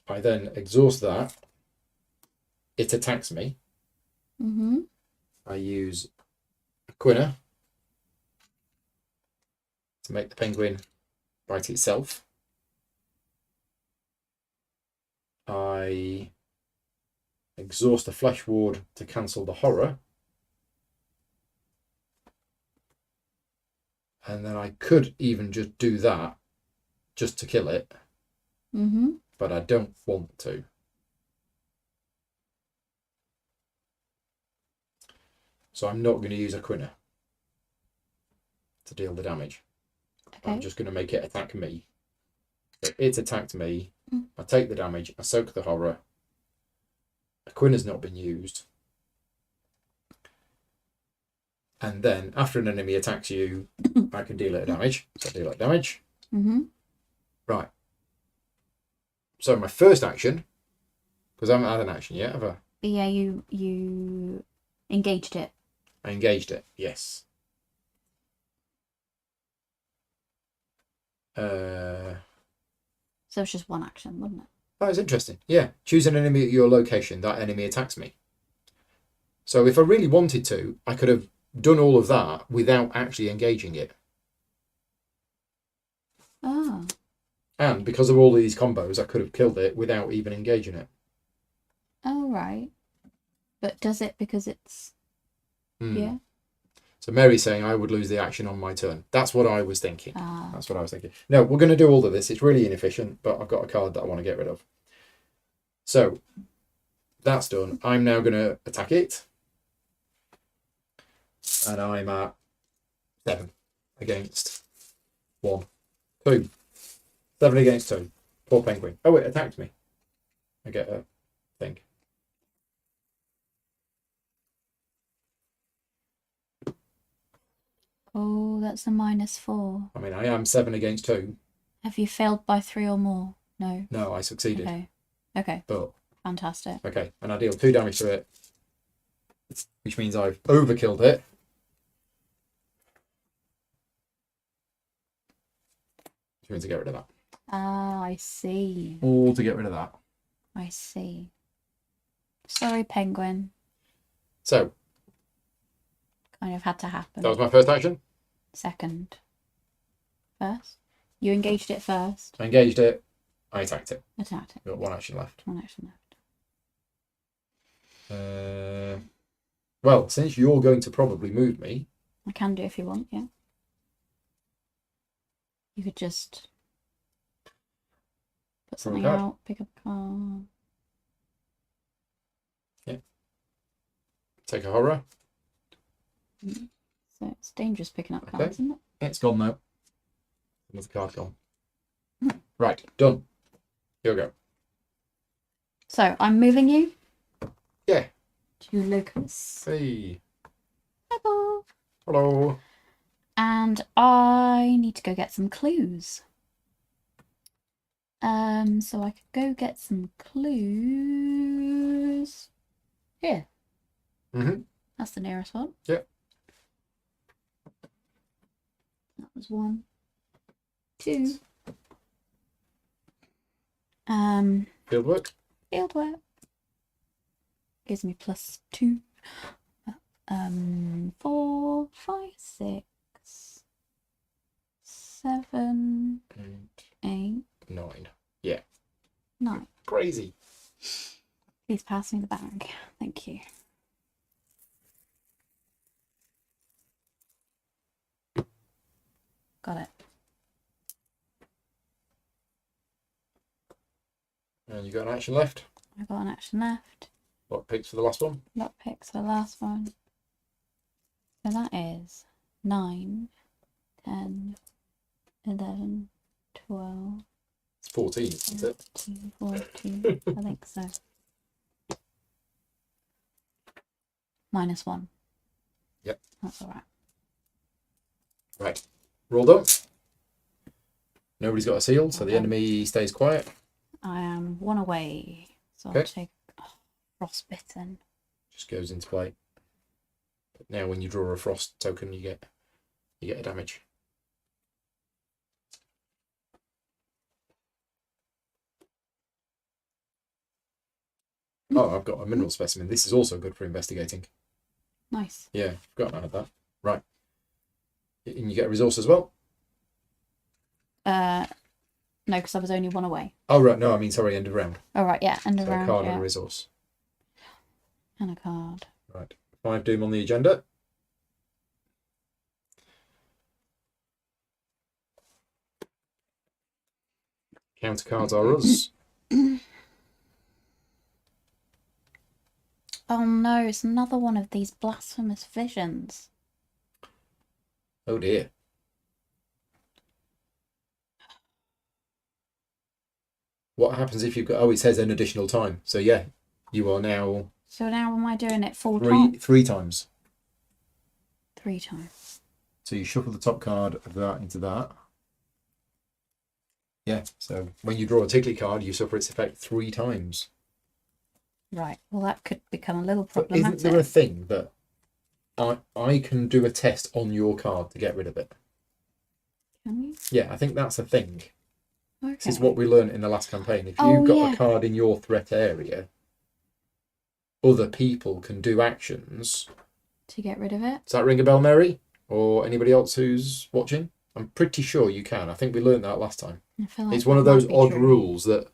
I then exhaust that. It attacks me. Mm-hmm. I use a Quinner to make the penguin bite itself. I exhaust the flesh ward to cancel the horror. And then I could even just do that just to kill it. Mm-hmm. But I don't want to. So I'm not going to use a Quinner to deal the damage. Okay. I'm just going to make it attack me. So it's attacked me. I take the damage. I soak the horror. A Quinner's not been used. And then after an enemy attacks you, I can deal it damage. So I deal it damage. Mm-hmm. Right. So my first action, because I haven't had an action yet, have I? Yeah, you engaged it. I engaged it, yes. So it's just one action, wasn't it? That was interesting. Yeah. Choose an enemy at your location. That enemy attacks me. So if I really wanted to, I could have done all of that without actually engaging it. Ah. And because of all these combos, I could have killed it without even engaging it. Oh, right. But does it because it's... Yeah? So Mary's saying I would lose the action on my turn. That's what I was thinking. Ah. That's what I was thinking. No, we're going to do all of this. It's really inefficient, but I've got a card that I want to get rid of. So that's done. I'm now going to attack it. And I'm at 7 against 1. 2. 7 against 2. Poor penguin. Oh, it attacked me. I get a thing. Oh, that's a -4. I mean, I am 7 against 2. Have you failed by 3 or more? No. No, I succeeded. Okay. Okay. But Fantastic. okay, and I deal 2 damage to it, which means I've overkilled it. Which means to get rid of that. Ah, I see. All to get rid of that. I see. Sorry, penguin. So Kind of had to happen. that was my first action. Second. First. You engaged it first. I engaged it. I attacked it. Attacked it. Got 1 action left. 1 action left. Well, since you're going to probably move me, I can do if you want, yeah. You could just put something card. out, pick up a card. take a horror. So it's dangerous picking up Okay. cards, isn't it? It's gone now. Another card gone. Right, done. Here we go. So I'm moving you Yeah. to Locus. Hey. Hello. Hello. And I need to go get some clues. So I could go get some clues here. Mm-hmm. That's the nearest one. Yep. That was 1, 2. Field work. Field work gives me +2. 4, 5, 6, 7, 8, 9. Yeah. 9. Crazy. Please pass me the bag. Thank you. Got it. And you got an action left. I got an action left. What picks for the last one? That picks the last one. So that is 9, 10, 11, 12, It's 14, isn't it? 13, 14. I think so. -1. Yep. That's all right. Right. Rolled up. Nobody's got a seal, so the Okay. enemy stays quiet. I am 1 away. So Okay. I'll take frostbitten. Just goes into play. But now when you draw a frost token, you get a damage. Oh, I've got a mineral specimen. This is also good for investigating. Nice. Yeah, forgot about that. Right. And you get a resource as well? No, because I was only 1 away. Oh, right. No, I mean, sorry, end of round. Oh, right, yeah. End of So a round. card Yeah. and a resource. And a card. Right. 5 doom on the agenda. Counter cards are us. Oh no, it's another one of these blasphemous visions. Oh dear. What happens if you've got... Oh, it says an additional time. So yeah, you are now So now am I doing it full time? three times. 3 times. So you shuffle the top card of that into that. Yeah, so when you draw a tickly card, you suffer its effect 3 times. Right. Well, that could become a little But problematic. isn't there a thing that I can do a test on your card to get rid of it? Can you? Yeah, I think that's a thing. Okay. This is what we learned in the last campaign. If Oh, you've got yeah. a card in your threat area, other people can do actions. To get rid of it? Does that ring a bell, Mary? Or anybody else who's watching? I'm pretty sure you can. I think we learned that last time. I feel like It's one that of those might be odd true. rules that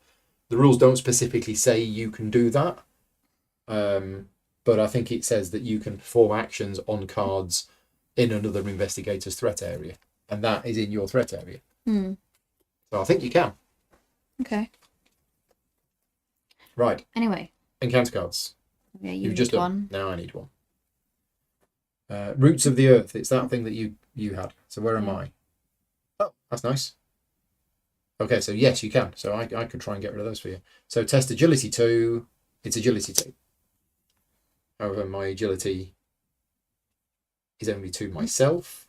the rules don't specifically say you can do that. But I think it says that you can perform actions on cards in another investigator's threat area. And that is in your threat area. Hmm. So I think you can. Okay. Right. Anyway. Encounter cards. Yeah, you You've need just done. one. Now I need one. Roots of the Earth. It's that thing that you had. So where am Yeah. I? Oh, that's nice. Okay, so yes, you can. So I could try and get rid of those for you. So test agility 2. It's agility 2. However, my agility is only 2 myself.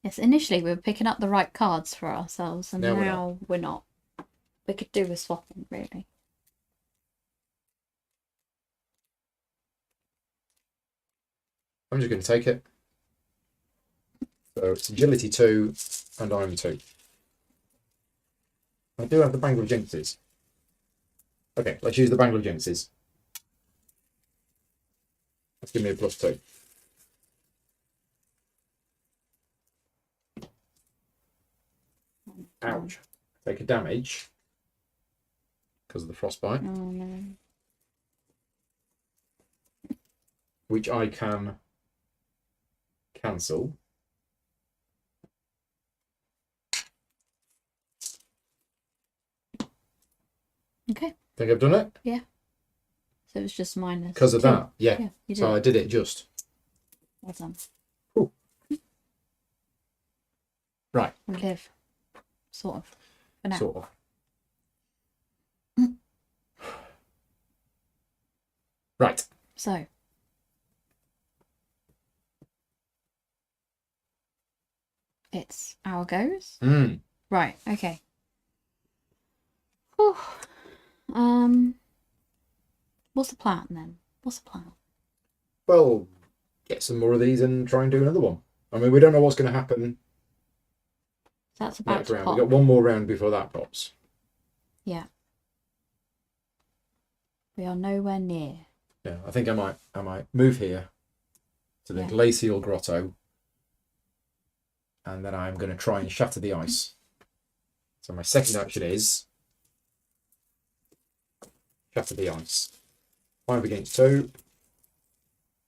Yes, initially we were picking up the right cards for ourselves, and Now now we're we're not. We could do with swapping, really. I'm just going to take it. So it's agility 2, and I'm 2. I do have the Bangle of Jinxes. Okay, let's use the Bangle of Jinxes. Let's give me a +2. Ouch. Take a damage because of the frostbite, Oh no. which I can cancel. Okay. Think I've done it? So it's just minus. Because of 2. that, yeah. Yeah, you did. So I did it just. Well done. Ooh. Right. We live. Sort of. For now. Sort of. Right. So. It's our goes. Mm. Right. Okay. Whew. What's the plan then? What's the plan? Well, get some more of these and try and do another one. I mean, we don't know what's going to happen That's about next to round. pop. We've got one more round before that pops. Yeah. We are nowhere near. Yeah, I think I might move here to the Yeah. glacial grotto, and then I'm going to try and shatter the ice. So my second action is shatter the ice. 5 against 2.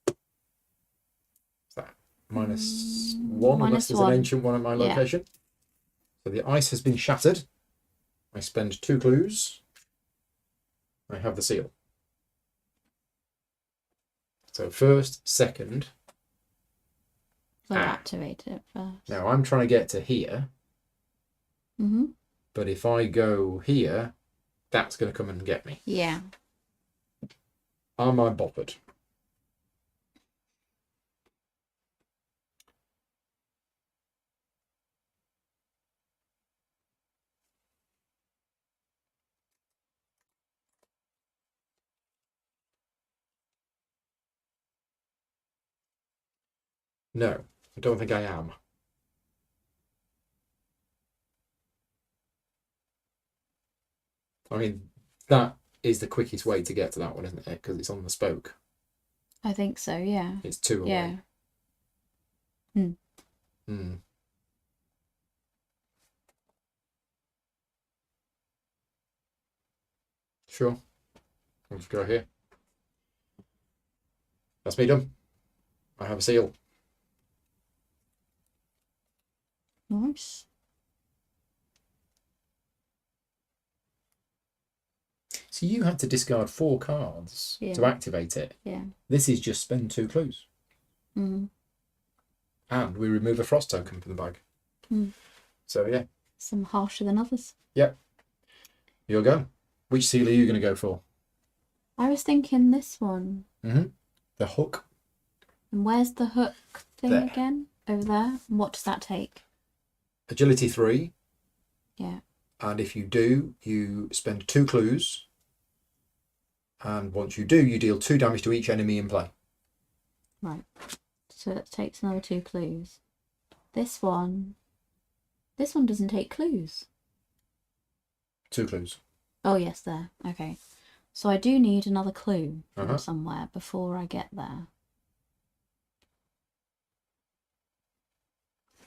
What's that? -1 unless minus there's one. an ancient one at my Yeah. location. So the ice has been shattered. I spend 2 clues. I have the seal. So first, second. So activate it first. Now I'm trying to get to here, but if I go here, that's going to come and get me. Yeah. Am I bothered? No, I don't think I am. I mean, that is the quickest way to get to that one, isn't it? Because it's on the spoke. I think so, yeah. It's 2 away. Yeah. Sure. I'll just go here. That's me done. I have a seal. Nice. So you had to discard 4 cards to activate it. Yeah. This is just spend 2 clues. And we remove a frost token from the bag. So yeah. Some harsher than others. Yep. You'll go. Which seal are you going to go for? I was thinking this one. The hook. And where's the hook thing There. again? Over there? And what does that take? Agility 3. Yeah. And if you do, you spend 2 clues. And once you do, you deal 2 damage to each enemy in play. Right. So that takes another 2 clues. This one doesn't take clues. 2 clues. Oh, yes, there. Okay. So I do need another clue from Uh-huh. somewhere before I get there.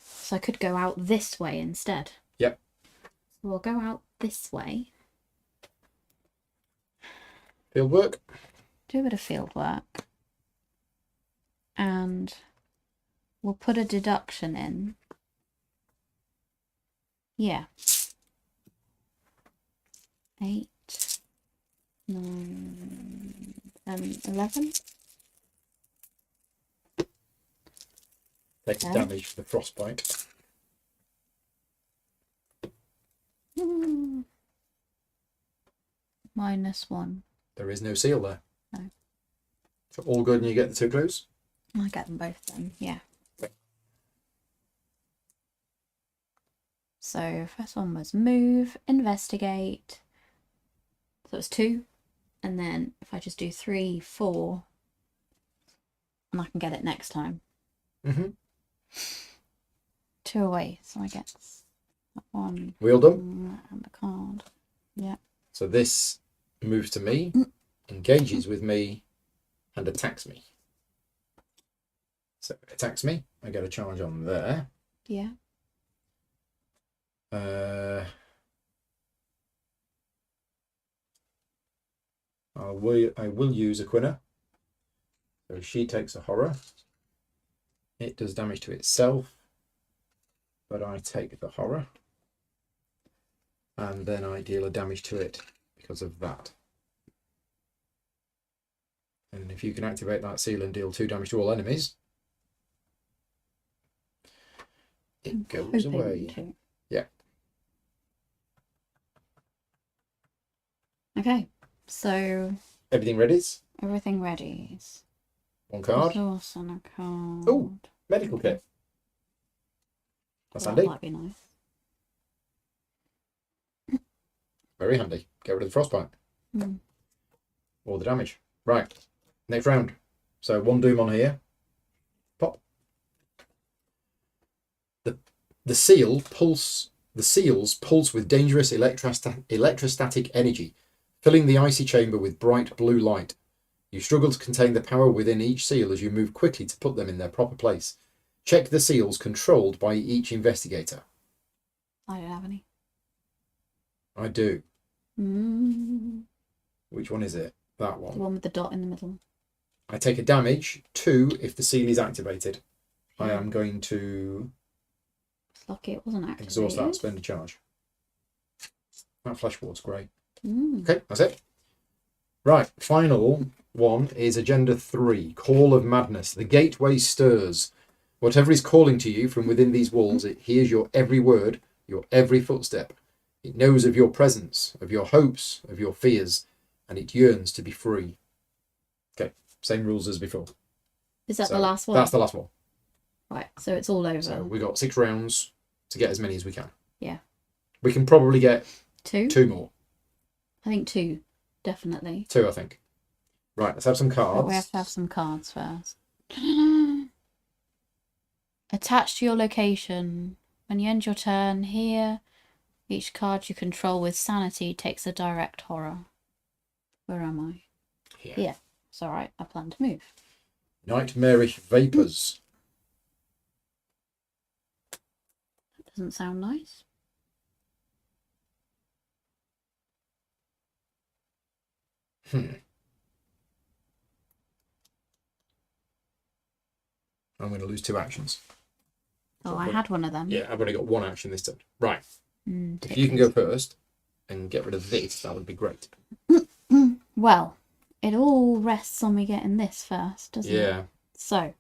So I could go out this way instead. Yep. So we'll go out this way. Field work. Do a bit of field work. And we'll put a deduction in. Yeah. 8, 9, 11. Takes damage for the frostbite. -1. There is no seal there. No. So all good and you get the 2 clues? I get them both then, yeah. So first one was move, investigate. So it's 2. And then if I just do 3, 4, and I can get it next time. 2 away, so I get that one. Wheel done. And the card. Yeah. So this moves to me, engages with me, and attacks me. So it attacks me. I get a charge on there. Yeah. I will use Aquina. So she takes a horror. It does damage to itself, but I take the horror. And then I deal a damage to it because of that. And if you can activate that seal and deal 2 damage to all enemies, it goes away. Yeah. Okay, so Everything ready? everything ready. 1 card. Resource and a card. Oh, medical kit. That's That handy. might be nice. Very handy. Get rid of the frostbite. Or the damage. Right. Next round. So 1 doom on here. Pop. The seals pulse with dangerous electrostatic energy, filling the icy chamber with bright blue light. You struggle to contain the power within each seal as you move quickly to put them in their proper place. Check the seals controlled by each investigator. I don't have any. I do. Which one is it? That The one. one with the dot in the middle. I take a damage 2 if the seal is activated. I am going to It's lucky it wasn't activated. exhaust that, spend a charge. That flesh ward's great. Mm. Okay, that's it. Right, final one is Agenda 3, Call of Madness. The gateway stirs. Whatever is calling to you from within these walls, it hears your every word, your every footstep. It knows of your presence, of your hopes, of your fears, and it yearns to be free. Okay, same rules as before. Is that So the last one? That's the last one. Right, so it's all over. So we got 6 rounds to get as many as we can. Yeah. We can probably get 2? 2 more. I think 2, definitely. 2, I think. Right, let's have some cards. But we have to have some cards first. Attached to your location. When you end your turn here, each card you control with sanity takes a direct horror. Where am I? Here. Yeah, it's alright. I plan to move. Nightmarish vapours. That doesn't sound nice. I'm going to lose 2 actions. Oh, I had one of them. Yeah, I've only got 1 action this turn. Right. If Take you can go first and get rid of this, that would be great. Well, it all rests on me getting this first, doesn't it? Yeah. So,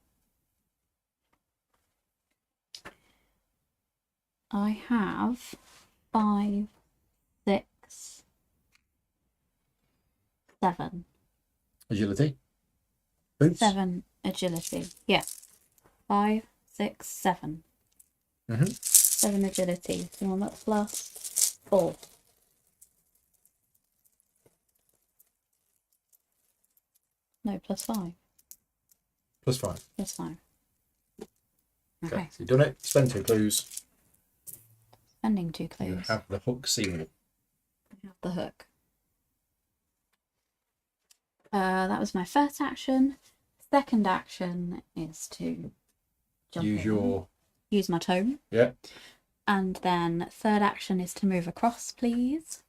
I have 5, 6, 7. Agility. Boots. 7 agility. Yeah. 5, 6, 7. 7 agility. So I'm at plus 4. No, plus 5. Plus 5. Plus 5. Okay. Okay. So you've done it. Spend 2 clues. Spending 2 You clues. have the hook seal. I have the hook. That was my first action. Second action is to jump Use in. your... Use my tome. Yeah. And then third action is to move across, please.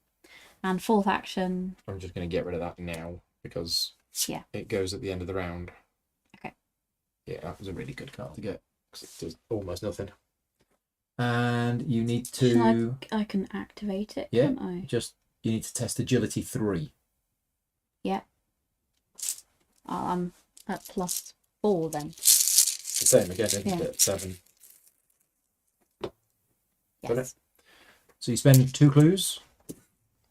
And fourth action... I'm just going to get rid of that now because Yeah. it goes at the end of the round. Okay. Yeah, that was a really good card to get because it does almost nothing. And you need to... I can activate it, Yeah. can't I? You need to test agility 3. Yeah. I'm at plus 4 then. The same again, isn't Yeah. it? 7. Yes. Got it. So you spend 2 clues.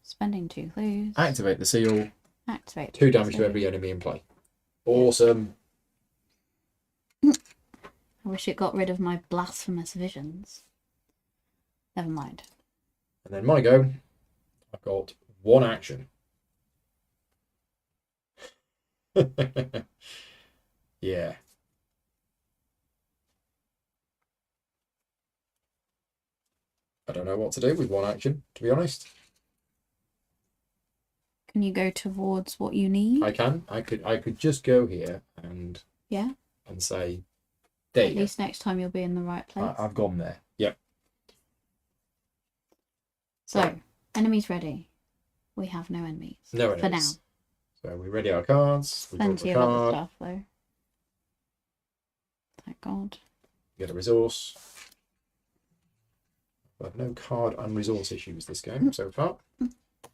Spending 2 clues. Activate the seal. Activate. 2 damage So, to every enemy in play. Awesome. I wish it got rid of my blasphemous visions. Never mind. And then my go. I've got 1 action. Yeah. I don't know what to do with 1 action, to be honest. Can you go towards what you need? I can. I could just go here and Yeah. and say, there At you go. least next time you'll be in the right place. I've gone there. Yep. So, enemies ready. We have no enemies. No For now. enemies. So we ready our cards. We draw Plenty the of other card. stuff though. Thank God. Get a resource. I've no card and resource issues this game so far.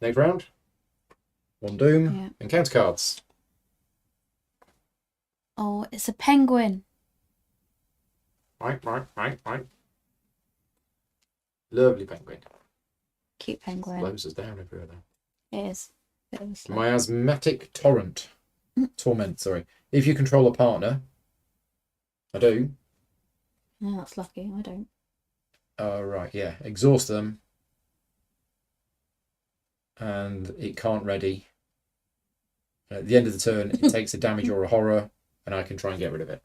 Next round. 1 doom. Yeah. Encounter cards. Oh, it's a penguin. Right. Lovely penguin. Cute penguin. Slows us down everywhere though. It is. Bit of a slow. Miasmatic torrent. Torment, sorry. If you control a partner, I do. No, that's lucky. I don't. Right, yeah. Exhaust them. And it can't ready. At the end of the turn, it takes a damage or a horror, and I can try and get rid of it.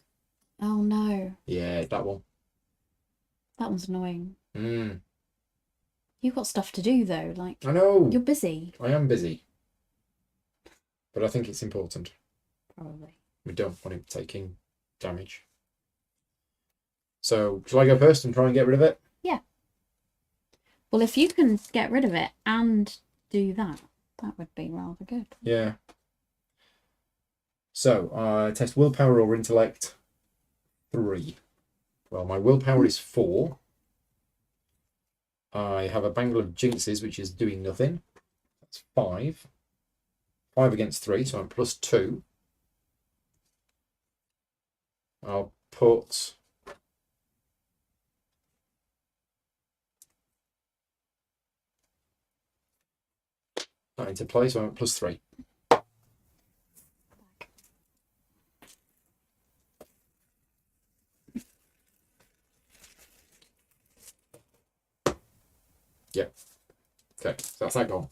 Oh no. Yeah, that one. That one's annoying. Mm. You've got stuff to do though. Like, I know. you're busy. I am busy. But I think it's important. Probably. We don't want him taking damage. So, shall I go first and try and get rid of it? Well, if you can get rid of it and do that, that would be rather good. Yeah. So, test willpower or intellect 3. Well, my willpower is 4. I have a bangle of jinxes, which is doing nothing. That's 5. 5 against 3, so I'm +2. I'll put that into play, so I'm at +3. Yep. Okay, so that's that gone.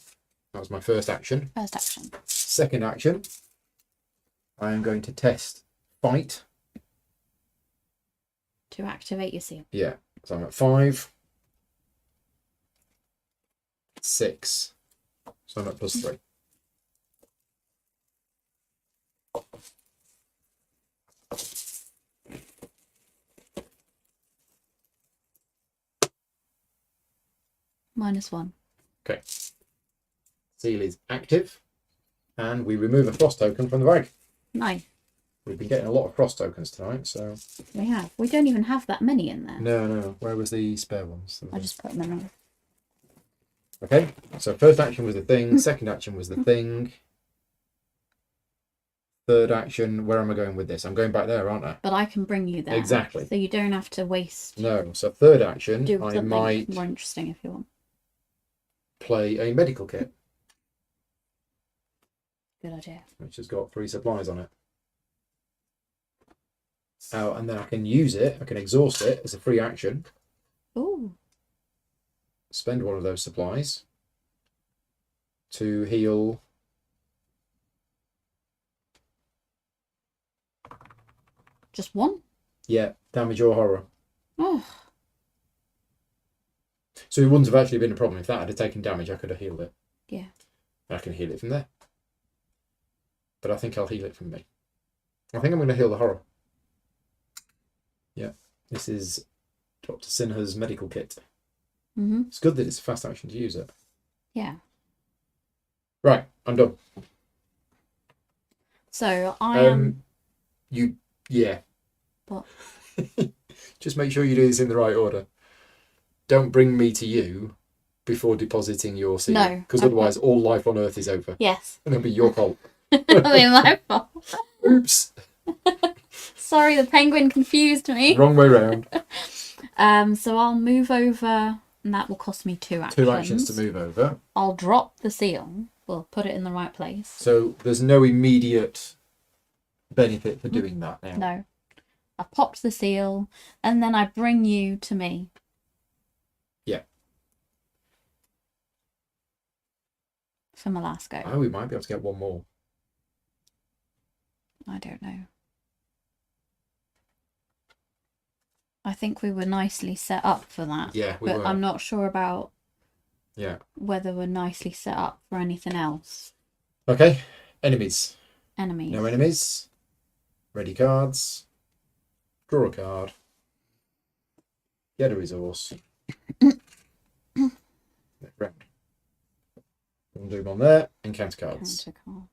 That was my first action. First action. Second action, I am going to test fight. To activate your seal. Yeah, so I'm at 5. 6. So I'm at +3. -1. Okay. Seal is active, and we remove a frost token from the bag. Nice. We've been getting a lot of frost tokens tonight, so. We have. We don't even have that many in there. No. Where was the spare ones? I just put them in there. Okay, so first action was the thing, second action was the thing. Third action, where am I going with this? I'm going back there, aren't I? But I can bring you there. Exactly. So you don't have to waste. No, so third action, Do I something might more interesting if you want. play a medical kit, Good idea. which has got 3 supplies on it. Oh, and then I can use it, I can exhaust it as a free action, Ooh. spend one of those supplies to heal. Just one? Yeah, damage or horror. Oh. So it wouldn't have actually been a problem if that had taken damage. I could have healed it. Yeah. I can heal it from there. But I think I'll heal it from me. I think I'm going to heal the horror. Yeah, this is Dr. Sinha's medical kit. Mm-hmm. It's good that it's a fast action to use it. Yeah. Right, I'm done. So I am. Yeah. What? Just make sure you do this in the right order. Don't bring me to you before depositing your seal. No, Because I've otherwise all life on Earth is over. Yes. And it'll be your fault. That'll be my fault. Oops. Sorry, the penguin confused me. Wrong way round. So I'll move over, and that will cost me 2 actions. 2 actions to move over. I'll drop the seal. We'll put it in the right place. So there's no immediate benefit for doing that now. No. I popped the seal, and then I bring you to me. Yeah. For my last go. Oh, we might be able to get one more. I don't know. I think we were nicely set up for that. Yeah, we but were. I'm not sure about Yeah. whether we're nicely set up for anything else. Okay. Enemies. Enemies. No enemies. Ready cards. Draw a card. Get a resource. Round. One doom on there. Encounter cards. Counter card.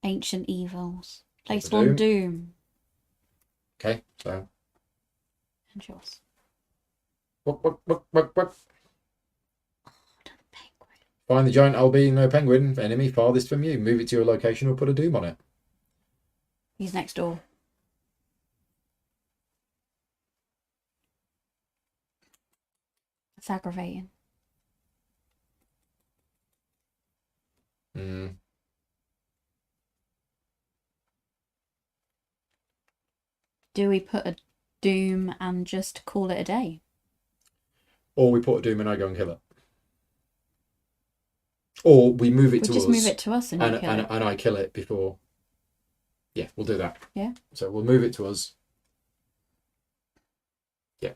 Ancient evils. Place Another one doom. Okay, so. And yours. What? Penguin. Find the giant albino penguin enemy farthest from you. Move it to your location or put a doom on it. He's next door. It's aggravating. Do we put a doom and just call it a day? Or we put a doom and I go and kill it. Or we move it to us. Just move it to us and you kill it. And I kill it before. Yeah, we'll do that. Yeah. So we'll move it to us. Yeah.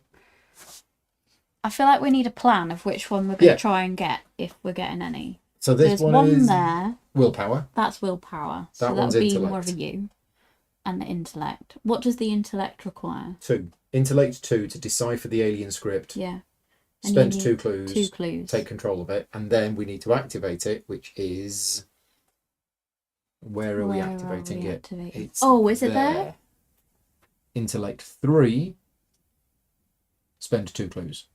I feel like we need a plan of which one we're going to try and get, if we're getting any. So this There's one is there. willpower. That's willpower. That So one's that'll be intellect. more of a you. And the intellect. What does the intellect require? 2. Intellect 2 to decipher the alien script. Yeah. And Spend you 2 need clues. 2 clues. Take control of it. And then we need to activate it, which is... Where are we activating it? It's Oh, is it there? Intellect 3 spend 2 clues.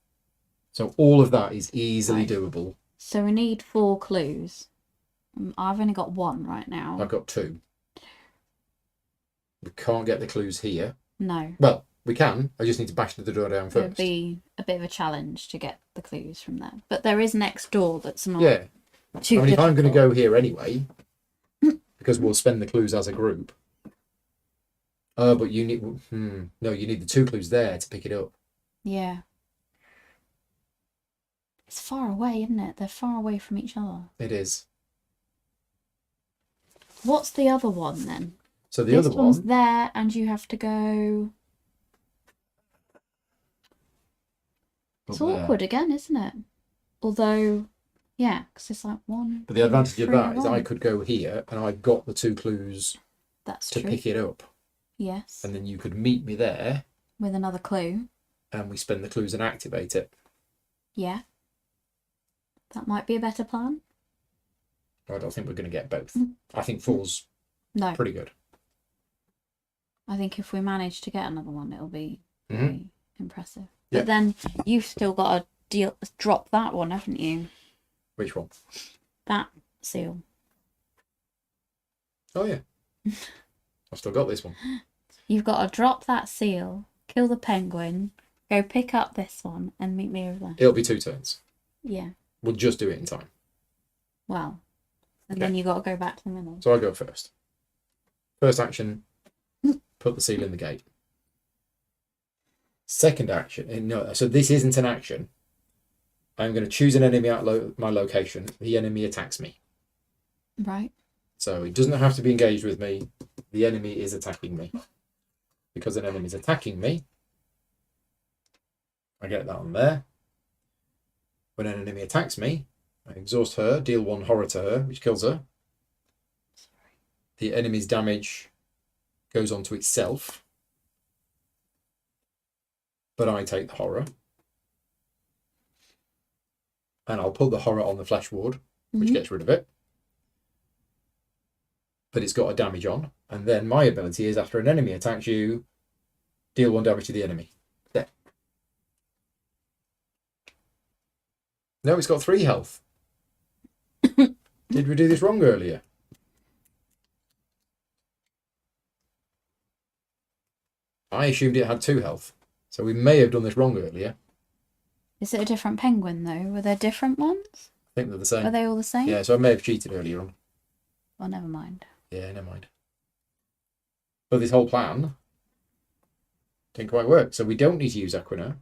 So all of that is easily Right. doable. So we need 4 clues. I've only got 1 right now. I've got 2. We can't get the clues here. No. Well, we can. I just need to bash the door down It would first. be a bit of a challenge to get the clues from there. But there is next door that's not Yeah. too I mean, if I'm going to difficult. go here anyway, because we'll spend the clues as a group. Oh, but you need... no, you need the 2 clues there to pick it up. Yeah. It's far away, isn't it? They're far away from each other. It is. What's the other one then? So the This other one's one... there, and you have to go. It's up there. awkward again, isn't it? Although, yeah, because it's like 1. But the advantage of 3 that is I along. could go here and I've got the 2 clues That's to true. pick it up. Yes. And then you could meet me there With another clue. and we spend the clues and activate it. Yeah. That might be a better plan. I don't think we're going to get both. I think 4's No. pretty good. I think if we manage to get another one, it'll be Mhm. very impressive. Yeah. But then you've still got to drop that one, haven't you? Which one? That seal. Oh, yeah. I've still got this one. You've got to drop that seal, kill the penguin, go pick up this one, and meet me over there. It'll be 2 turns. Yeah. We'll just do it in time. Well, and then you got to go back to the middle. So I go first. First action, put the seal in the gate. Second action, no, so this isn't an action. I'm going to choose an enemy at my location. The enemy attacks me. Right. So it doesn't have to be engaged with me. The enemy is attacking me. Because an enemy is attacking me, I get that on there. When an enemy attacks me, I exhaust her, deal 1 horror to her, which kills her. The enemy's damage goes on to itself. But I take the horror. And I'll put the horror on the flesh ward, which gets rid of it. But it's got a damage on. And then my ability is after an enemy attacks you, deal 1 damage to the enemy. There. No, it's got 3 health. Did we do this wrong earlier? I assumed it had 2 health. So we may have done this wrong earlier. Is it a different penguin, though? Were there different ones? I think they're the same. Are they all the same? Yeah, so I may have cheated earlier on. Well, never mind. Yeah, never mind. But this whole plan didn't quite work. So we don't need to use Equina.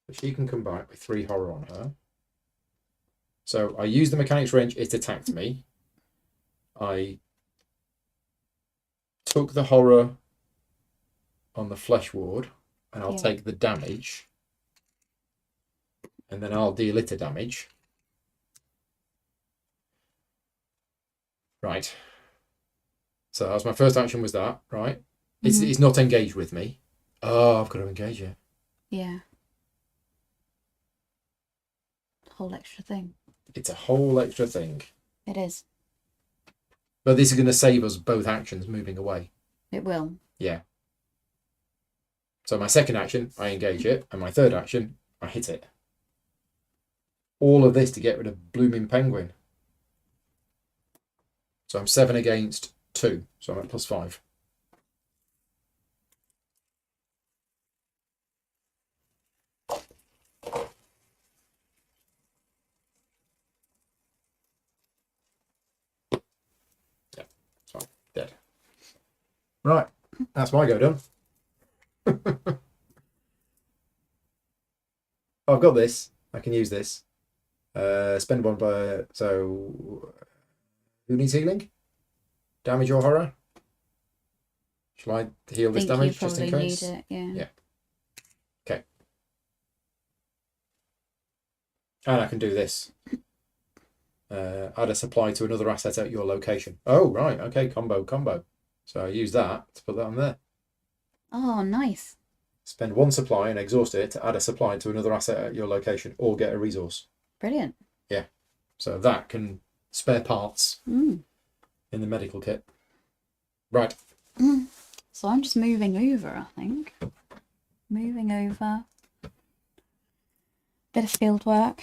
But she can come back with 3 horror on her. So I use the mechanics range, it attacked me. I took the horror on the flesh ward, and I'll take the damage. And then I'll deal it a damage. Right. So that was my first action, was that, right? It's not engaged with me. Oh, I've got to engage it. Yeah. Whole extra thing. It's a whole extra thing. It is. But this is going to save us both actions moving away. It will. Yeah. So my second action, I engage it. And my third action, I hit it. All of this to get rid of blooming penguin. So I'm 7 against 2. So I'm at +5. Yeah, it's fine. Dead. Right. That's my go done. I've got this. I can use this. Spend 1 by... So... Who needs healing? Damage or horror? Shall I heal this damage just in case? Need it, yeah. Yeah. Okay. And I can do this. Add a supply to another asset at your location. Oh, right. Okay, combo. So I use that to put that on there. Oh, nice. Spend 1 supply and exhaust it to add a supply to another asset at your location or get a resource. Brilliant. Yeah. So that can spare parts Mm. in the medical kit. Right. So I'm just moving over, I think. Moving over. Bit of field work.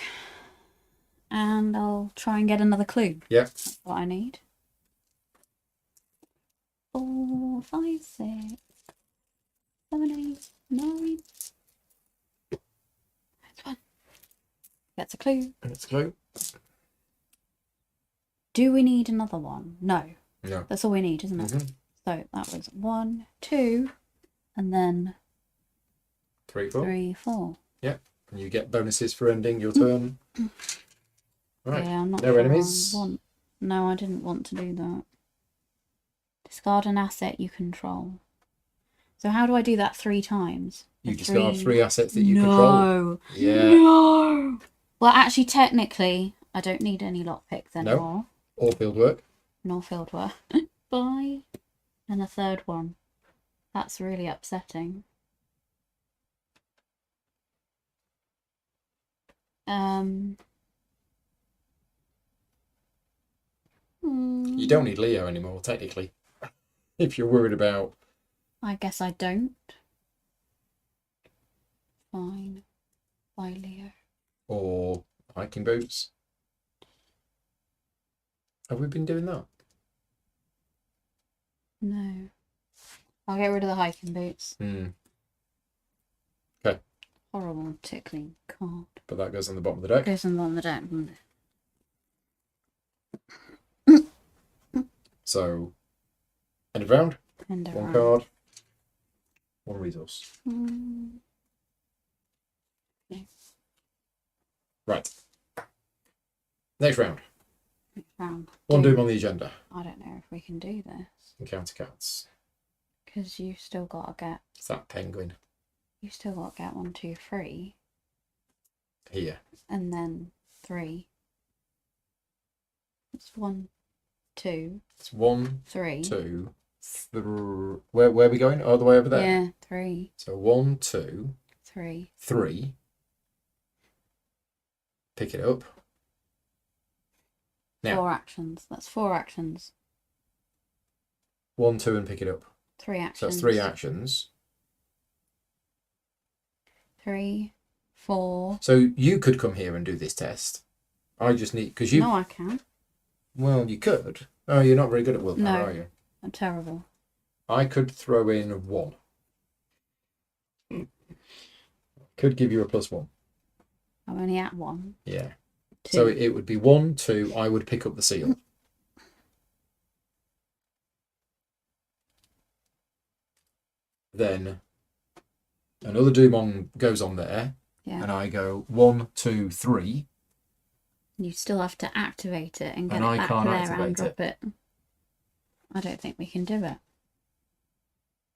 And I'll try and get another clue. Yeah. That's what I need. 4, 5, 6, 7, 8, 9. That's one. That's a clue. It's a clue. Do we need another one? No. No. That's all we need, isn't it? Mm-hmm. So that was 1, 2, and then 3, 4. 3, 4. Yeah. And you get bonuses for ending your turn. Right. Yeah, I'm not No sure enemies. No, I didn't want to do that. Discard an asset you control. So how do I do that 3 times? You discard 3 assets that you control. No. Yeah. No. Well, actually, technically, I don't need any lockpicks anymore. Or field work. Nor field work. Bye. And a third one. That's really upsetting. You don't need Leo anymore, technically. If you're worried about... I guess I don't. Fine. Bye, Leo. Or hiking boots. Have we been doing that? No. I'll get rid of the hiking boots. Okay. Horrible tickling card. But that goes on the bottom of the deck. Goes on the deck. So, end of round. End of 1 round. card. 1 resource. Okay. Right. Next round. Next round. 1 doom on the agenda. I don't know if we can do this. Encounter cards. Because you've still got to get... It's that penguin. You've still got to get 1, 2, 3. Here. And then 3. It's 1, 2. It's 1, 3. 2, 3. Where are we going? All the way over there? Yeah, 3. So 1, 2, 3. 3. Pick it up. Now. 4 actions. That's 4 actions. 1, 2, and pick it up. 3 actions. So that's 3 actions. 3, 4. So you could come here and do this test. I just need... Because you... No, I can't. Well, you could. Oh, you're not very good at willpower, No. are you? I'm terrible. I could throw in 1. Could give you a +1. I'm only at 1. Yeah. 2. So it would be 1, 2. I would pick up the seal. Then another doom goes on there. Yeah. And I go 1, 2, 3. You still have to activate it and get And it I back can't there activate and drop it. I don't think we can do it.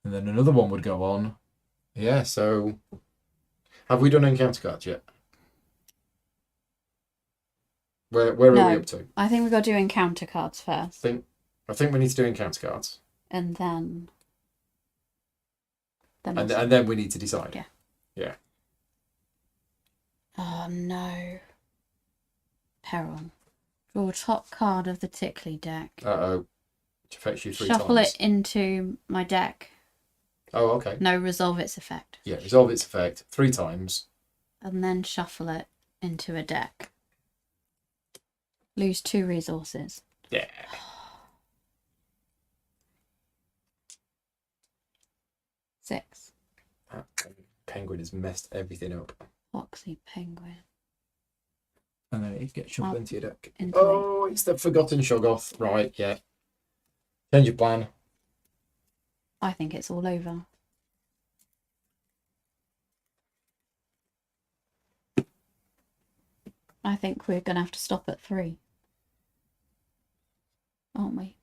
And then another one would go on. Yeah, so... Have we done encounter cards yet? Where are we up to? I think we've got to do encounter cards first. I think we need to do encounter cards. And then... And then we need to decide. Yeah. Yeah. Oh, no. Peril. Draw top card of the Tickly deck. Uh-oh. Which affects you 3 Shuffle times. it into my deck. Oh, okay. No, resolve its effect. Yeah, resolve its effect 3 times. And then shuffle it into a deck. Lose 2 resources. Yeah. Six. That penguin has messed everything up. Foxy penguin. And then it gets shoved into your deck. Into Oh, it's the forgotten Shoggoth. Right, yeah. Change your plan. I think it's all over. I think we're going to have to stop at 3. Aren't we?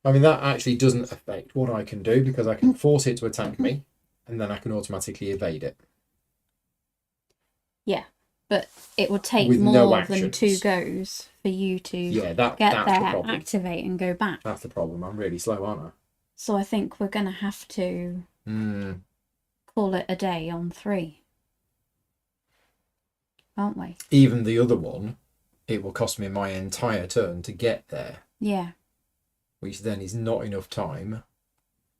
I mean, that actually doesn't affect what I can do because I can force it to attack me and then I can automatically evade it. Yeah, but it would take With more no than actions. 2 goes for you to Yeah, get that's the there, problem. activate and go back. That's the problem. I'm really slow, aren't So I think we're going to have to I? call it a day on 3. Aren't we? Even the other one it will cost me my entire turn to get there, Yeah. which then is not enough time.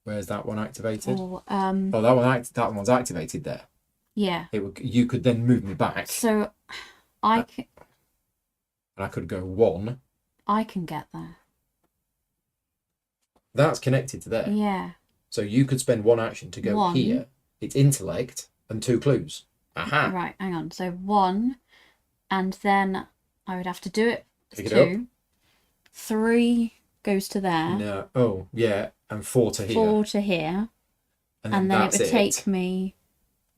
Where's that one activated? Or, Oh, that one's activated there. yeah. You could then move me back, So I can, and I could go 1. I can get there. That's connected to there. Yeah. So you could spend 1 action to go 1. here. It's intellect and 2 clues. Aha. Right, hang on. So 1, and then I would have to do it. Pick it 2. 3 goes to there. No. Oh, yeah. And 4 to here. 4 to here. And then it would take me,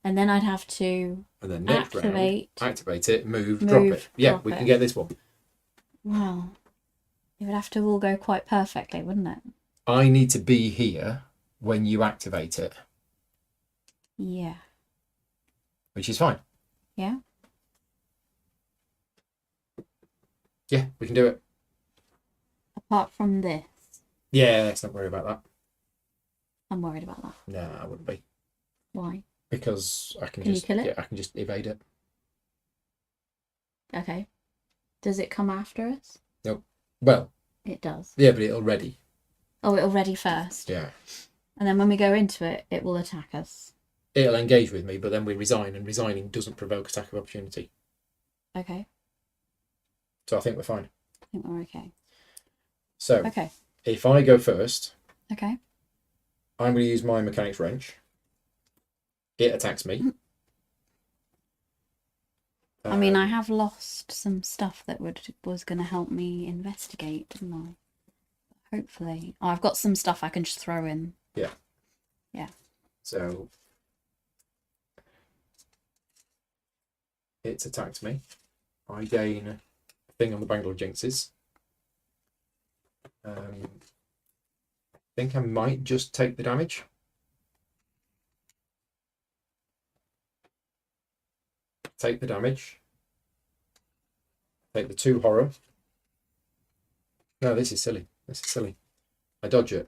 and then I'd have to And then next activate. round, activate it, drop it. Yeah, drop we it. can get this one. Well, it would have to all go quite perfectly, wouldn't it? I need to be here when you activate it, Yeah. which is fine. Yeah? Yeah, we can do it. Apart from this. Yeah, let's not worry about that. I'm worried about that. No, I wouldn't be. Why? Because I can Can you just kill it? Yeah, I can just evade it. Okay. Does it come after us? Nope. Well, It does. yeah, but it'll ready. Oh, it'll ready first. Yeah. And then when we go into it, it will attack us. It'll engage with me, but then we resign, and resigning doesn't provoke attack of opportunity. Okay. So I think we're fine. I think we're okay. So Okay. if I go first, Okay. I'm going to use my mechanic's wrench. It attacks me. I mean, I have lost some stuff that was going to help me investigate, didn't I? Hopefully. Oh, I've got some stuff I can just throw in. Yeah. Yeah. So it's attacked me. I gain a thing on the Bangle of Jinxes. I think I might just take the damage. Take the damage. Take the 2 horror. No, this is silly. This is silly. I dodge it.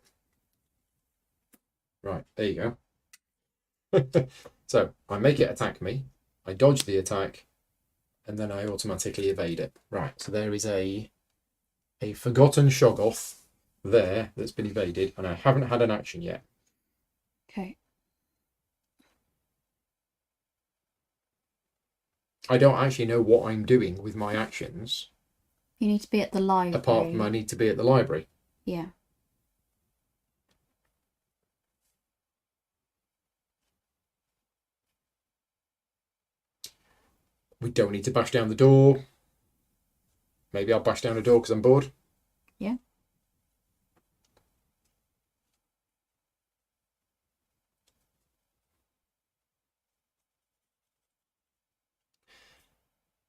Right, there you go. So I make it attack me. I dodge the attack, and then I automatically evade it. Right, so there is a forgotten Shoggoth there that's been evaded, and I haven't had an action yet. Okay. I don't actually know what I'm doing with my actions, You need to be at the library. apart from I need to be at the library. Yeah. We don't need to bash down the door. Maybe I'll bash down the door because I'm bored. Yeah.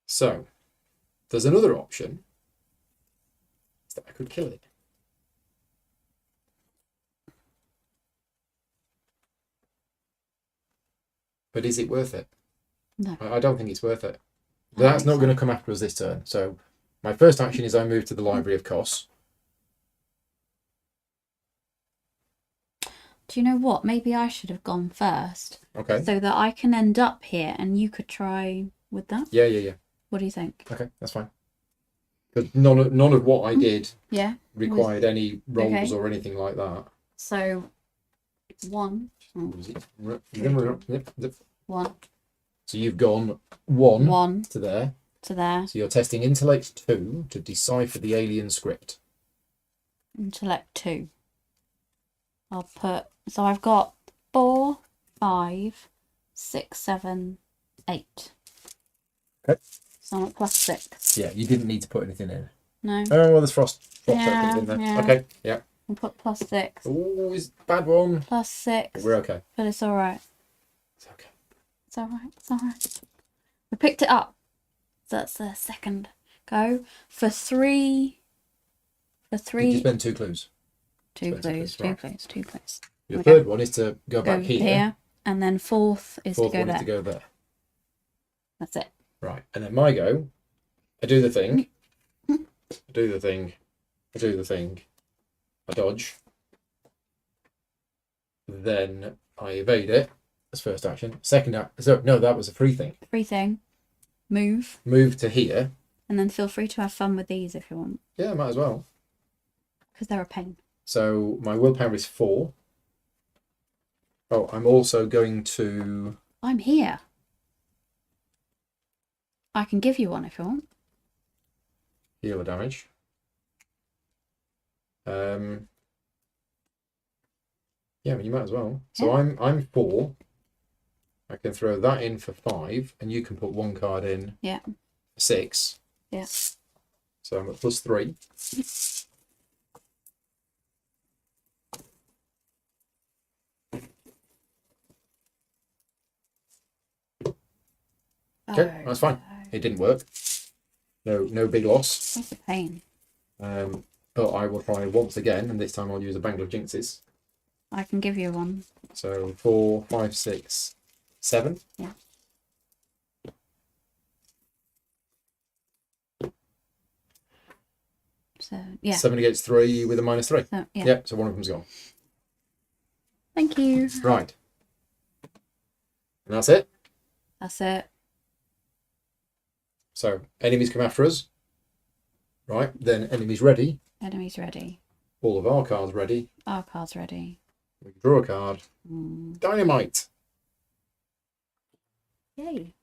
So, there's another option that I could kill it. But is it worth it? No. I don't think it's worth it. I don't That's think not so. going to come after us this turn. So, my first action is I move to the Library of Kos. Do you know what? Maybe I should have gone first. Okay. So that I can end up here and you could try with that. Yeah. What do you think? Okay, that's fine. Because none of what I did Yeah. required any rolls Okay. or anything like that. So 1. One. So you've gone 1 1 to there. to there. So you're testing intellect 2 to decipher the alien script. Intellect 2. I'll put. So I've got 4, 5, 6, 7, 8. Okay. So I'm at +6. Yeah, you didn't need to put anything in. No. Oh, well, there's frost Yeah, tokens in there. yeah. Okay, yeah. I'll put +6. Oh, it's a bad one. +6. We're okay. But it's alright. It's okay. It's alright. It's alright. We picked it up. So that's the second go. For 3. For Did you 3. spend 2 clues? 2 spend two clues. clues, 2 right. clues. 2 clues. Your Okay. third one is to go Go back here. here. And then fourth is Fourth to go one there. is to go there. That's it. Right, and then my go, I do the thing, I do the thing, I do the thing, I dodge, then I evade it as first action. Second act, so no, that was a free thing. Free thing. Move. Move to here, And then feel free to have fun with these if you want, Yeah, might as well. because they're a pain. So my willpower is 4. Oh, I'm also going to... I'm here. I can give you one if you want. heal the damage. Yeah, I mean, you might as well. So Yeah. I'm 4. I can throw that in for 5, and you can put 1 card in Yeah. for 6. Yeah. So I'm at +3. Okay, that's fine. It didn't work. No big loss. That's a pain. But I will try once again, and this time I'll use a bangle of jinxes. I can give you one. So 4, 5, 6, 7. Yeah. So yeah. 7 against 3 with a -3. So, yeah. Yep, so one of them's gone. Thank you. Right. And that's it. That's it. So enemies come after us. Right, then enemies ready. Enemies ready. All of our cards ready. Our card's ready. We can draw a card. Dynamite. Yay.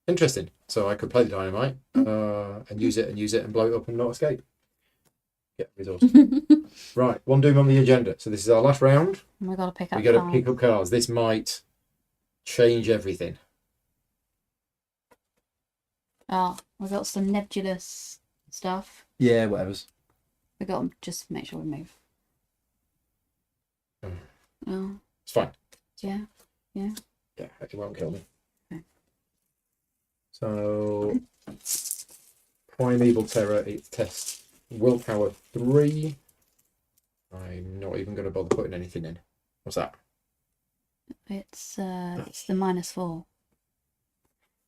Interesting. So I could play the dynamite and use it and blow it up and not escape. Get resource. Right, one doom on the agenda. So this is our last round. We've got to pick up We got to cards. pick up cards. This might change everything. Oh, we've got some nebulous stuff. Yeah, whatever's. We've got to just make sure we move. Oh, It's fine. yeah. Yeah, it won't kill me. Okay. So, Primeval Terror, it tests willpower 3. I'm not even going to bother putting anything in. What's that? It's the -4.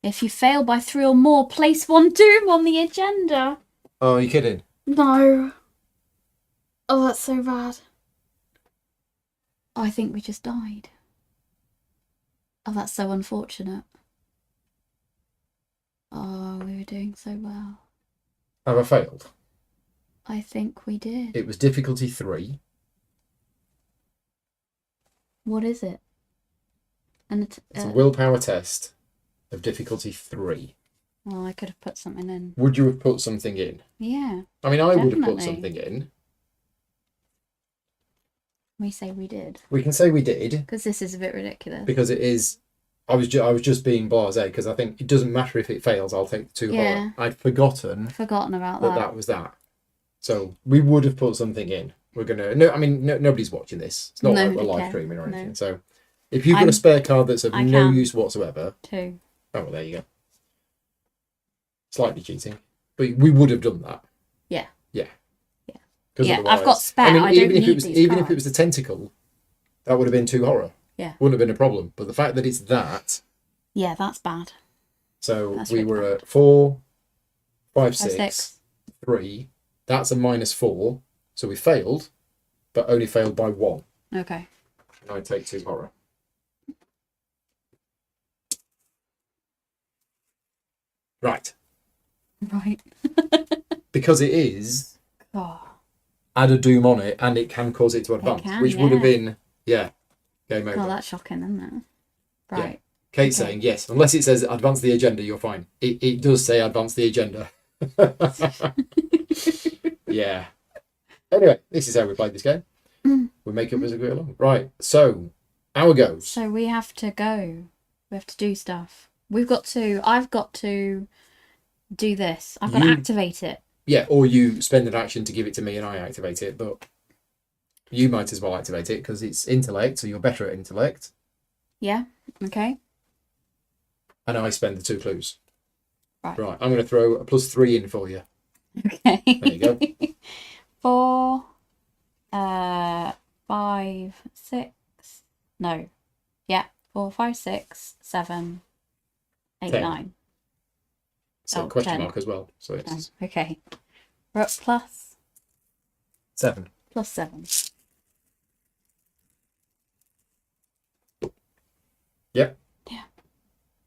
If you fail by 3 or more, place 1 doom on the agenda. Oh, are you kidding? No. Oh, that's so bad. Oh, I think we just died. Oh, that's so unfortunate. Oh, we were doing so well. Have I failed? I think we did. It was difficulty 3. What is it? And It's a willpower test of difficulty 3. well, I could have put something in. Would you have put something in? Yeah, I mean, I would have put Definitely. something in. we say we did. We can say we did Because this is a bit ridiculous. because it is. I was just being blasé because I think it doesn't matter if it fails. I'll take the 2 Yeah. horror. I'd forgotten Forgotten about that that. was that. So we would have put something in. We're gonna. No, I mean, nobody's watching this. It's not No, like we're live okay. streaming or No. anything. So if you've got I'm- a spare card that's of I no can. use whatsoever, 2. oh well, there you go. Slightly cheating, but we would have done that. Yeah. Yeah. Yeah. 'Cause Yeah, I've otherwise- got spare, I mean, I don't even if need it was these even if it cards. was the tentacle, that would have been 2 horror. Yeah. Wouldn't have been a problem. But the fact that it's that. Yeah, that's bad. So That's we really were bad. at 4, 5, 5, 6, 3. That's a -4. So we failed, but only failed by 1. Okay. And I take 2 horror. Right. Right. Because it is, Oh. add a doom on it, and it can cause it to advance, can, which would have yeah. been, game over. Oh, that's shocking, isn't it? Right. Kate's okay. saying yes, unless it says advance the agenda, you're fine. It does say advance the agenda. Yeah. Anyway, this is how we played this game. We make up as we go along. Right, so, hour goes. So we have to go. We have to do stuff. I've got to do this. I've got to You- activate it. Yeah, or you spend an action to give it to me and I activate it, but you might as well activate it because it's intellect, so you're better at intellect. Yeah? Okay. And I spend the 2 clues. Right. Right, I'm going to throw a +3 in for you. Okay. There you go. 4, 5, 6. No. Yeah. 4, 5, 6, 7, 8, 10. 9. So Oh, question 10. mark as well. So it's Okay. We're up plus 7. 7. Yep. Yeah.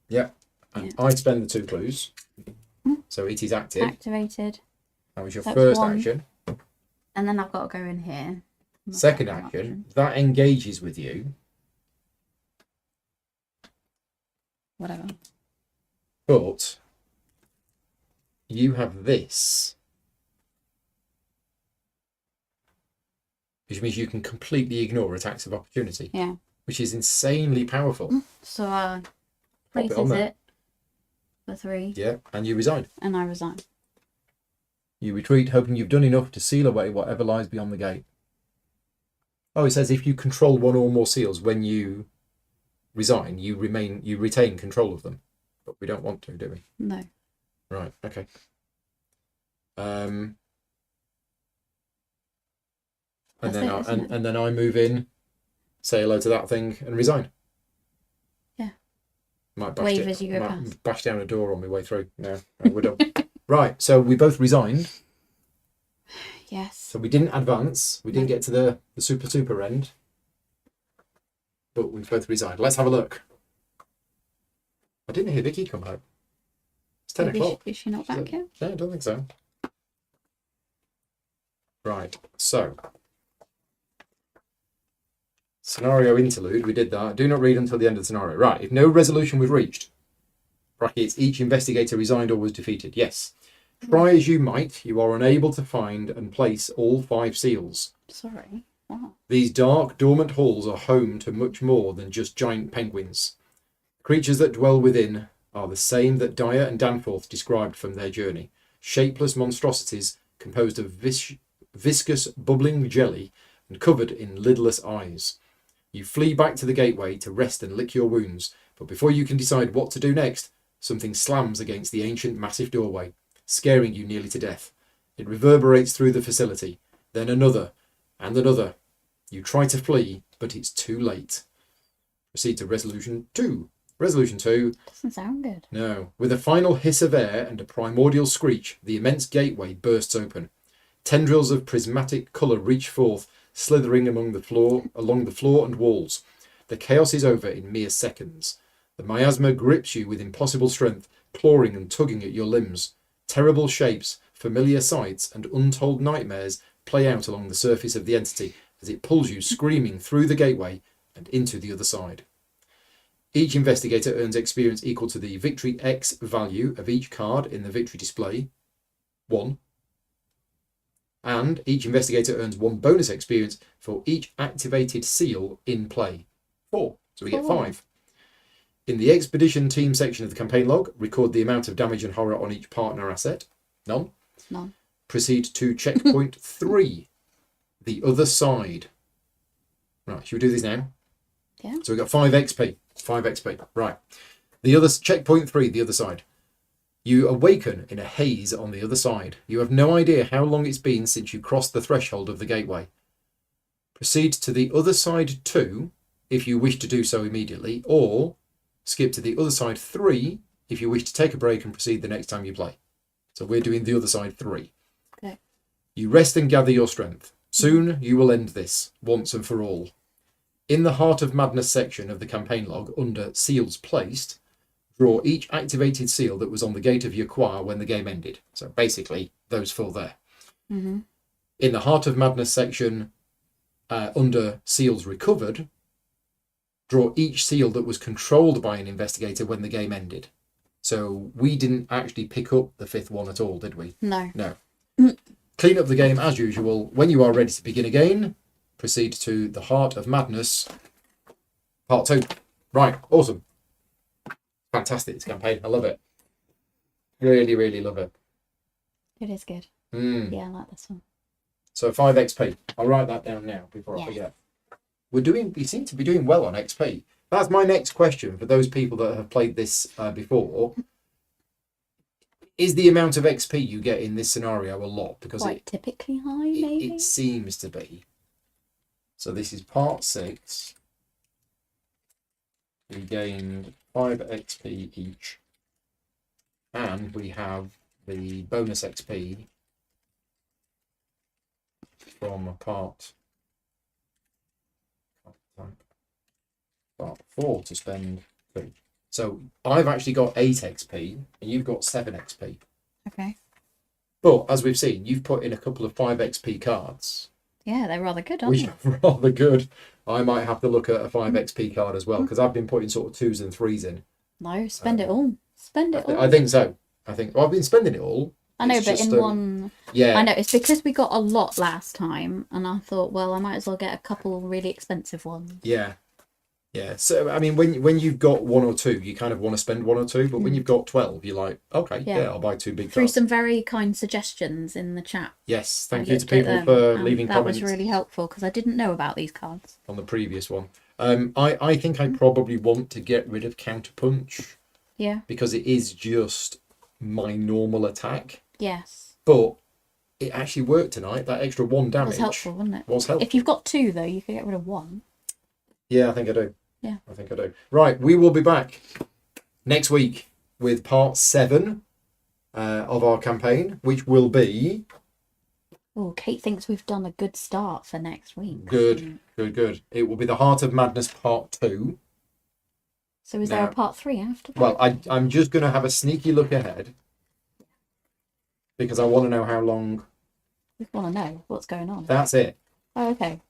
Yep. And I spend the 2 clues. So it is active. Activated. That was your That's first one. action. And then I've got to go in here. Second action, that engages with you. Whatever. But you have this, which means you can completely ignore attacks of opportunity. Yeah. Which is insanely powerful. So Pop it on freezes there. it for 3. Yeah, and you resign. And I resign. You retreat, hoping you've done enough to seal away whatever lies beyond the gate. Oh, it says if you control one or more seals when you resign, you retain control of them. But we don't want to, do we? No. Right, okay. And then I move in, say hello to that thing, and resign. Yeah. Might Wave as you go past. Bash down a door on my way through. No, we're done. Right, so we both resigned. Yes. So we didn't advance. We didn't get to the super end. But we both resigned. Let's have a look. I didn't hear Vicky come home. It's 10 o'clock. Is she not back yet? No, I don't think so. Right, so. Scenario interlude, we did that. Do not read until the end of the scenario. Right, if no resolution was reached, brackets, each investigator resigned or was defeated. Yes. Try as you might, you are unable to find and place all 5 seals. Sorry. Wow. These dark, dormant halls are home to much more than just giant penguins. The creatures that dwell within are the same that Dyer and Danforth described from their journey. Shapeless monstrosities composed of viscous, bubbling jelly and covered in lidless eyes. You flee back to the gateway to rest and lick your wounds, but before you can decide what to do next, something slams against the ancient, massive doorway, scaring you nearly to death. It reverberates through the facility, then another, and another. You try to flee, but it's too late. Proceed to Resolution 2. Resolution 2. Doesn't sound good. No. With a final hiss of air and a primordial screech, the immense gateway bursts open. Tendrils of prismatic colour reach forth, slithering along the floor and walls. The chaos is over in mere seconds. The miasma grips you with impossible strength, clawing and tugging at your limbs. Terrible shapes, familiar sights, and untold nightmares play out along the surface of the entity as it pulls you screaming through the gateway and into the other side. Each investigator earns experience equal to the Victory X value of each card in the victory display, 1. And each investigator earns 1 bonus experience for each activated seal in play, 4. So we get 5. In the expedition team section of the campaign log, record the amount of damage and horror on each partner asset. None. Proceed to checkpoint 3, the other side. Right, should we do this now? Yeah. So we've got 5 XP. 5 XP. Right. The other checkpoint 3, the other side. You awaken in a haze on the other side. You have no idea how long it's been since you crossed the threshold of the gateway. Proceed to the other side 2 if you wish to do so immediately, or skip to the other side 3 if you wish to take a break and proceed the next time you play. So we're doing the other side 3. Okay. You rest and gather your strength. Soon you will end this, once and for all. In the Heart of Madness section of the campaign log, under Seals Placed, draw each activated seal that was on the gate of your choir when the game ended. So basically, those 4 there. Mm-hmm. In the Heart of Madness section, under Seals Recovered, draw each seal that was controlled by an investigator when the game ended. So we didn't actually pick up the 5th one at all, did we? No. Clean up the game as usual. When you are ready to begin again, proceed to the Heart of Madness, Part 2. Right, awesome. Fantastic, this campaign. I love it. Really, really love it. It is good. Yeah, I like this one. So 5 XP. I'll write that down now before I forget. We seem to be doing well on XP. That's my next question for those people that have played this before. Is the amount of XP you get in this scenario a lot? Because typically high, maybe? It seems to be. So this is part 6. We gained 5 XP each. And we have the bonus XP from part 4 to spend 3. So I've actually got 8 XP and you've got 7 XP. Okay. But as we've seen, you've put in a couple of 5xp cards, Yeah, they're rather good, aren't which they? are rather good. I might have to look at a 5xp card as well, because I've been putting sort of 2s and 3s in. No, spend it all. Spend it all. I think so. Well, I've been spending it all. I know, It's but just, in one... Yeah. I know, it's because we got a lot last time, and I thought, well, I might as well get a couple really expensive ones. Yeah. Yeah. So, I mean, when you've got 1 or 2, you kind of want to spend 1 or 2, but when you've got 12, you're like, okay, yeah, I'll buy 2 big Through cards. some very kind suggestions in the chat. Yes, I thank you to looked at people them, for and leaving that comments was really helpful, because I didn't know about these cards. on the previous one. I think I probably want to get rid of Counterpunch Yeah. because it is just my normal attack. Yes. But it actually worked tonight. That extra 1 damage Was helpful, wasn't it? was helpful. If you've got 2, though, you could get rid of 1. Yeah, I think I do. Yeah. I think I do. Right, we will be back next week with part 7 of our campaign, which will be... Oh, Kate thinks we've done a good start for next week. Good. It will be the Heart of Madness part 2. So is there a part 3 after that? Well, I'm just going to have a sneaky look ahead because I want to know how long... We want to know what's going on. That's it. Oh, okay.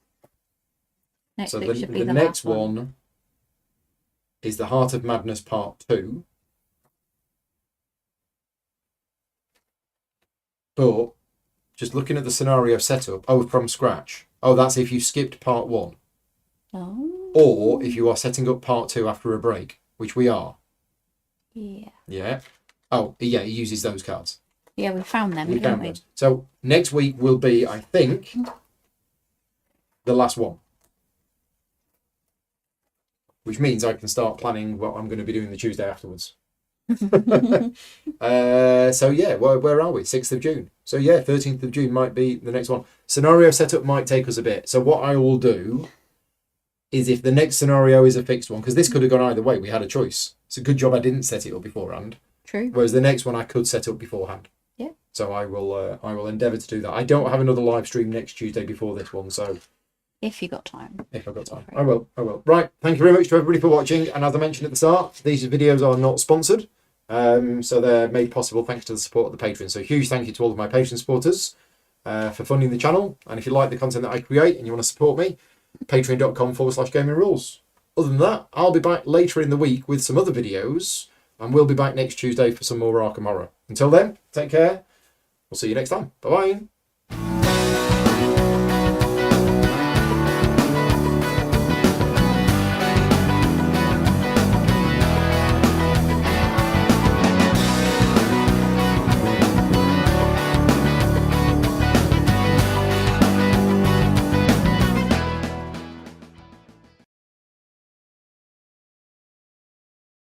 Next So week should be the the next last one. is the Heart of Madness part 2. But just looking at the scenario setup, from scratch. Oh, that's if you skipped part 1. Oh. Or if you are setting up part 2 after a break, which we are. Yeah. Yeah. Oh, yeah, he uses those cards. Yeah, we found them, We didn't found we? those. So next week will be, I think, the last one. Which means I can start planning what I'm going to be doing the Tuesday afterwards. So yeah, where are we? 6th of June. So yeah, 13th of June might be the next one. Scenario setup might take us a bit. So what I will do is, if the next scenario is a fixed one, because this could have gone either way, we had a choice. It's a good job I didn't set it up beforehand. True. Whereas the next one I could set up beforehand. Yeah. So I will endeavour to do that. I don't have another live stream next Tuesday before this one, so If you got time. if I've got time, I will. Right, thank you very much to everybody for watching. And as I mentioned at the start, these videos are not sponsored, so they're made possible thanks to the support of the patrons. So huge thank you to all of my Patreon supporters for funding the channel. And if you like the content that I create and you want to support me, patreon.com/gaming rules. Other than that, I'll be back later in the week with some other videos, and we'll be back next Tuesday for some more Arkham Horror. Until then, take care. We'll see you next time. Bye bye.